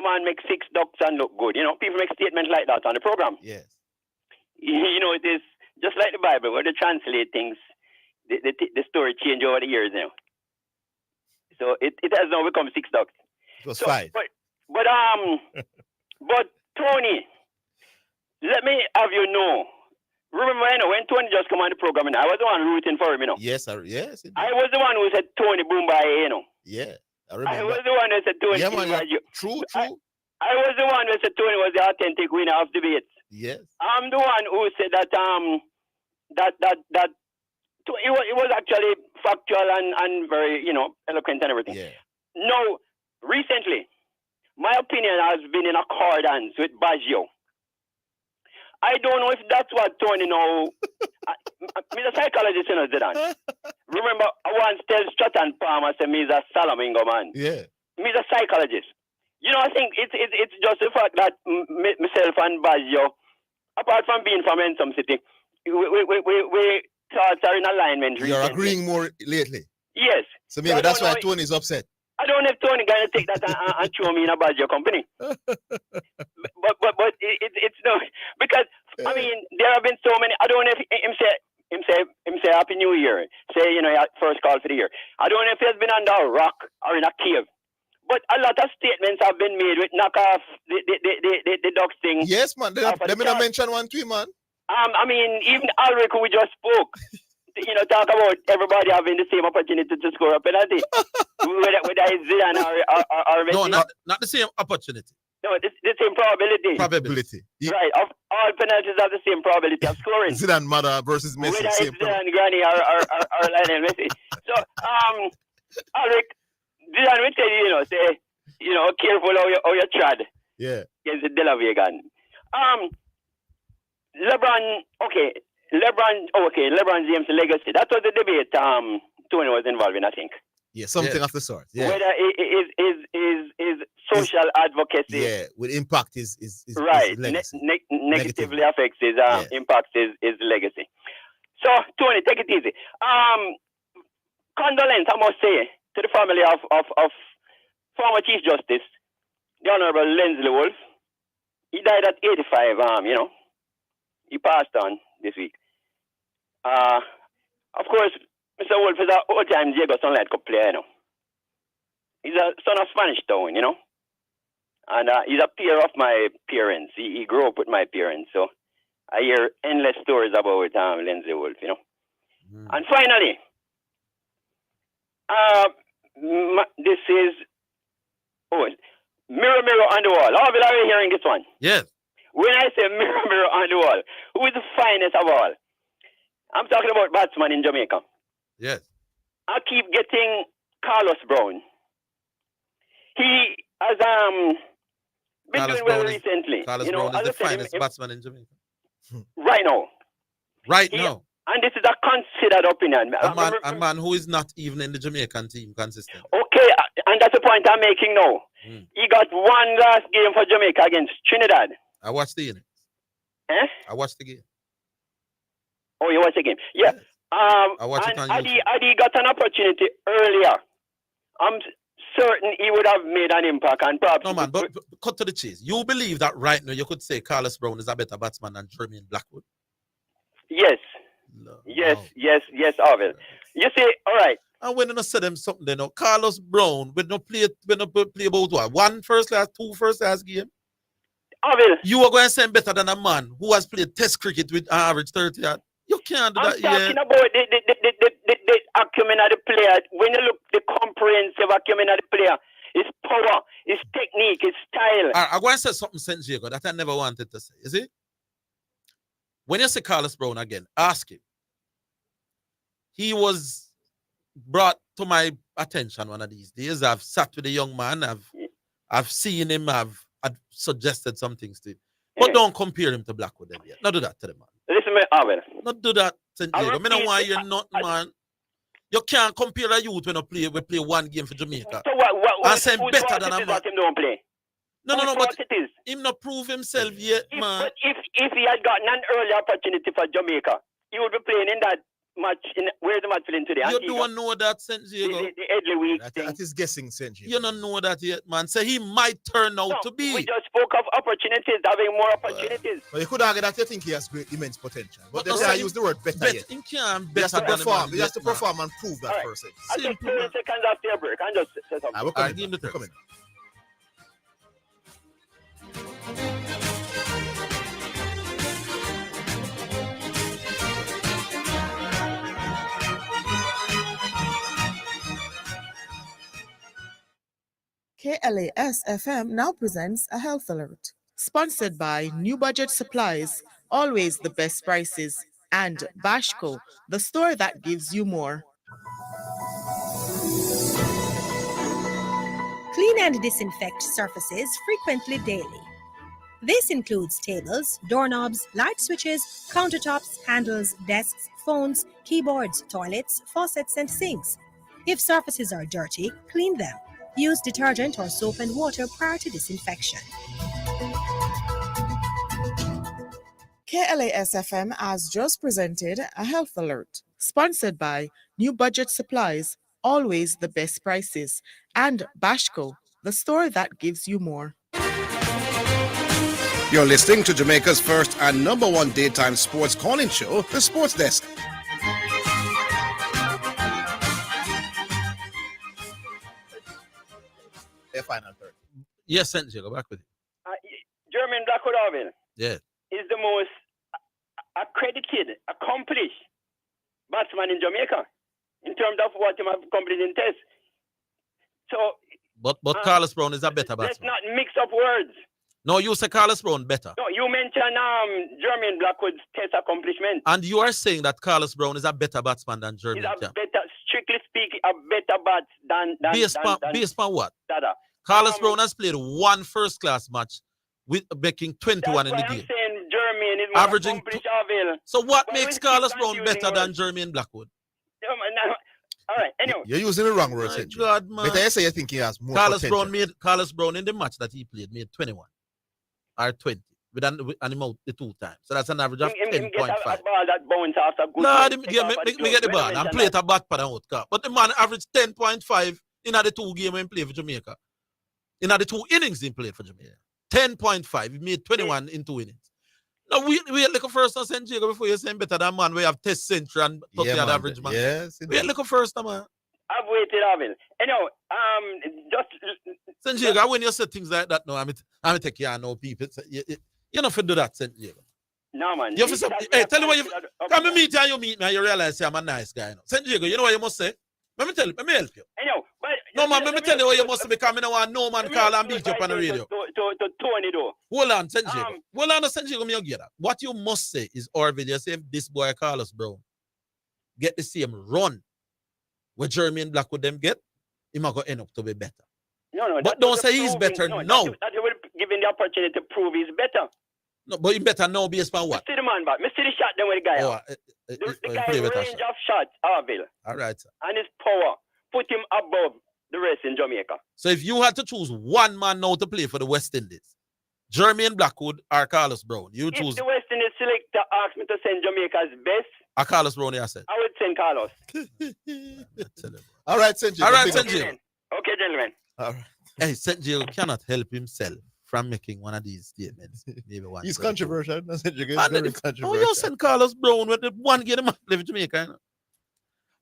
man make 6 ducks and look good. You know, people make statements like that on the program. Yes. You know, it is just like the Bible, where they translate things, the story change over the years now. So it has now become 6 ducks. It was 5. But Tony, let me have you know. Remember, when Tony just come on the program, I was the one rooting for him, you know. Yes, sir. Yes. I was the one who said Tony Boombai, you know. Yeah, I remember. I was the one who said Tony. Yeah, man, true. I was the one who said Tony was the authentic winner of debates. Yes. I'm the one who said that it was actually factual and very, you know, eloquent and everything. Yeah. Now, recently, my opinion has been in accordance with Baggio. I don't know if that's what Tony know. He's a psychologist, you know, Zidane. Remember, I once tell Stratton Palmer, say, he's a Salamingo man. Yeah. He's a psychologist. You know, I think it's just the fact that myself and Baggio, apart from being from Ensom City, we thoughts are in alignment. You're agreeing more lately. Yes. So maybe that's why Tony's upset. I don't know if Tony gonna take that and throw me in a Baggio company. but it's no, because I mean there have been so many. I don't know if him say Happy New Year. Say, you know, first call for the year. I don't know if he has been under a rock or in a cave. But a lot of statements have been made with knock off the ducks thing. Yes, man. Let me not mention one tweet, man. I mean, even Alric, who we just spoke, you know, talk about everybody having the same opportunity to score a penalty. whether it's Zidane or Messi. No, not the same opportunity. No, the same probability. Probability. Right. All penalties have the same probability of scoring. Zidane mother versus Messi. Whether it's Zidane Granny or Lionel Messi. So, Alric, Zidane will tell you, you know, say, you know, careful how you trod. Yeah. Against the De La Vegan. LeBron James' legacy. That was the debate Tony was involved in, I think. Yeah, something of the sort. Yeah. Whether is social advocacy. Yeah, will impact his right. His legacy. Negatively affects his impacts his legacy. So Tony, take it easy. Condolence, I must say, to the family of former Chief Justice, the Honorable Lensley Wolf. He died at 85. You know, he passed on this week. Of course, Mr. Wolf is an old-time Diego Sunlight Cup player, you know. He's a son of Spanish Town, you know. And he's a peer of my parents. He grew up with my parents, so I hear endless stories about Lindsay Wolf, you know. And finally, this is Mirror, Mirror on the Wall. Orville, are you hearing this one? Yes. When I say Mirror, Mirror on the Wall, who is the finest of all? I'm talking about batsman in Jamaica. Yes. I keep getting Carlos Brown. He has been Carlos doing well Brown is- recently. Carlos You know, Brown is as the I said, finest batsman in Jamaica. right now. Right He- now. And this is a considered opinion. A man who is not even in the Jamaican team consistent. Okay, and that's the point I'm making now. He got one last game for Jamaica against Trinidad. I watched the innings. Eh? I watched the game. Oh, you watched the game? Yeah. I watched it on Had he got an opportunity earlier, I'm certain he would have made an impact and perhaps. No, man, but cut to the chase. You believe that right now you could say Carlos Brown is a better batsman than Jermaine Blackwood? Yes. Yes, Orville. You see, all right. And when you say them something, they know Carlos Brown, when you play about what? One first class, two first class game. Orville. You are going to say him better than a man who has played test cricket with an average 30 yards. You can't do that. I'm talking about the acumen of the player. When you look the comprehensive acumen of the player, his power, his technique, his style. I'm going to say something, St. Diego, that I never wanted to say. You see? When you say Carlos Brown again, ask him. He was brought to my attention one of these days. I've sat with a young man. I've seen him. I've suggested some things to him. But don't compare him to Blackwood then yet. Not do that to the man. Listen, me, Orville. Not do that, St. Diego. I don't want you nothing, man. You can't compare a youth when we play one game for Jamaica. So what and say better than a man. Him don't play? No, but him not prove himself yet, man. But if he had gotten an early opportunity for Jamaica, he would be playing in that match. Where's the match feeling today? You don't know that, St. Diego. The early week thing. That is guessing, St. Diego. You don't know that yet, man. So he might turn out to be. We just spoke of opportunities, having more opportunities. Well, you could argue that you think he has great, immense potential. But they say I use the word better yet. He can't He has to better than perform. him He has to yet, man. perform and prove that All right. person. I'll take 30 seconds after your break and just say something. We're coming. We're coming. KLAS FM now presents a health alert. Sponsored by New Budget Supplies, always the best prices, and Bashco, the store that gives you more. Clean and disinfect surfaces frequently daily. This includes tables, doorknobs, light switches, countertops, handles, desks, phones, keyboards, toilets, faucets, and sinks. If surfaces are dirty, clean them. Use detergent or soap and water prior to disinfection. KLAS FM has just presented a health alert. Sponsored by New Budget Supplies, always the best prices, and Bashco, the store that gives you more. You're listening to Jamaica's first and #1 daytime sports call-in show, The Sports Desk. Their final third. Yes, St. Diego, back with it. Jermaine Blackwood Orville Yeah. is the most accredited, accomplished batsman in Jamaica in terms of what he has accomplished in tests. So But Carlos Brown is a better let's batsman. not mix up words. No, you say Carlos Brown better. No, you mentioned Jermaine Blackwood's test accomplishment. And you are saying that Carlos Brown is a better batsman than He's Jermaine. a Yeah. better, strictly speaking, a better bat than Based on what? Dada. Carlos Brown has played one first-class match with making 21 in the I'm game. saying Jermaine is more Averaging accomplished, Orville. So what But makes we Carlos keep Brown confusing better than words. Jermaine Blackwood? All right, anyway. You're using the wrong words, My St. Diego. God, man. Better you say you think he has more Carlos potential. Brown in the match that he played made 21 or 20 with an amount the 2 times. So that's an average of Him get 10.5. a ball that bounce after good. No, take me off get the at ball and play it a back pad and out car. But the man averaged 10.5 in the 2 games when he played for Jamaica. In the 2 innings he played for Jamaica. 10.5. He made 21 in 2 innings. Now we look first on St. Diego before you say better than man. We have test century and 30 man. average man. Yes. We look first, man. I've waited, Orville. Anyway, just St. Diego, when you say things like that, no, I'm take care of no people. You know, for do that, St. Diego. no, man. You have to, hey, tell you what you come and meet and you meet me and you realize say I'm a nice guy. No. St. Diego, you know what you must say? Let me help you. Anyway, but No, man, let me tell you what you must say because I don't want no man call and beat you up on the radio. To Tony, though. Hold on, St. Diego. Hold on, St. Diego, me get that. What you must say is, Orville, you say if this boy Carlos Brown get the same run where Jermaine Black with them get, he might go end up to be better. No, but don't say he's better now. That you were giving the opportunity to prove he's better. No, but you better know based on what? See the man back. Me see the shot then with the guy. The guy range of shots, Orville. All right. And his power put him above the rest in Jamaica. So if you had to choose one man now to play for the West Indies, Jermaine Blackwood or Carlos Brown, you choose. If the West Indies selector asked me to send Jamaica's best, or Carlos Brown, I said. I would send Carlos. All right, St. Jill. All right, St. Jill. Okay, gentlemen. All right. Hey, St. Jill cannot help himself from making one of these statements. Maybe one. He's controversial. St. Jill is very controversial. Oh, you send Carlos Brown with the one game of play for Jamaica.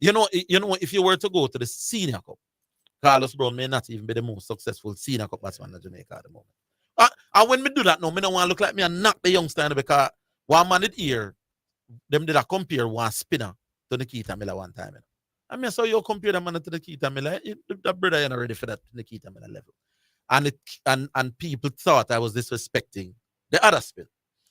You know, if you were to go to the Senior Cup, Carlos Brown may not even be the most successful Senior Cup batsman in Jamaica at the moment. And when me do that now, me don't want to look like me and knock the youngster because one man did here, them did a compare one spinner to Nikita Miller one time. I mean, so you compare the man to Nikita Miller, that brother ain't ready for that Nikita Miller level. And people thought I was disrespecting the other spin.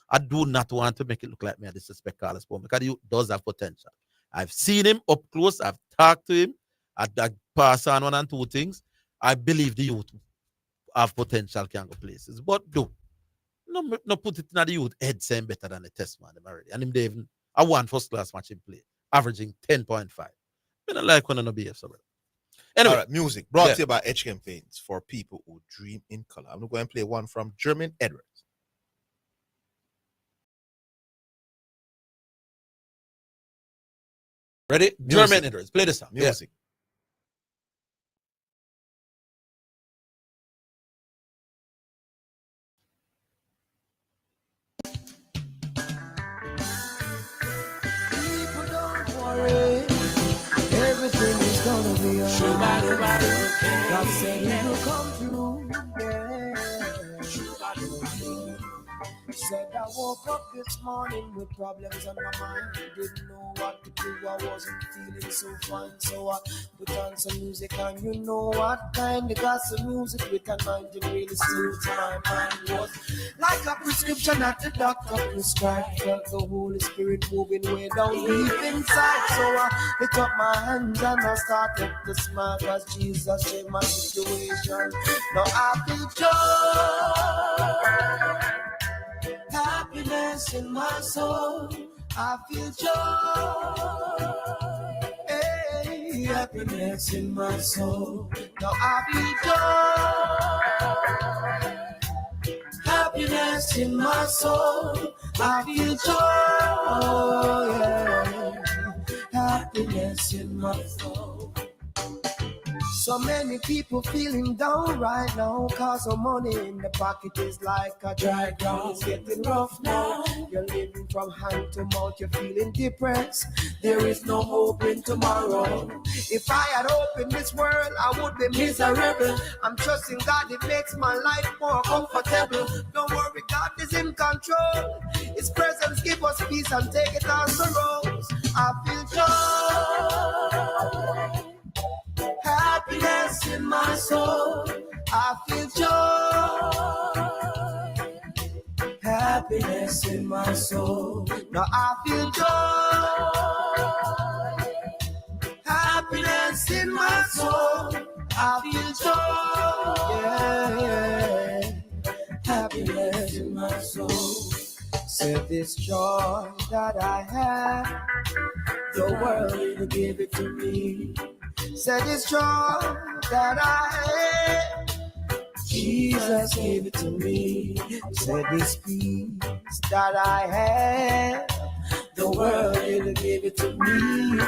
I do not want to make it look like me I disrespect Carlos Brown because he does have potential. I've seen him up close. I've talked to him. I pass on one and two things. I believe the youth have potential, can go places. But no put it in the youth head saying better than the test man already. And him they even a one first class match in play, averaging 10.5. I don't like when I no behave so well. Anyway, all right, music brought to you by Edge Campaigns for people who dream in color. I'm going to play one from Jermaine Edwards. Ready? Jermaine Edwards. Play this song. Music. People don't worry. Everything is gonna be alright. God said He will come through. Yeah. Said I woke up this morning with problems on my mind. Didn't know what to do. I wasn't feeling so fine. So I put on some music, and you know what kind of got some music with a mind to really soothe my mind. Was like a prescription that the doctor prescribed. Felt the Holy Spirit moving way down deep inside. So I picked up my hands and I started to smile as Jesus saved my situation. Now I feel joy. Happiness in my soul, I feel joy. Hey, happiness in my soul. Now I feel joy. Happiness in my soul, I feel joy. Yeah. Happiness in my soul. So many people feeling down right now, cause the money in the pocket is like a dry ground. It's getting rough now. You're living from hand to mouth, you're feeling depressed. There is no hope in tomorrow. If I had hope in this world, I would be miserable. I'm trusting God, it makes my life more comfortable. Don't worry, God is in control. His presence gives us peace and take it on the roads. I feel joy. Happiness in my soul, I feel joy. Happiness in my soul, now I feel joy. Happiness in my soul, I feel joy. Yeah. Happiness in my soul. Said this joy that I have, the world will give it to me. Said this joy that I had, Jesus gave it to me. Said this peace that I had, the world will give it to me.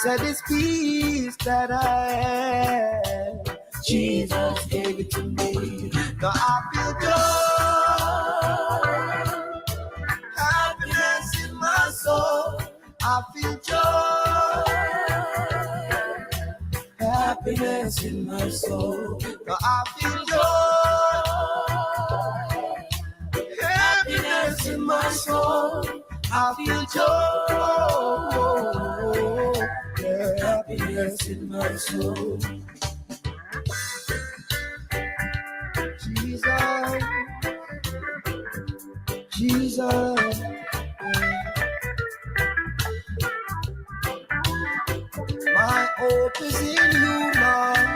Said this peace that I had, Jesus gave it to me. Now I feel joy, happiness in my soul. I feel joy. Happiness in my soul. Now I feel joy. Happiness in my soul. I feel joy. Yeah, happiness in my soul. Jesus. Jesus. My hope is in you, Lord.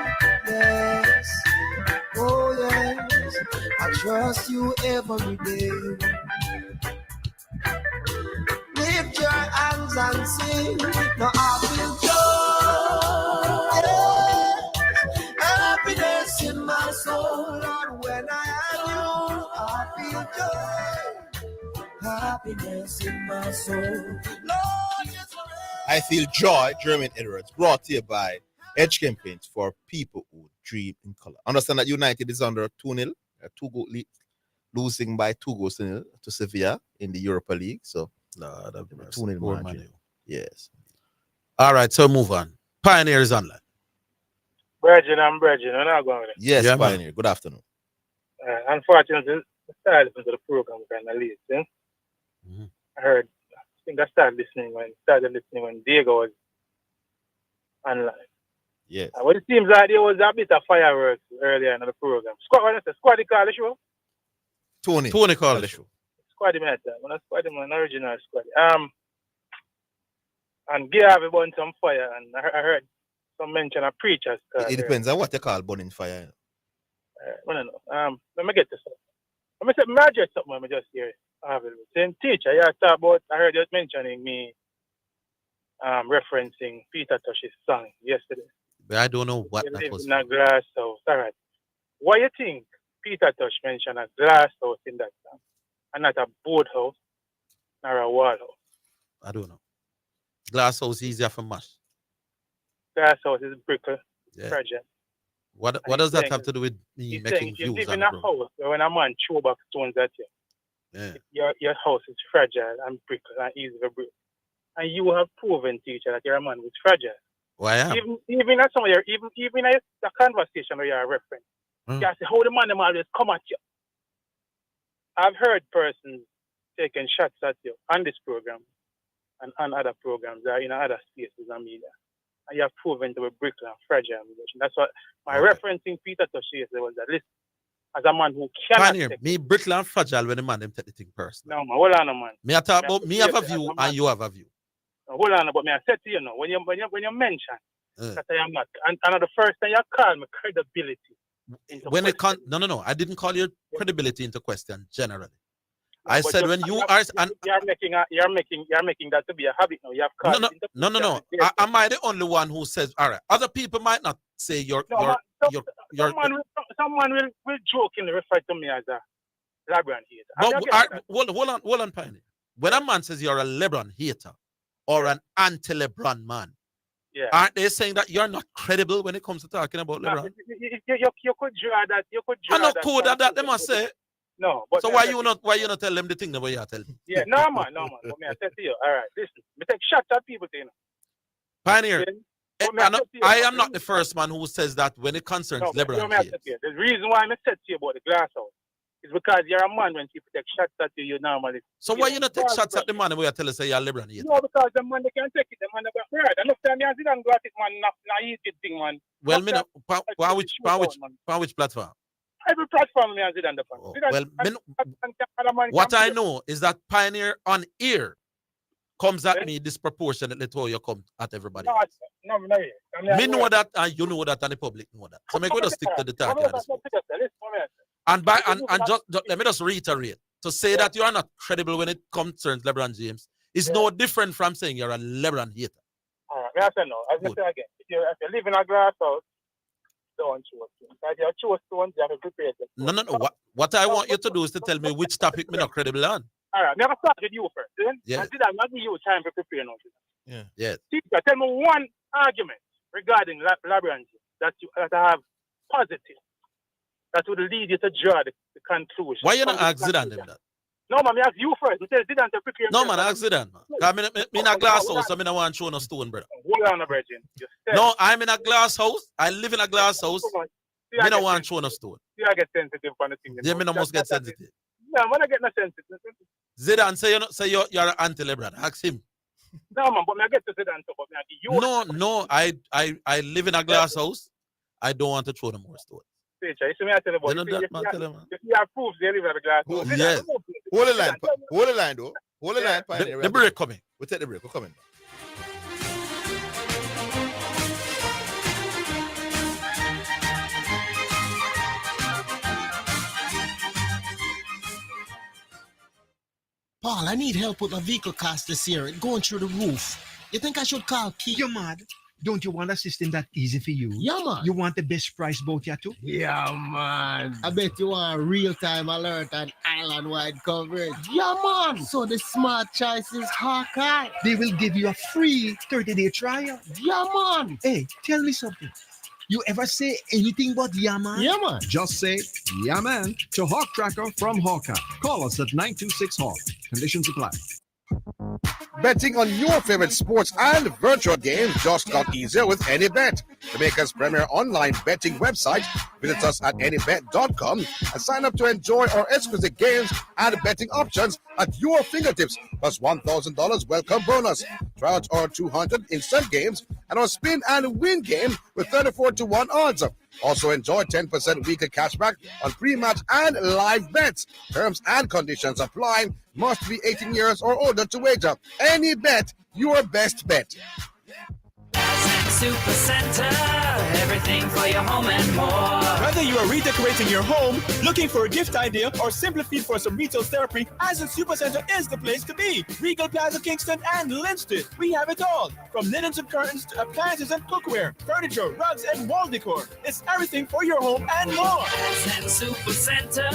Yes. Oh, yes. I I trust you every day. Lift your hands and sing. Now I feel joy, happiness in my soul. And when I have you, I feel joy, happiness in my soul. Lord, yes, I Feel Joy, German Edwards, brought to you by Edge Campaigns for people who dream in color. Understand that United is under 2-0, a 2-goal lead, losing by 2-0 to Sevilla in the Europa League. So, 2-0 margin. Yes. All right, so move on. Pioneer is online. Bridget, I'm not going with it. Yes, Yeah, Pioneer. Good afternoon. Unfortunately, I started listening to the program kind of late. I think I started listening when Diego was online. Yes. But it seems like there was a bit of fireworks earlier in the program. Squad call the show? Tony called the show. Squad man, an original squad. And Gay have a bunch of fire, and I heard some mention of preachers. It depends on what you call burning fire. I don't know. Let me get this. Let me say, I just something when I just hear it. Same teacher, I heard you mentioning me referencing Peter Tosh's song yesterday. But I don't know what You that live was. in a glass house. All right. Why you think Peter Tosh mentioned a glass house in that song and not a boat house or a wall house? I don't know. Glass house easier for mash. Glass house is brittle, Yeah. fragile. What does that have to do with me making If you views live on in the a program? house where when a man throw back stones at you, Yeah. your house is fragile and brittle and easy to break. And you have proven, teacher, that you're a man who's fragile. Well, I am. Even at somewhere, even at the conversation where you're referring, you say how the man them always come at you. I've heard persons taking shots at you on this program and on other programs or in other spaces and media. And you have proven to be brittle and fragile. That's what my referencing Peter Tosh yesterday was that listen, as a man who cannot Pioneer, me brittle and fragile when the man them take the thing personal. no man, hold on, man. Me I talk about me have a view and you have a view. Hold on, but me I said to you now, when you mention that I am not, and the first time you call me credibility. When it comes, no, I didn't call your credibility into question generally. I But said when you are and you're making that to be a habit now. You have called it into no. Am I the only one who says all right? Other people might not say someone will jokingly refer to me as a LeBron hater. But hold on, Pioneer. When a man says you're a LeBron hater or an anti-LeBron man, aren't they saying that you're not credible when it comes to talking about LeBron? You could draw that. I'm not cool that they must say. No, but so why you not tell them the thing the way you tell me? Yeah, no man. But me I said to you, all right, listen, me take shots at people, you know. Pioneer, I am not the first man who says that when it concerns LeBron James. The reason why I said to you about the glass house is because you're a man when people take shots at you, you normally. So why you not take shots at the man where you tell us say you're LeBron hater? No, because the man they can take it, the man they got pride. And next time you Zidane got it, man, not easy thing, man. Well, me no, which platform? Every platform me and Zidane the what I know is that Pioneer on air comes at me disproportionately to how you come at everybody. No, me know that and you know that and the public know that. So I'm going to stick to the target. And just let me just reiterate. To say that you are not credible when it concerns LeBron James is no different from saying you're a LeBron hater. All right, I say no. As I say again, if you live in a glass house, don't choose stones. If you choose stones, you have to prepare them. No. What I want you to do is to tell me which topic me not credible on. All right, never start with you first. Yeah. I did not give you time to prepare now. Yeah. Yes. Teacher, tell me one argument regarding LeBron that I have positive that would lead you to draw the conclusion. Why you not ask Zidane them that? No, man, I ask you first. You tell Zidane to prepare. No, man, ask Zidane, man. Because I'm in a glass house, so I don't want to show no stone, brother. Hold on, Bridget. No, I'm in a glass house. I live in a glass house. I don't want to show no stone. I get sensitive on the thing. Yeah, me no must get sensitive. No, when I get no sensitive. Zidane say you're an anti-LeBron. Ask him. No, man, but I get to Zidane. But you. No, I live in a glass house. I don't want to throw no more stone. Teacher, you see me I tell you about if you have proofs, they live in a glass house. Yes. Hold the line, though. Hold the line, Pioneer. The break coming. We'll take the break. We're coming. Paul, I need help with my vehicle cost this year. It's going through the roof. You think I should call Keith? You're mad. Don't you want a system that easy for you? Yeah, man. You want the best price boat here too? Yeah, man. I bet you want real-time alert and island-wide coverage. Yeah, man. So the smart choice is Hawkeye. They will give you a free 30-day trial. Yeah, man. Hey, tell me something. You ever say anything but yeah, man? Yeah, man. Just say, yeah, man, to Hawk Tracker from Hawkeye. Call us at 926 Hawk. Conditions apply. Betting on your favorite sports and virtual games just got easier with AnyBet, Jamaica's premier online betting website. Visit us at anybet.com and sign up to enjoy our exclusive games and betting options at your fingertips, plus $1,000 welcome bonus. Try out our 200 instant games and our spin and win game with 34-1 odds. Also enjoy 10% weekly cashback on pre-match and live bets. Terms and conditions apply. Must be 18 years or older to wager. Any bet, your best bet. Super Center, everything for your home and more. Whether you are redecorating your home, looking for a gift idea, or simply feel for some retail therapy, Asden Super Center is the place to be. Regal Plaza, Kingston, and Linston. We have it all, from linens and curtains to appliances and cookware, furniture, rugs, and wall decor. It's everything for your home and more. Asden Super Center,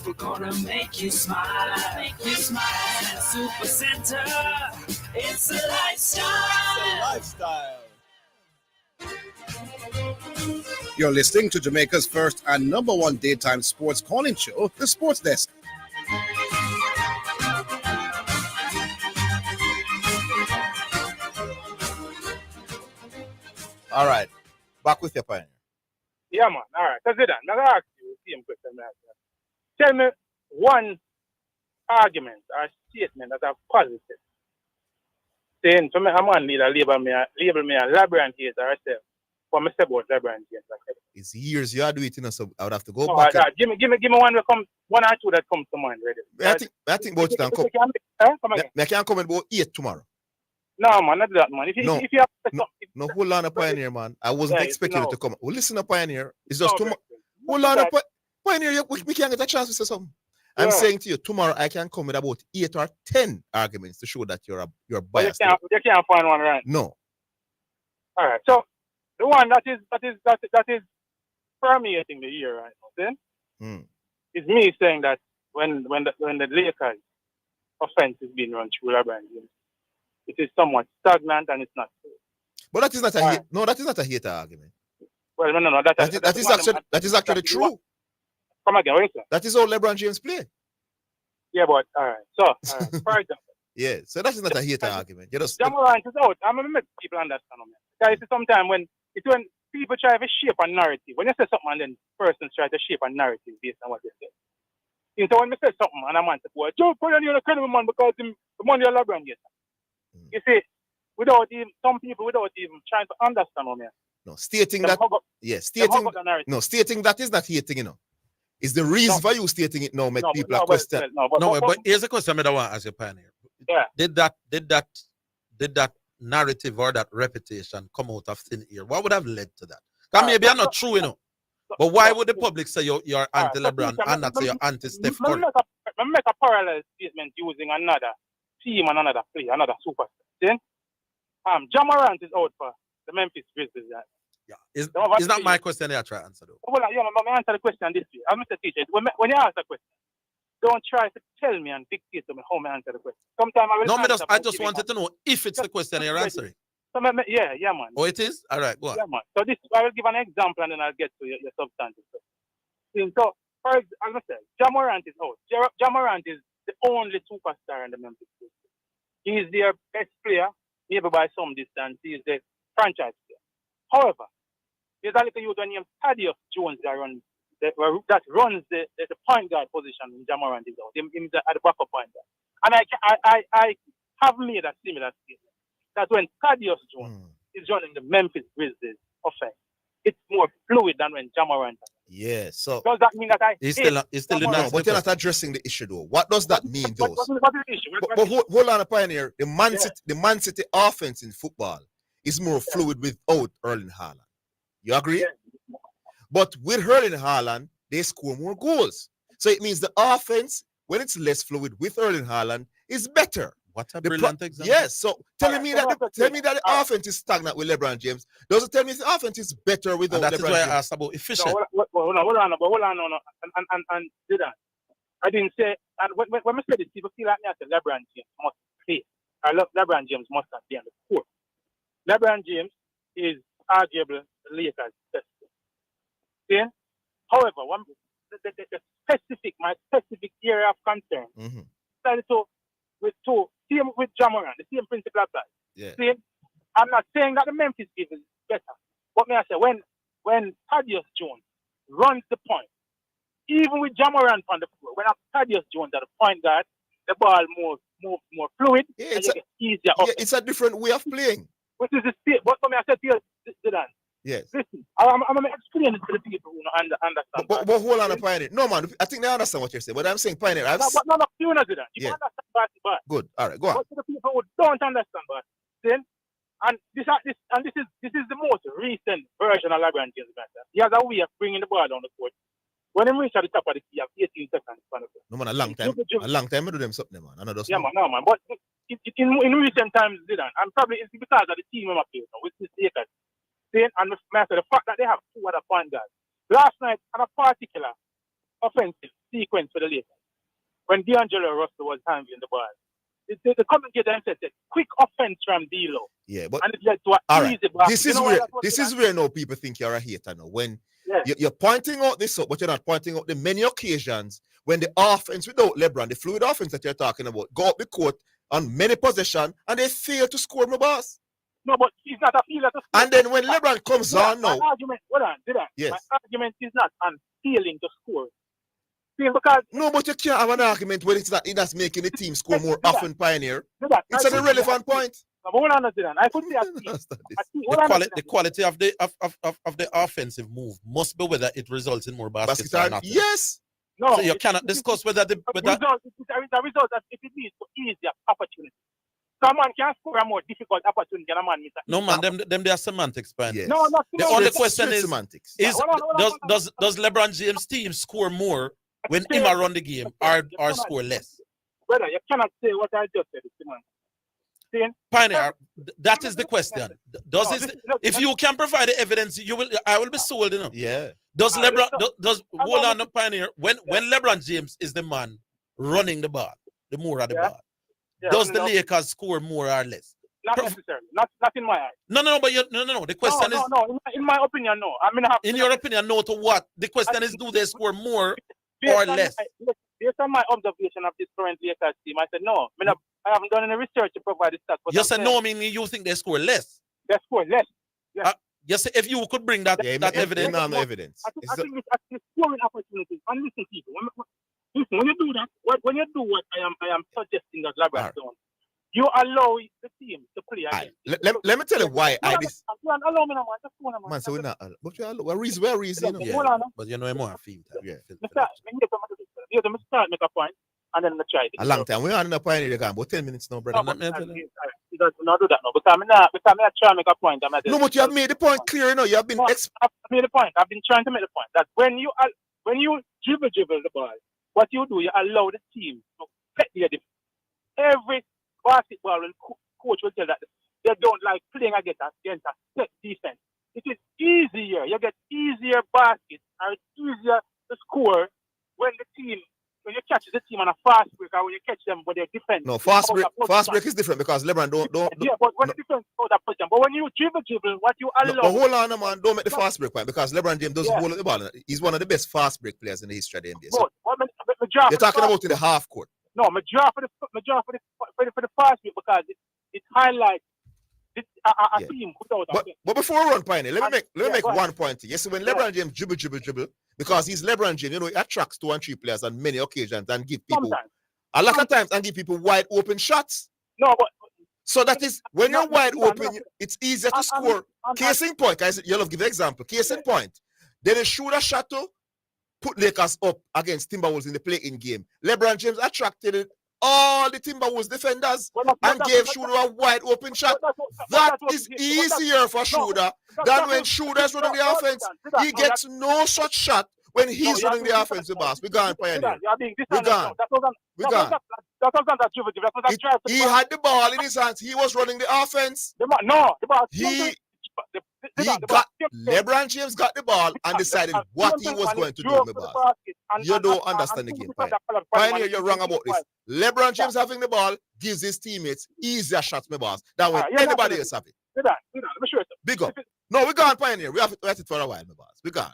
we're gonna make you smile. Make you smile. Asden Super Center, it's a lifestyle. It's a lifestyle. You're listening to Jamaica's first and number one daytime sports calling show, The Sports Desk. All right. Back with your Pioneer. Yeah, man. All right. So, Zidane, I'm going to ask you the same question. Tell me one argument or statement that are positive. Saying, for me, I'm going to label me a LeBron hater myself. For me, say about LeBron James. It's years you are doing it, you know, so I would have to go No, back. give me one one or two that comes to mind, ready? I think about it and come. Come again. I can come in about 8 tomorrow. No, man, not that, man. If you have No, hold on, a Pioneer, man. I wasn't Yeah, expecting no. it to come. Well, listen, a Pioneer. It's just No, tomorrow. but- Hold on, Pioneer. We can't get a chance to say something. I'm Yeah. saying to you, tomorrow I can come with about 8 or 10 arguments to show that you're But you biased. can't find one, right? No. All right. So the one that is permeating the year right now, then, is me saying that when the Lakers offense is being run through LeBron James, it is somewhat stagnant and it's not good. But that is not a no, that is not a hater argument. Well, no. That is actually true. Come again, what you say? That is how LeBron James play. Yeah, but all right. So, for example, Yeah, so that is not a hater argument. You just Jamorant is out. I'm gonna make people understand. Guys, sometimes when people try to shape a narrative, when you say something and then persons try to shape a narrative based on what they say. And so when they say something and a man says, "Well, Joe Pioneer, you're a credible man because the money you're LeBron gets." You see, some people without even trying to understand what I mean. no stating that. Stating that is not hating, you know. It's the reason for you stating it now make people question. But here's a question I want to ask you, Pioneer. Yeah. Did that narrative or that reputation come out of thin air? What would have led to that? Because maybe I'm not true, you know. But why would the public say you're anti-LeBron and not say you're anti-Steph Curry? Let me make a parallel statement using another team and another player, another superstar. Then, Jamorant is out for the Memphis Grizzlies. Yeah, it's not my question I try to answer though. Well, yeah, let me answer the question this way. I'm Mr. Teacher. When you ask the question, don't try to tell me and dictate to me how I answer the question. Sometimes I will I just wanted to know if it's the question you're answering. So, yeah, man. Oh, it is? All right, go on. Yeah, man. So I will give an example and then I'll get to your substantive question. So, as I said, Jamorant is out. Jamorant is the only superstar in the Memphis Grizzlies. He is their best player, maybe by some distance. He is the franchise player. However, there's a little youth named Thaddeus Jones that runs the point guard position in Jamorant is out. Him at the backup point guard. And I have made a similar statement that when Thaddeus Jones is running the Memphis Grizzlies offense, it's more fluid than when Jamorant. Yeah, so does that mean that he's still no, but you're not addressing the issue though. What does that mean, though? What's the issue? But hold on, a Pioneer. The Man City offense in football is more fluid without Erling Haaland. You agree? Yeah. But with Erling Haaland, they score more goals. So it means the offense, when it's less fluid with Erling Haaland, is better. What a brilliant example. Yes, so telling me that the offense is stagnant with LeBron James doesn't tell me the offense is better without and that LeBron is why James. I asked about efficient. No, hold on, and Zidane. I didn't say, and when I said this, people feel like me, I said LeBron James must play. I love LeBron James must not be on the court. LeBron James is arguably the Lakers' best player. However, my specific area of concern, same with Jamoran, the same principle applies. Yeah. See, I'm not saying that the Memphis game is better, but may I say when Thaddeus Jones runs the point, even with Jamoran on the floor, when Thaddeus Jones at the point guard, the ball moves more fluid, and you get easier. It's a different way of playing. Which is the state. But may I say to you, Zidane, yes. Listen, I'm going to explain it to the people who don't understand. But hold on, Pioneer. No, man, I think they understand what you're saying. But I'm saying, Pioneer, No, you know, Zidane. You understand basketball. Good. All right, go on. But to the people who don't understand basketball, and this is the most recent version of LeBron James. He has a way of bringing the ball down the court. When he reaches at the top of the key, you have 18 seconds. No, man, a long time I do them something, man. Yeah, man, no, man. But in recent times, Zidane, and probably it's because of the team I'm playing now, with this Lakers. And the fact that they have two other point guards. Last night, on a particular offensive sequence for the Lakers, when D'Angelo Russell was handling the ball, the commentator said quick offense from D'Lo. Yeah, but and it led to an easy block. This is where now people think you're a hater now. When you're pointing out this up, but you're not pointing out the many occasions when the offense without LeBron, the fluid offense that you're talking about, go up the court on many possessions and they fail to score, my boss. No, but he's not a failure to score. And then when LeBron comes on now. My argument, yes. My argument is not on failing to score. Because no, but you can't have an argument when it's not that's making the team score more often, Pioneer. It's an irrelevant point. I could say the quality of the offensive move must be whether it results in more baskets or not. Yes. No, so you cannot discuss whether the result that if it leads to easier opportunity. Someone can score a more difficult opportunity than a man miss. No, man, them they are semantics, man. Yes. No, not the only question is semantics. Does LeBron James' team score more when him run the game or score less? Brother, you cannot say what I just said, man. Pioneer, that is the question. If you can provide the evidence, I will be sold enough. Yeah. Does LeBron hold on, Pioneer? When LeBron James is the man running the ball, the more of the ball, does the Lakers score more or less? Not necessarily. Not in my eyes. No. The question is. No. In my opinion, no. In your opinion, no to what? The question is, do they score more or less? Based on my observation of this current Lakers team, I said no. I haven't done any research to provide this stat. You said no, meaning you think they score less. They score less. Yes. Yes, if you could bring that evidence. No evidence. I think it's scoring opportunities. And listen, people, when you do that, when you do what I am suggesting that LeBron done, you allow the team to play again. Let me tell you why allow me, man. Just go on, man. So we're not. But you allow. We're reason. Yeah. But you know more feel. Yeah. You start make a point, and then try it. A long time. We're on the Pioneer again. About 10 minutes now, brother. Not do that now. Because I try to make a point. No, but you have made the point clear. You have been. I've made the point. I've been trying to make the point that when you dribble the ball, what you do, you allow the team to set their defense. Every basketball coach will tell that they don't like playing against a set defense. It is easier. You get easier baskets, and it's easier to score when you catch the team on a fast break or when you catch them with their defense. No, fast break is different because LeBron don't. Yeah, but when the defense out of position, but when you dribble, what you allow. No, hold on, man. Don't make the fast break point because LeBron James doesn't hold the ball. He's one of the best fast break players in the history of the NBA. So you're talking about in the half court. No, my job for the fast break because it highlights a team without a but before we run, Pioneer, let me make one point. Yes, when LeBron James dribble, because he's LeBron James, he attracts 2 and 3 players on many occasions and give people a lot of times and give people wide open shots. No, but so that is when you're wide open, it's easier to score. Case in point, guys, you'll give the example. Case in point, then they shoot a shot to put Lakers up against Timberwolves in the play-in game. LeBron James attracted all the Timberwolves defenders and gave Shooter a wide open shot. That is easier for Shooter than when Shooter's running the offense. He gets no such shot When he's running the offense, boss, we gone pioneer. We gone. We gone. That was not that juvenile. That was that drive. He had the ball in his hands. He was running the offense. LeBron James got the ball and decided what he was going to do, my boss. You don't understand the game, Pioneer, you're wrong about this. LeBron James having the ball gives his teammates easier shots, my boss, than when anybody else have it. Big up. No, we gone, Pioneer. We have it for a while, my boss. We gone.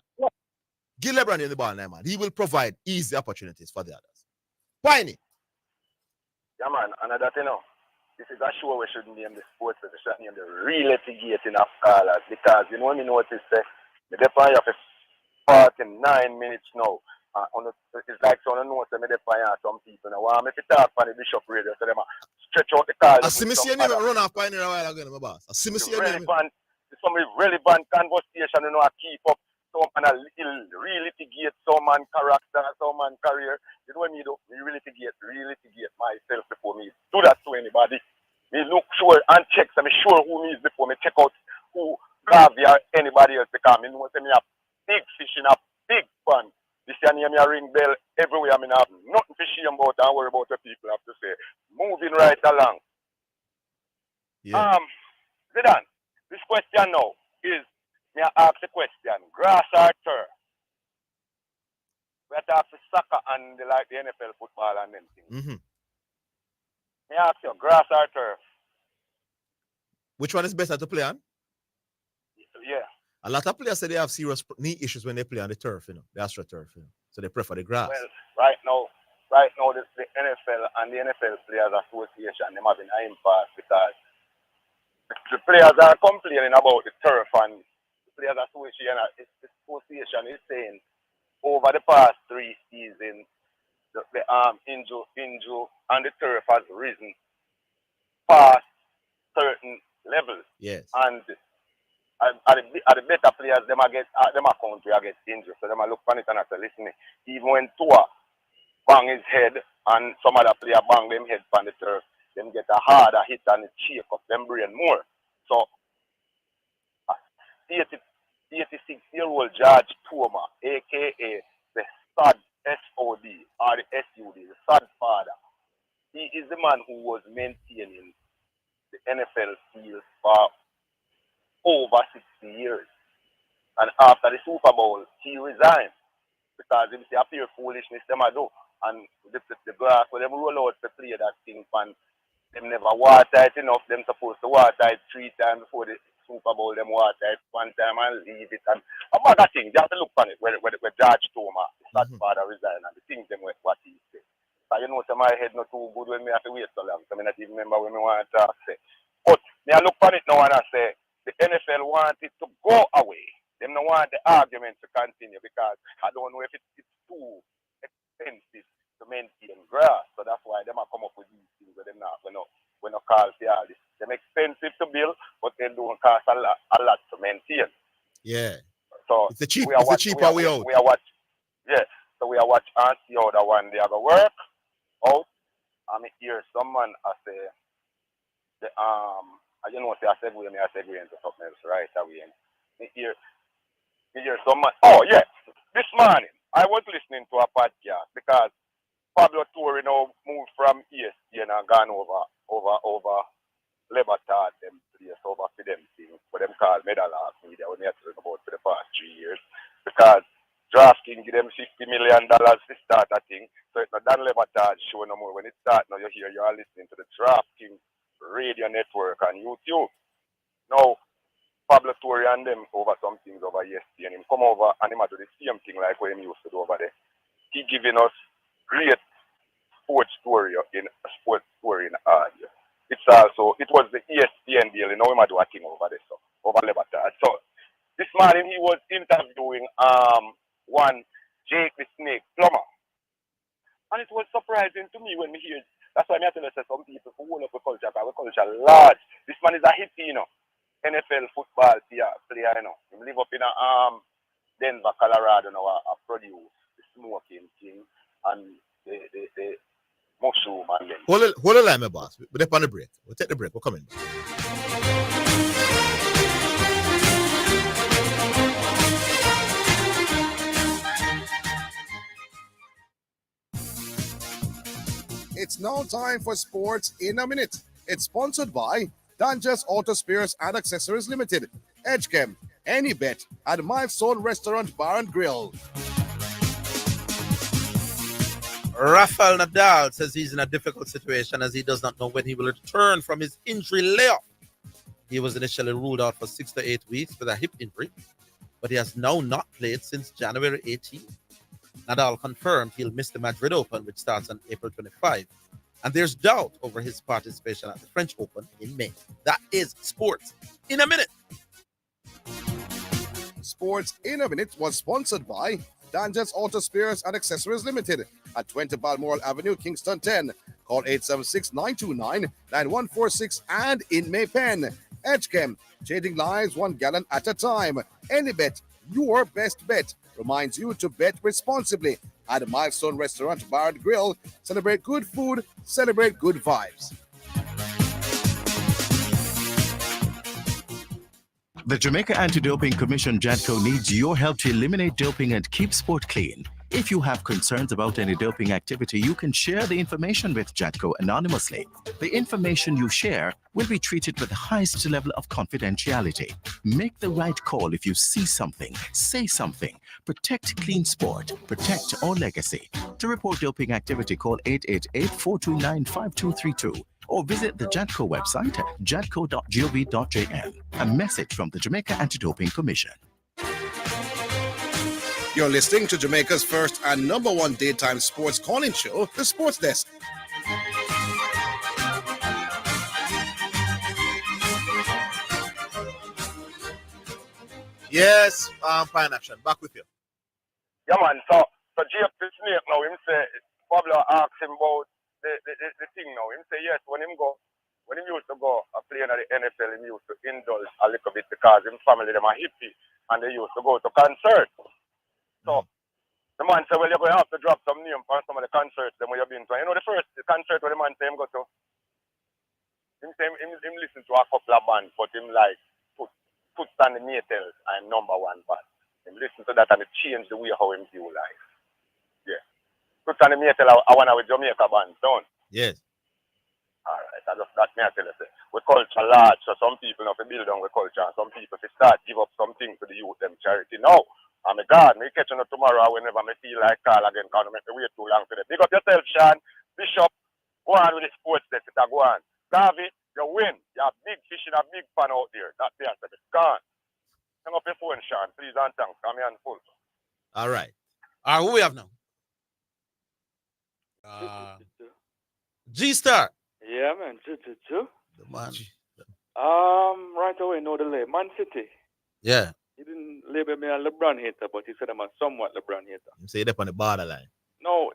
Give LeBron in the ball now, man. He will provide easy opportunities for the others. Pioneer. Yeah, man. Another thing, this is a show we shouldn't name the sports, we should name the real litigating of scholars. Because, you know, when you notice, the deploy of 49 minutes now. It's like someone knows that some people now. I make it talk on the Bishop Radio, so they stretch out the call. I see me see your name run off Pioneer a while ago, my boss. I see me see your name. Some relevant conversation, you know, I keep up. Some man really litigate some man character, some man career. You know what I mean? We really litigate myself before me do that to anybody. Me look sure and check, so me sure who me is before me check out who Gavi or anybody else because me know say me have big fish in a big pond. This year me a ring bell everywhere. I mean I have nothing to shame about and worry about what people have to say. Moving right along. Yeah. Zidane, this question now is me ask the question, grass or turf? We talk for soccer and the NFL football and them things. Mm-hmm. Me ask you, grass or turf? Which one is better to play on? Yeah. A lot of players say they have serious knee issues when they play on the turf, you know, the AstroTurf, you know. So they prefer the grass. Well, right now the NFL and the NFL Players Association, them having an impasse because the players are complaining about the turf and the Players Association is saying over the past 3 seasons the injury and the turf has risen past certain levels. Yes. And at the better players, them a country get injured. So them a look on it and I say, listen, even when Tua bang his head and some other player bang them head on the turf, them get a harder hit and it shake up them brain more. So 86-year-old George Toma, aka the SOD SOD or the SUD, the SOD father, he is the man who was maintaining the NFL field for over 60 years. And after the Super Bowl, he resigned because it was a pure foolishness them a do. And the grass, when them roll out to play that thing, and them never water it enough. Them supposed to water it 3 times before the Super Bowl. Them water it 1 time and leave it. And about that thing, you have to look on it where George Toma, his father, resigned, and the things them what he said. So you know, so my head not too good when me have to wait so long. So I not even remember when me want to say. But me I look on it now and I say the NFL want it to go away. Them don't want the argument to continue because I don't know if it's too expensive to maintain grass. So that's why them are come up with these things where them not when no call for all this. Them expensive to build, but they don't cost a lot to maintain. Yeah. So it's the cheaper way out. We are watch. Yeah. So we are watch and see how that one they are gonna work out. I mean hear someone I say the I you know say I segue into something else right away. Me hear someone. Oh yeah. This morning I was listening to a podcast because Pablo Torre now moved from ESPN and gone over Lebatard them place over for them things for them called Medal Media when they had to about for the past 3 years because DraftKings give them $50 million to start that thing. So it's not Dan Lebatard show no more. When it starts now you're listening to the DraftKings radio network on YouTube. Now Pablo Torre and them over some things over ESPN. Him come over and him do the same thing like what he used to do over there. He giving us great sports story in audio. It was the ESPN deal, you know, him do a thing over there, so over Lebatard. So this morning he was interviewing one Jake the Snake Plumber. And it was surprising to me when we hear that's why I tell you some people who own up the culture, because the culture large. This man is a hit, you know. NFL football player, you know. He live up in Denver, Colorado now, a produce the smoking thing and the mushroom and them. Hold a line, my boss. We're on the break. We'll take the break. We're coming. It's now time for Sports in a Minute. It's sponsored by Dangerous Auto Spares and Accessories Limited, Edgechem, Any Bet, and Milestone Restaurant Bar and Grill. Rafael Nadal says he's in a difficult situation as he does not know when he will return from his injury layoff. He was initially ruled out for 6 to 8 weeks with a hip injury, but he has now not played since January 18. Nadal confirmed he'll miss the Madrid Open, which starts on April 25, and there's doubt over his participation at the French Open in May. That is Sports in a Minute. Sports in a Minute was sponsored by Dangerous Auto Spares and Accessories Limited at 20 Balmoral Avenue, Kingston 10. Call 876-929-9146 and in Maypen. Edgechem, changing lives 1 gallon at a time. Any Bet, your best bet, reminds you to bet responsibly. At a Milestone Restaurant Bar and Grill, celebrate good food, celebrate good vibes. The Jamaica Anti-Doping Commission, JADCO, needs your help to eliminate doping and keep sport clean. If you have concerns about any doping activity, you can share the information with JADCO anonymously. The information you share will be treated with the highest level of confidentiality. Make the right call if you see something, say something. Protect clean sport. Protect our legacy. To report doping activity, call 888-429-5232. Or visit the JADCO website, jadco.gov.jm. A message from the Jamaica Anti-Doping Commission. You're listening to Jamaica's first and number one daytime sports calling show, The Sports Desk. Yes, Fine Action, back with you. Yeah, man. So Jake the Snake now, him say, Pablo asked him about the thing now. Him say, yes, when him used to go play in the NFL, him used to indulge a little bit because his family, them are hippie, and they used to go to concerts. So the man said, well, you're going to have to drop some name for some of the concerts them where you've been to. You know, the first concert where the man say him go to, him listen to a couple of bands, but him like put Stanley Maytels and number one band. Him listen to that and it changed the way how him view life. Yeah. Put Stanley Maytels, I want with Jamaica band, don't? Yes. All right, that's me I tell you. We culture large, so some people have to build on the culture, and some people to start give up something to the youth, them charity. Now, I'm a God, me catch you tomorrow whenever me feel like call again, because I make me wait too long today. Big up yourself, Sean. Bishop, go on with the sports desk, go on. David, you win. You're a big fish in a big pan out there. That's the answer. It's gone. Hang up your phone, Sean, please, and thanks. Come here and full. All right. Who we have now? G-Star. Yeah, man. The man. Right away, no delay. Man City. Yeah. He didn't label me a LeBron hater, but he said I'm a somewhat LeBron hater. You say that on the borderline. No,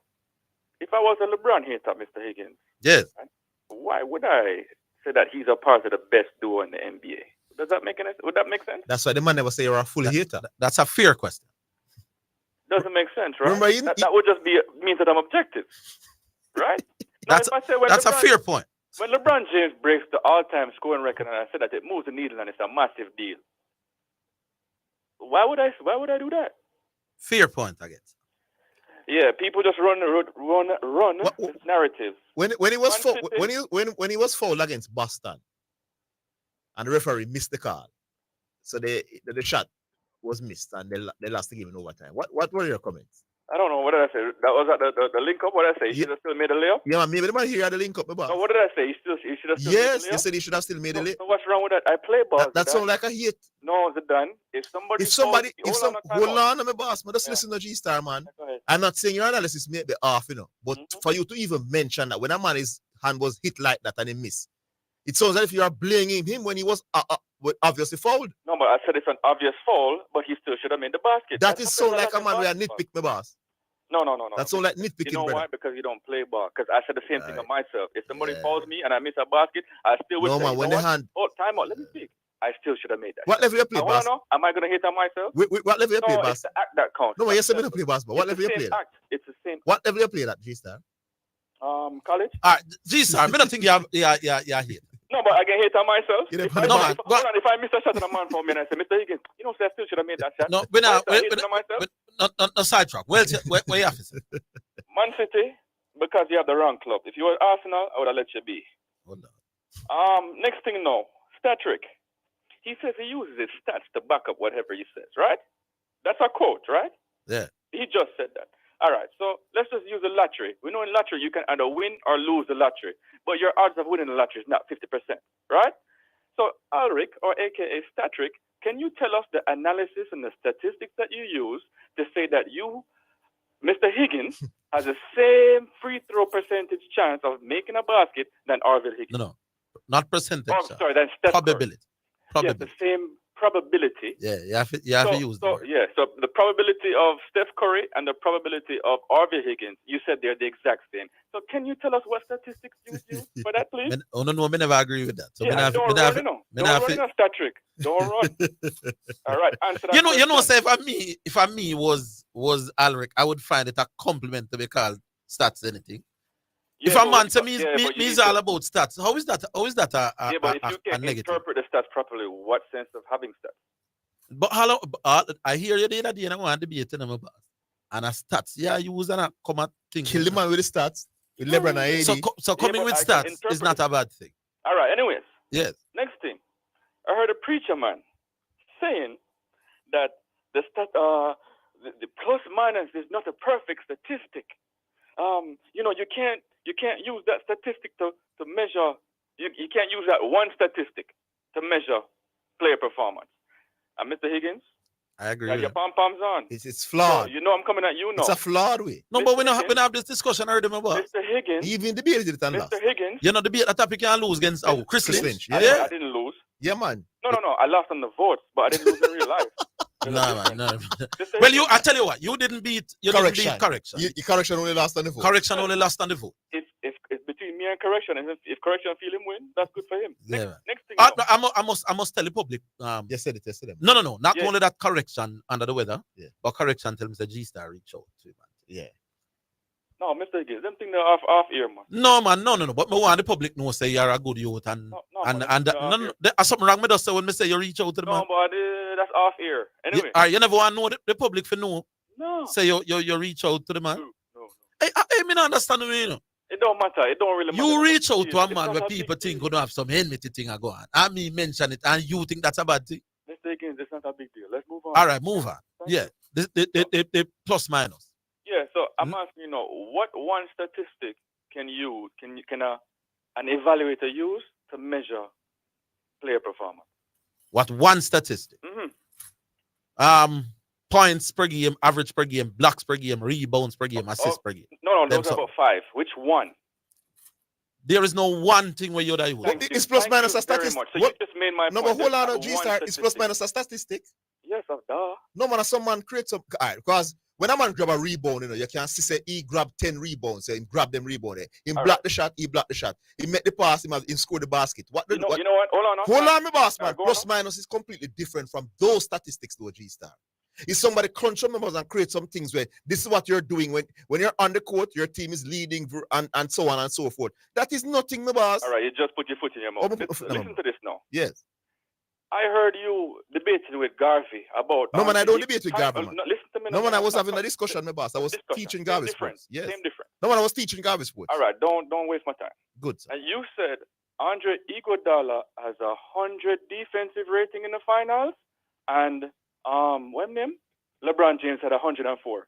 if I was a LeBron hater, Mr. Higgins, yes, why would I say that he's a part of the best duo in the NBA? Does that make any? Would that make sense? That's why the man never say you're a full hater. That's a fair question. Doesn't make sense, right? Remember, that would just mean that I'm objective, right? That's a fair point. When LeBron James breaks the all-time scoring record, and I said that it moves the needle and it's a massive deal, why would I do that? Fair point, I guess. Yeah, people just run this narrative. When he was fouled against Boston, and the referee missed the call, so the shot was missed and they lost the game in overtime. What were your comments? I don't know. What did I say? That was the link up. What did I say? He should have still made a layup. Yeah, maybe the man here had the link up, my boss. So what did I say? He should have still yes, made a layup? you said he should have still made a layup. So what's wrong with that? I play ball. That sounds like a hit. No, Zidane. Hold on, my boss, man, just listen to G-Star, man. I'm not saying your analysis may be off, but for you to even mention that when a man's hand was hit like that and he missed, it sounds like if you are blaming him when he was obviously fouled. No, but I said it's an obvious foul, but he still should have made the basket. That is so like a man where I nitpick, my boss. No. That's all like nitpicking, You know brother. why? Because you don't play ball. Because I said the same thing of myself. If somebody fouls me and I miss a basket, I still would say, man, when the hand... Oh, time out. Let me speak. I still should have made that. What level you play, boss? Am I going to hate on myself? What level you play, boss? It's the act that counts. No, you said me to play basketball. What level you play? It's the same. What level you play at, G-Star? College. All right, G-Star, I don't think you're here. No, but I can hate on myself. If I miss a shot and a man for me and I say, Mr. Higgins, I still should have made that shot. No, we're not sidetrack. Where you have to say? Man City, because you have the wrong club. If you were Arsenal, I would have let you be. Hold on. Next thing now, Statrick. He says he uses his stats to back up whatever he says, right? That's a quote, right? Yeah. He just said that. All right, so let's just use the lottery. We know in lottery you can either win or lose the lottery, but your odds of winning the lottery is not 50%, right? So Ulrich, or AKA Statrick, can you tell us the analysis and the statistics that you use to say that you, Mr. Higgins, has the same free throw percentage chance of making a basket than Orville Higgins? No, not percentage. Oh, sorry, that's Steph probability. Curry. Yes, the same probability. Yeah, you have to use the word. Yeah, so the probability of Steph Curry and the probability of Orville Higgins, you said they're the exact same. So can you tell us what statistics you use for that, please? Oh, no, I never agree with that. So yeah, don't run, Statrick. Don't run. All right, answer that. You know, say if I me was Ulrich, I would find it a compliment to be called stats anything. Yeah, if a man to me is all about stats, how is that yeah, but if you can interpret the stats properly, what sense of having stats? But hello, I hear you the other day and I want to debate them about. And a stats, yeah, you use and a come at things. Kill the man with the stats. With LeBron and AD. So coming with stats is not a bad thing. All right, anyways. Yes. Next thing. I heard a preacher man saying that the plus minus is not a perfect statistic. You know, you can't use that statistic to measure. You can't use that one statistic to measure player performance. And Mr. Higgins, I agree. Got your pom poms on. It's flawed. So, you know I'm coming at you now. It's a flawed way. No, but we don't have this discussion. I heard him about. Mr. Higgins. Even debated it and lost. Mr. Higgins. You know, debate the topic you can lose against Chris Lynch. Yeah. I didn't lose. Yeah, man. No. I lost on the votes, but I didn't lose in real life. No. Well, I tell you what, you didn't beat correction. Your correction only lost on the vote. Correction only lost on the vote. It's between me and correction, and if correction feel him win, that's good for him. Yeah. Next thing. I must tell the public. You said it. No. Not only that correction under the weather, but correction tell Mr. G-Star reach out to him. Yeah. No, Mr. Higgins, them thing they're off ear, man. No, man, no. But me want the public know say you're a good youth and there's something wrong with us. So when me say you reach out to the man. No, but that's off ear. Anyway. You never want to know the public for know. No. Say you reach out to the man. No. I don't understand me, you know. It don't matter. It don't really matter. You reach out to a man where people think going to have some enmity thing go on. I mean, mention it, and you think that's a bad thing. Mr. Higgins, it's not a big deal. Let's move on. All right, move on. Yeah, the plus minus. Yeah, so I'm asking, what one statistic can an evaluator use to measure player performance? What one statistic? Points per game, average per game, blocks per game, rebounds per game, assists per game. No, those are about 5. Which one? There is no one thing where you're that use. It's plus minus a statistic. So you just made my point. No, but hold on, G-Star. It's plus minus a statistic. Yes, duh. No, man, some man creates some. All right, because when a man grab a rebound, you can see say he grab 10 rebounds, he grab them rebound. He block the shot, he block the shot. He make the pass, he score the basket. You know what? Hold on, my boss, man. Plus minus is completely different from those statistics, though, G-Star. If somebody crunch some numbers and create some things where this is what you're doing when you're on the court, your team is leading and so on and so forth. That is nothing, my boss. All right, you just put your foot in your mouth. Listen to this now. Yes. I heard you debating with Garvey about. No, man, I don't debate with Garvey, man. No, listen to me. No, man, I was having a discussion, my boss. I was teaching Garvey sports. Yes. Same difference. No, man, I was teaching Garvey sports. All right, don't waste my time. Good, sir. And you said Andre Iguodala has 100 defensive rating in the finals, and what name? LeBron James had 104.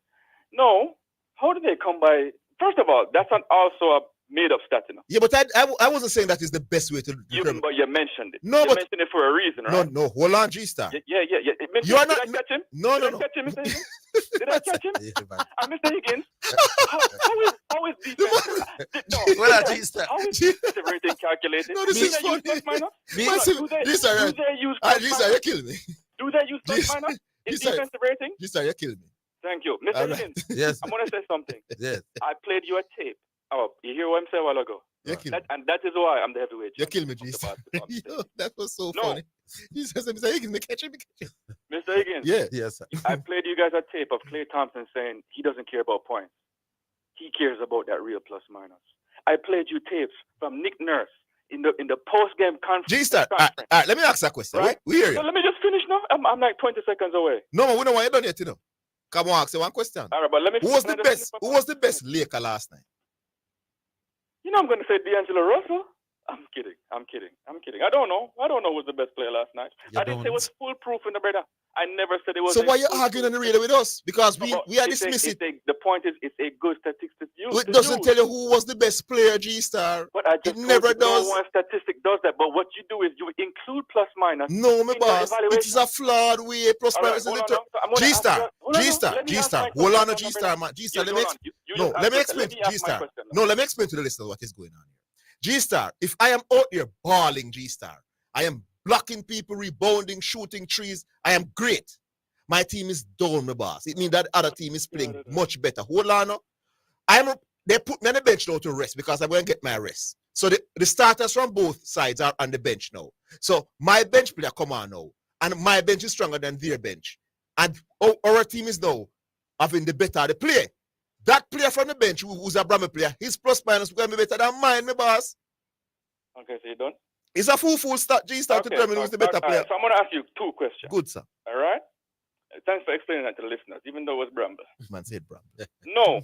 No, how did they come by? First of all, that's also a made-up stat. Yeah, but I wasn't saying that is the best way to. But you mentioned it. No, you mentioned it for a reason, right? No, hold on, G-Star. Yeah. You are not. Did I catch him? No. Did I catch him, Mr. Higgins? Did I catch him? Mr. Higgins, how is defense? What are G-Star? How is defensive rating calculated? No, this is funny. G-Star, you kill me. Do they use plus minus in defensive rating? G-Star, you kill me. Thank you. Mr. Higgins, yes. I'm going to say something. Yes. I played you a tape. Oh, you hear what I'm saying a while ago? And that is why I'm the heavyweight. You kill me, Jesus. That was so funny. He says, Mr. Higgins, catch him. Mr. Higgins. Yeah. Yes. I played you guys a tape of Klay Thompson saying he doesn't care about points. He cares about that real plus minus. I played you tapes from Nick Nurse in the post-game conference. G-Star, all right, let me ask that question. Right? We hear you. No, let me just finish now. I'm like 20 seconds away. No, we don't want you done yet, Come on, ask you one question. All right, but let me. Who was the best Laker last night? know I'm going to say D'Angelo Russell. I'm kidding. I don't know who's the best player last night. I didn't say it was foolproof in the brother. I never said it was. So why you arguing on the radio with us? Because we are dismissing. The point is, it's a good statistic to use. It doesn't tell you who was the best player, G-Star. But I just it never does. No one statistic does that. But what you do is you include plus minus. No, my boss. It is a flawed way. Plus minus is G-Star. G-Star. Hold on, G-Star, man. G-Star, let me explain. G-Star. No, let me explain to the listeners what is going on here. G-Star, if I am out here balling, G-Star, I am blocking people, rebounding, shooting trees, I am great. My team is down, my boss. It means that other team is playing much better. Hold on now. They put me on the bench now to rest because I'm going to get my rest. So the starters from both sides are on the bench now. So my bench player come on now. And my bench is stronger than their bench. And our team is now having the better the play. That player from the bench, who's a Brahma player, his plus minus going to be better than mine, my boss. Okay, so you done? It's a full start, G-Star to determine who's the better player. So I'm going to ask you two questions. Good, sir. All right? Thanks for explaining that to the listeners, even though it was Bramble. Man said Bramble. No,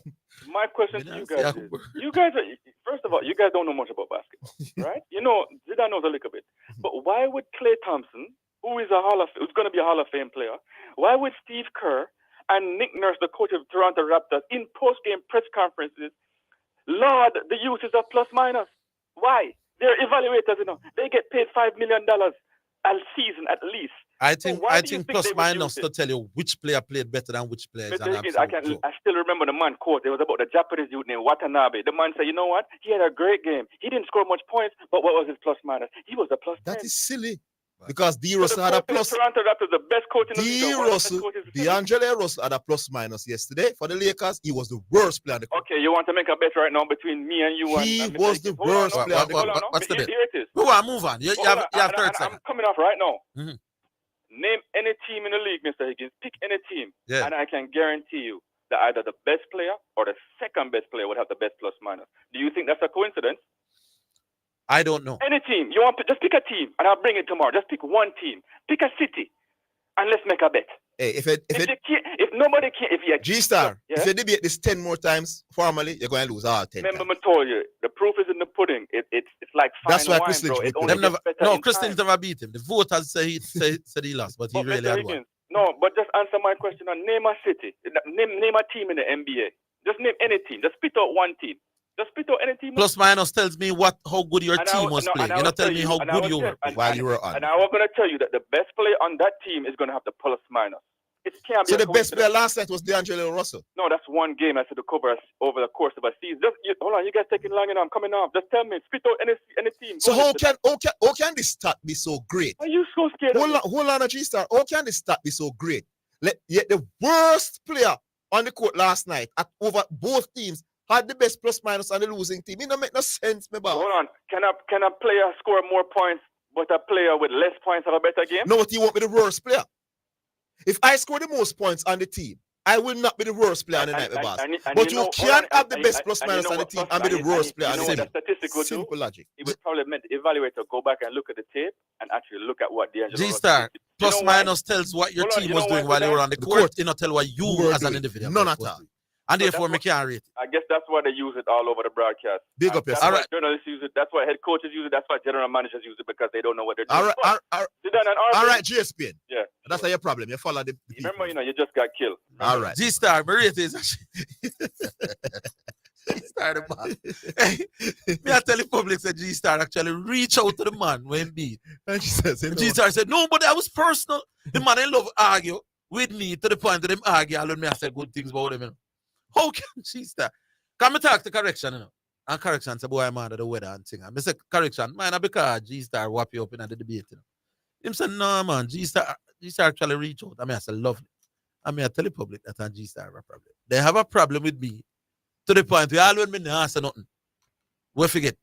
my question to you guys is, first of all, you guys don't know much about basketball, right? You know, Zidane knows a little bit. But why would Klay Thompson, who's going to be a Hall of Fame player, why would Steve Kerr and Nick Nurse, the coach of Toronto Raptors, in post-game press conferences, laud the uses of plus minus? Why? They're evaluators, you know. They get paid $5 million a season at least. I think plus minus to tell you which player played better than which player is an absolute joke. I still remember the man quote. It was about the Japanese youth named Watanabe. The man said, you know what? He had a great game. He didn't score much points, but what was his plus minus? He was a plus 10. That is silly. Because D. Russell had a plus. Toronto Raptors, the best coach in the league. D'Angelo Russell had a plus minus yesterday for the Lakers. He was the worst player on the court. Okay, you want to make a bet right now between me and you? He was the worst player. What's the bet? Here it is. Move on. You have 30 seconds. I'm coming off right now. Mm-hmm. Name any team in the league, Mr. Higgins. Pick any team. Yeah. And I can guarantee you that either the best player or the second best player would have the best plus minus. Do you think that's a coincidence? I don't know. Any team. You want to just pick a team and I'll bring it tomorrow. Just pick one team. Pick a city. And let's make a bet. Hey, if nobody can, if you G-Star, if you debate this 10 more times formally, you're going to lose all 10. Remember, I told you, the proof is in the pudding. It's like fine that's why wine, Chris bro. Christian's never beat him. The voters said he lost, but he really had won. No, but just answer my question on name a city. Name a team in the NBA. Just name any team. Just spit out one team. Just spit out any team. Plus minus tells me how good your team was playing. You're not telling me how good you were while you were on. And I was going to tell you that the best player on that team is going to have the plus minus. It can't be. So the best player last night was D'Angelo Russell. No, that's one game I said to cover over the course of a season. Hold on, you guys taking long enough. I'm coming off. Just tell me, spit out any team. So how can this stat be so great? Are you so scared? Hold on, G-Star. How can this stat be so great? Yet the worst player on the court last night over both teams had the best plus minus on the losing team. It don't make no sense, my boy. Hold on. Can a player score more points, but a player with less points have a better game? No, but you won't be the worst player. If I score the most points on the team, I will not be the worst player on the night, my boss. But you can't have the best plus minus on the team and be the worst player on the team. Simple logic. It would probably meant the evaluator go back and look at the tape and actually look at what D'Angelo G-Star, plus minus tells what your team was doing while you were on the court. It not tell what you as an individual. None at all. And therefore, we can't rate it. I guess that's why they use it all over the broadcast. Big up yourself. All right. Journalists use it. That's why head coaches use it. That's why general managers use it because they don't know what they're doing. All right, GSPN. Yeah. That's your problem. You follow the Remember, you just got killed. All right. G-Star, my rate is actually... G-Star, the man. Me I tell the public that G-Star actually reach out to the man when beat. And G-Star said, no, but that was personal. The man I love argue with me to the point that them argue. I learn me I said good things about them. How can G-Star? Come and talk to correction, And correction say, boy, I'm out of the weather and thing. I say, correction, man, because G-Star whap you up in the debate. Him say, no, man, G-Star actually reach out. I say, lovely. I tell the public that G-Star have a problem. They have a problem with me to the point where all when me not answer nothing. We forget,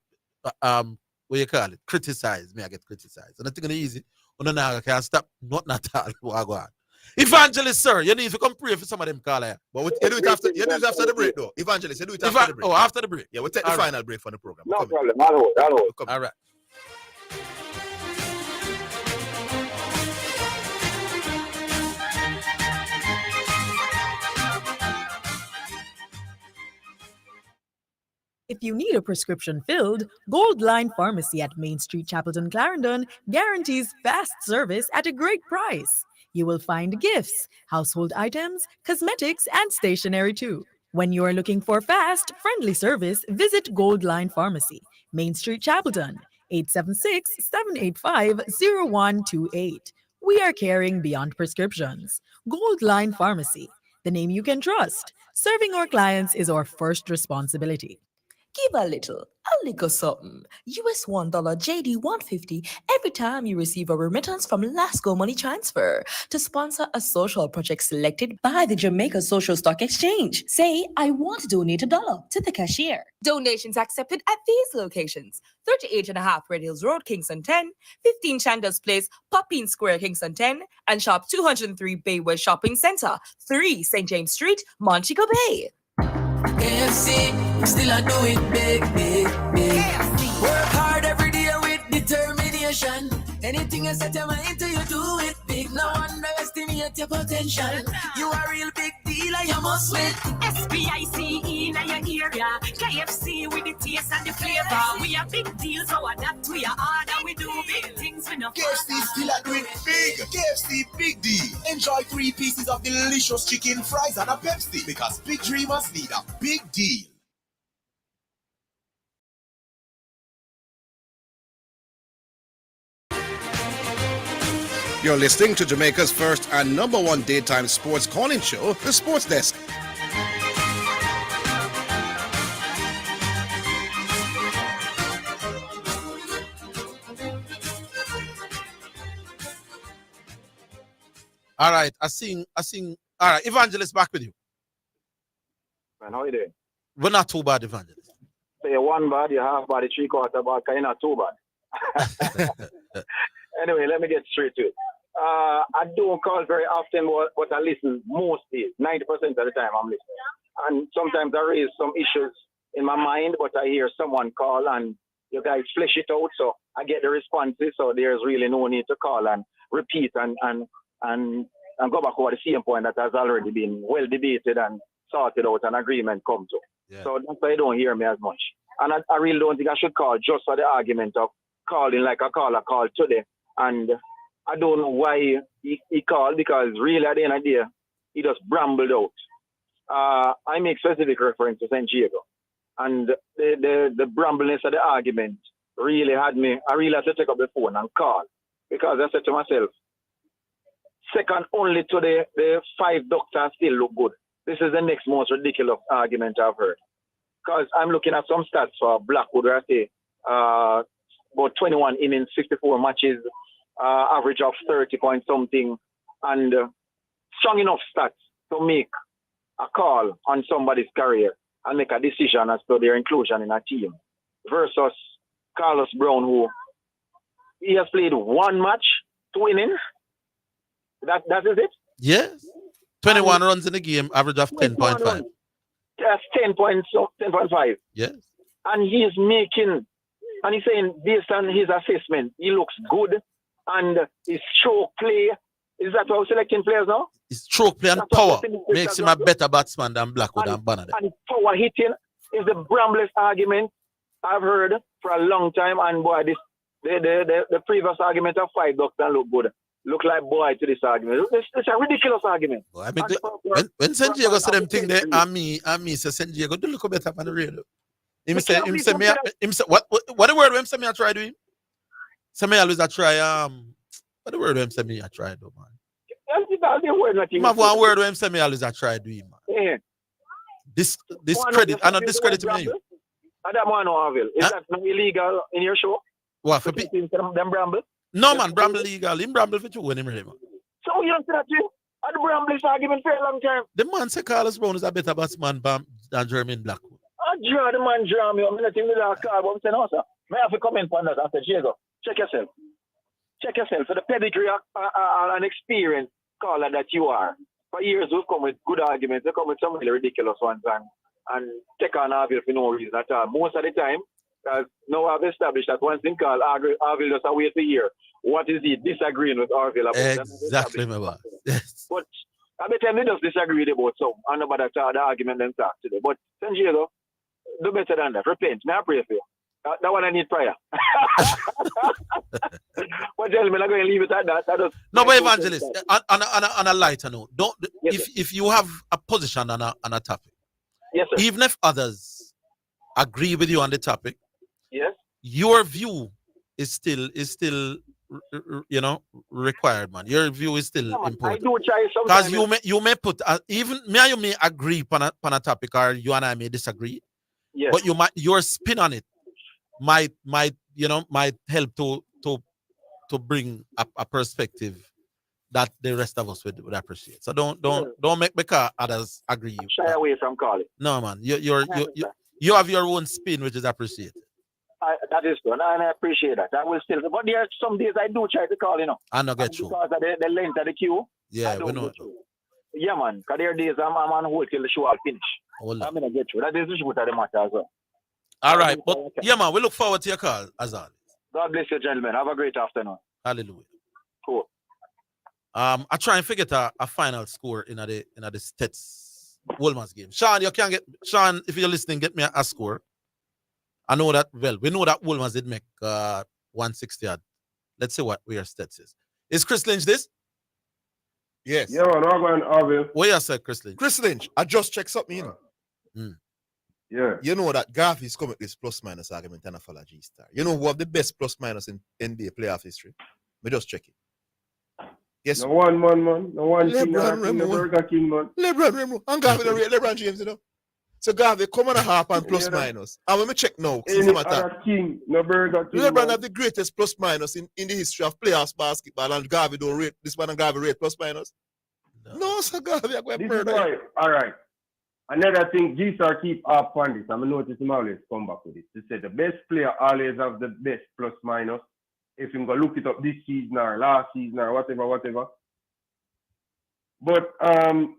what you call it, criticize me, I get criticized. And I think it's easy. I can't stop nothing at all. Go on. Evangelist, sir, you need to come pray for some of them call here. But you do it after the break, though. Evangelist, you do it after the break. Oh, after the break. Yeah, we'll take the final break for the program. No problem. All right. If you need a prescription filled, Gold Line Pharmacy at Main Street, Chapelton, Clarendon guarantees fast service at a great price. You will find gifts, household items, cosmetics, and stationery too. When you are looking for fast, friendly service, visit Gold Line Pharmacy, Main Street, Chapelton, 876-785-0128. We are caring beyond prescriptions. Gold Line Pharmacy, the name you can trust. Serving our clients is our first responsibility. Give a little something. US $1 JD 150 every time you receive a remittance from Lasco Money Transfer to sponsor a social project selected by the Jamaica Social Stock Exchange. Say, I want to donate $1 to the cashier. Donations accepted at these locations: 38.5 Red Hills Road, Kingston 10, 15 Chandos Place, Poppin Square, Kingston 10, and Shop 203 Bay West Shopping Center, 3 St. James Street, Montego Bay. KFC, still I do it big. KFC. Work hard every day with determination. Anything I set your mind to, you do it big. No underestimate your potential. You are a real big deal, and you must win. SPICE in your area. KFC with the taste and the flavor. We are big deals, so that we are hard and we do big things with no KFC still are doing big. KFC big deal. Enjoy 3 pieces of delicious chicken, fries, and a Pepsi, because big dreamers need a big deal. You're listening to Jamaica's first and number one daytime sports calling show, The Sports Desk. All right, I sing. All right, Evangelist, back with you. Man, how you doing? We're not too bad, Evangelist. So you're one bad, you half bad, 3/4 bad, you're not too bad. Anyway, let me get straight to it. I don't call very often, but I listen most days. 90% of the time I'm listening. And sometimes I raise some issues in my mind, but I hear someone call and you guys flesh it out, so I get the responses, so there's really no need to call and repeat and go back over the same point that has already been well debated and sorted out and agreement come to. Yeah. So that's why you don't hear me as much. And I really don't think I should call just for the argument of calling like a caller called today. And I don't know why he called, because really at the end of the day, he just brambled out. I make specific reference to San Diego. And the brambleness of the argument really had me, I really had to take up the phone and call. Because I said to myself, second only to the 5 doctors still look good. This is the next most ridiculous argument I've heard. Because I'm looking at some stats for Blackwood where I say about 21 innings, 64 matches, average of 30 point something, and strong enough stats to make a call on somebody's career and make a decision as to their inclusion in a team, versus Carlos Brown, who he has played 1 match, 2 innings. That is it? Yes. 21 runs in the game, average of 10.5. That's 10.5. Yes. And he's saying, based on his assessment, he looks good, and his stroke play, is that how selecting players now? His stroke play and power makes him a better batsman than Blackwood and Banner. And power hitting is the bramblest argument I've heard for a long time. And boy, the previous argument of 5 doctors look good. Look like boy to this argument. It's a ridiculous argument. Well, I mean, when San Diego said them thing there, and me say San Diego do look better on the radio. Him say what the word when say me I try do him? Say me always I try what the word when say me I try do, man. Have one word when say me always I try do him, man. Yeah. This credit, I know discredit me. I don't want to Orville. Is that not illegal in your show? What for them bramble? No man, bramble legal. Him bramble for 2 when him ready, man. So you don't say that you? And the bramble argument for a long time. The man say Carlos Brown is a better batsman than Jermaine Blackwood. I draw the man draw me. I'm not even with that car, but I'm saying also. May I have to comment on that after Diego? Check yourself. Check yourself. For the pedigree and experience caller that you are. For years we've come with good arguments. They come with some really ridiculous ones and take on Orville for no reason at all. Most of the time, because now I've established that once in call, Orville just wait to hear what is he disagreeing with Orville about. Exactly, my boy. Yes. But I bet they just disagree about some. I know about the argument them talk today. But San Diego, Do better than that. Repent. May I pray for you? That one I need prayer. But gentlemen, I'm going to leave it at that. No, but evangelist, on a lighter note, don't if you have a position on a topic, yes, sir. Even if others agree with you on the topic, yes, your view is still required, man. Your view is still important. I do try Because sometimes. you may put even me and you may agree on a topic, or you and I may disagree. Yes. But your spin on it might help to bring a perspective that the rest of us would appreciate. So don't make because others agree. Shy away from calling. No, man. You have your own spin, which is appreciated. That is good, and I appreciate that. I will still, but there are some days I do try to call, I not get you because of the length of the queue. Yeah, we know. Yeah, man. Because there are days I'm on hold till the show will finish. I'm gonna get you. That is the truth of the matter as well. All right, but yeah, man, we look forward to your call as always. God bless you, gentlemen. Have a great afternoon. Hallelujah. Cool. I try and figure out a final score in the States Wolmer's game. Sean, if you're listening, get me a score. I know that we know that Wolmer's did make 160 odd. Let's see what where Stats is. Is Chris Lynch this? Yes. Yeah, man, I'm going Orville. What you said, Chris Lynch? Chris Lynch, I just checked something, Yeah. You know that Garth is coming with this plus minus argument and a follow G-Star. You know who have the best plus minus in NBA playoff history? Me just check it. Yes. No one, man. No one king, LeBron the Burger King, man. LeBron Remo. And Garth will rate LeBron James, So Garth, they come on a half and plus minus. And when me check now, Any other king, no Burger King. LeBron have the greatest plus minus in the history of playoffs basketball, and Garvey don't rate this one, and Garvey rate plus minus. No, sir, Garvey, I'm going to This is why, all right. Another thing, G-Star keep up on this. I'm noticing him always come back with it. To say the best player always have the best plus minus. If you go look it up this season or last season or whatever. But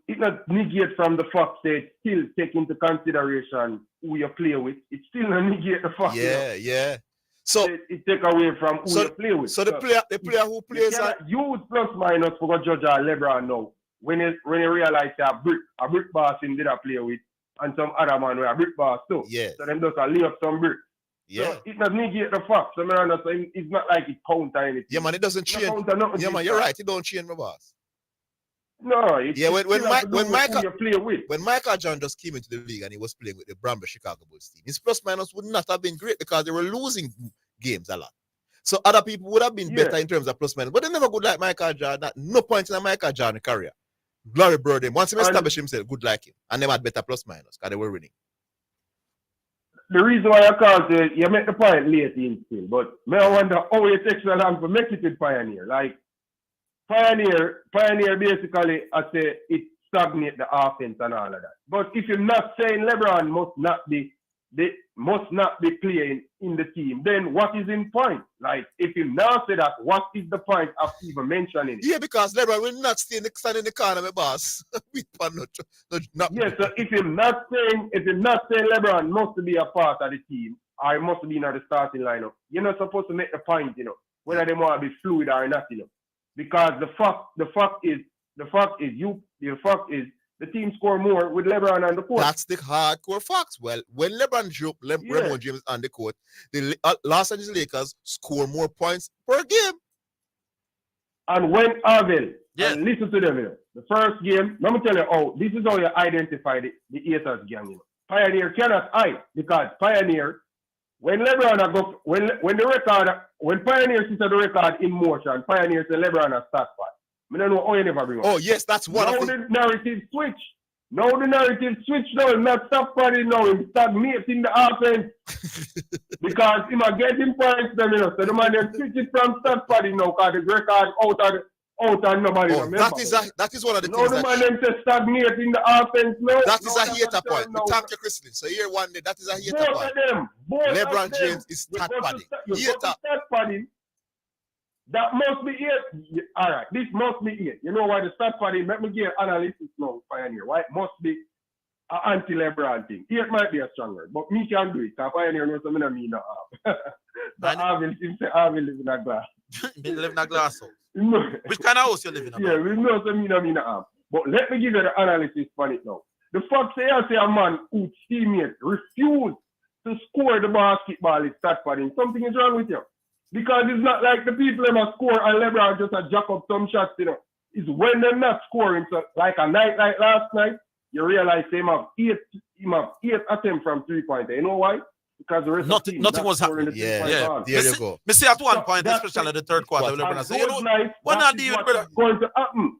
it not negate from the fact that it still take into consideration who you play with. It still not negate the fact. Yeah. So it take away from who you play with. So the player who plays use plus minus for judge LeBron now. When you realize that a brick boss in did play with, and some other man with a brick boss too. Yeah. So them just lay up some brick. Yeah. So it does negate the fact. So it's not like it counter anything. Yeah, man, it doesn't change. Yeah, man, you're right. It don't change my boss. No, when Michael John just came into the league and he was playing with the Bramble Chicago Bulls team, his plus minus would not have been great because they were losing games a lot. So other people would have been better in terms of plus minus, but they never good like Michael Jordan. At no point in a Michael Jordan career. Glory Birdie, once he established himself, good like him, and they had better plus minus because they were winning. The reason why I can't say you make the point late in still, but I wonder how it takes so long to make it with Pioneer. Like Pioneer basically, I say it stagnate the offense and all of that. But if you're not saying LeBron must not be playing in the team, then what is in point? Like if you now say that, what is the point of even mentioning it? Yeah, because LeBron will not stand in the corner, my boss. So if you're not saying LeBron must be a part of the team, or he must be in the starting lineup, you're not supposed to make the point, whether they want to be fluid or not, because the fact is the team score more with LeBron on the court. That's the hardcore facts. Well, when LeBron Raymond James on the court, the Los Angeles Lakers score more points per game. And when Orville, and listen to them, the first game, let me tell you this is how you identify the haters gang. Pioneer cannot hide because Pioneer, when LeBron when Pioneer sees the record in motion, Pioneer says LeBron has start part. I don't know how you never bring up. Oh, yes, that's one of the narrative switch. Now the narrative switch now, not stop party now, him stagnate in the offense. Because him are getting points them, So the man then switch it from start party now, because the record out and nobody remember. That is one of the now things. Now the man then say stagnate in the offense now. That is a hater point. Thank you, Chrisley. So here one day, that is a hater point. LeBron James is start party. Hater. That must be it. All right, this must be it. You know why the start party, let me give analysis now, Pioneer. Why it must be an anti-LeBron thing. It might be a stronger, but me can do it. Because Pioneer knows something I mean now. Orville live in a glass. Me live in a glass house. Which kind of house you live in? Yeah, we know something I mean now. But let me give you the analysis for it now. The fact say a man whose teammate refused to score the basketball is start padding. Something is wrong with you. Because it's not like the people that must score and LeBron just a jack up some shots, you know. It's when they're not scoring. So like a night like last night, you realize they have eight attempts from 3-pointer. You know why? Because the rest nothing was happening. There you go. Me see at one point, especially the third quarter, LeBron say, you know, what not deal with going to happen.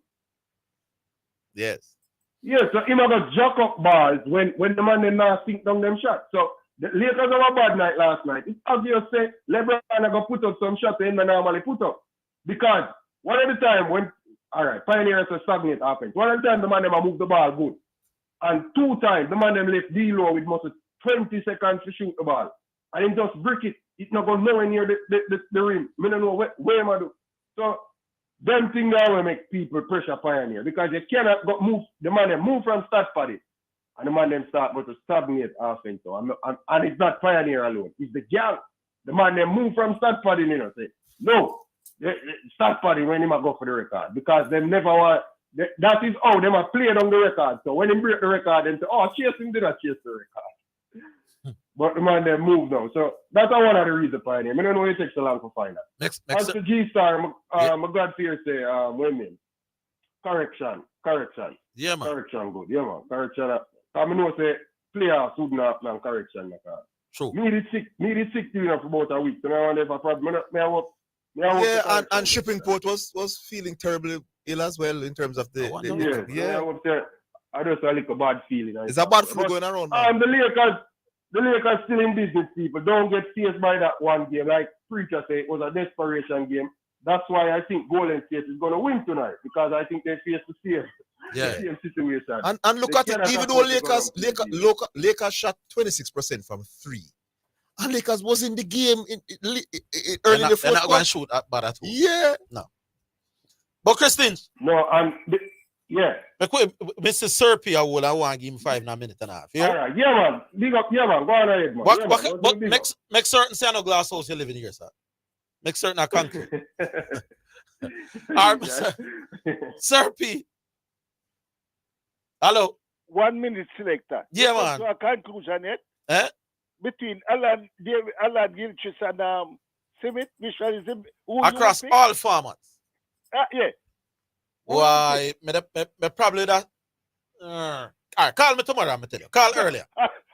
Yes. Yeah, so him have a jack up balls when the man them not sink down them shots. So the Lakers have a bad night last night. It's obvious say LeBron gonna put up some shots they normally put up. Because one of the time when Pioneers are stagnate offense. One of the time the man them move the ball good. And 2 times the man them left D-low with most of 20 seconds to shoot the ball. And him just brick it. It's not going nowhere near the rim. I don't know where am I do. So them things that will make people pressure Pioneer because you cannot go move the man them move from start party. And the man them start but to stagnate offense. So and it's not Pioneer alone. It's the girl. The man them move from start party, you know, say, no, start party when him go for the record. Because them never want that is how them are played on the record. So when they break the record, they say, oh, chase him did not chase the record. But the man them move now. So that's one of the reasons Pioneer. I don't know it takes so long to find that. As to G-Star, my God fear say, women. Correction. Yeah, man. Correction good. Yeah, man. Correction. I know say players would not plan correction. True. Me did sick for about a week. So I wonder if I probably and shipping port was feeling terribly ill as well in terms of the I just a little bad feeling. It's a bad flu going around. The Lakers still in business, people. Don't get faced by that one game. Like Preacher said, it was a desperation game. That's why I think Golden State is going to win tonight because I think they face the same situation. And look at it, even though Lakers shot 26% from 3. And Lakers was in the game early in the fourth quarter. They're not going to shoot bad at all. Yeah. No. But Christine. No, yeah. Mr. Serpi, I want to give him 5 in a minute and a half. Yeah? All right. Yeah, man. Big up. Yeah, man. Go on ahead, man. But make certain say no glass house you living here, sir. Make certain I concrete. All right, Serpi. Hello. 1 minute, selector. Yeah, man. So a conclusion yet? Eh? Between Alan Gilchrist and Simit, which one is him? Across all formats. Yeah. Why? Me probably that. All right, call me tomorrow, I'm tell you. Call earlier.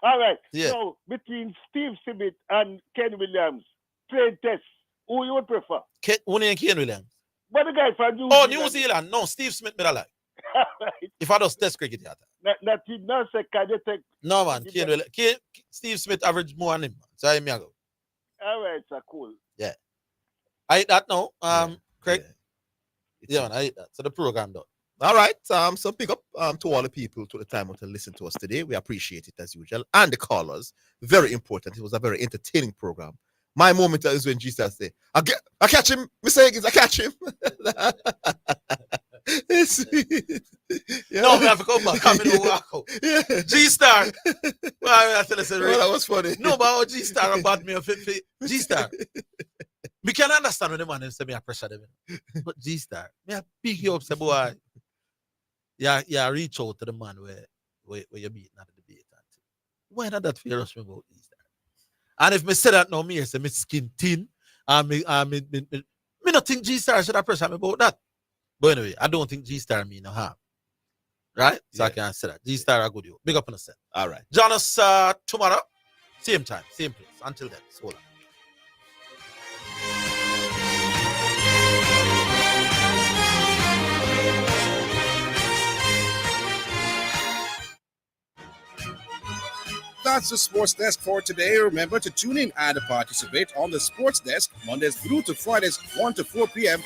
All right. Yeah. So, between Steve Simit and Ken Williams, trade test, who you would prefer? Who named Ken Williams? But the guy from New Zealand. New Zealand. No, Steve Smith, me like. Right. If I just test cricket, no, man. Steve Smith averaged more than him. So I'm go. All right, so cool. Yeah. I eat that now. Craig. Yeah, man, I eat that. So the program done. All right. So big up to all the people to the time to listen to us today. We appreciate it as usual. And the callers. Very important. It was a very entertaining program. My moment is when Jesus say, I catch him, Mr. Higgins, I catch him. No, we have to come back. G-Star. Well, that was funny. No, but G-Star about me. G-Star. We can understand when the man say me a pressure them. But G-Star, me a big you up, say boy. Yeah, reach out to the man where you beat not the debate. Why not that fear rush me about G-Star? And if me say that now, me say me skin thin, and me not think G-Star should have pressure me about that. But anyway, I don't think G-Star me no harm. Right? So I can't say that. G-Star are good. Big up on the set. All right. Join us tomorrow. Same time, same place. Until then, so long. That's the Sports Desk for today. Remember to tune in and participate on the Sports Desk Mondays through to Fridays, 1 to 4 p.m.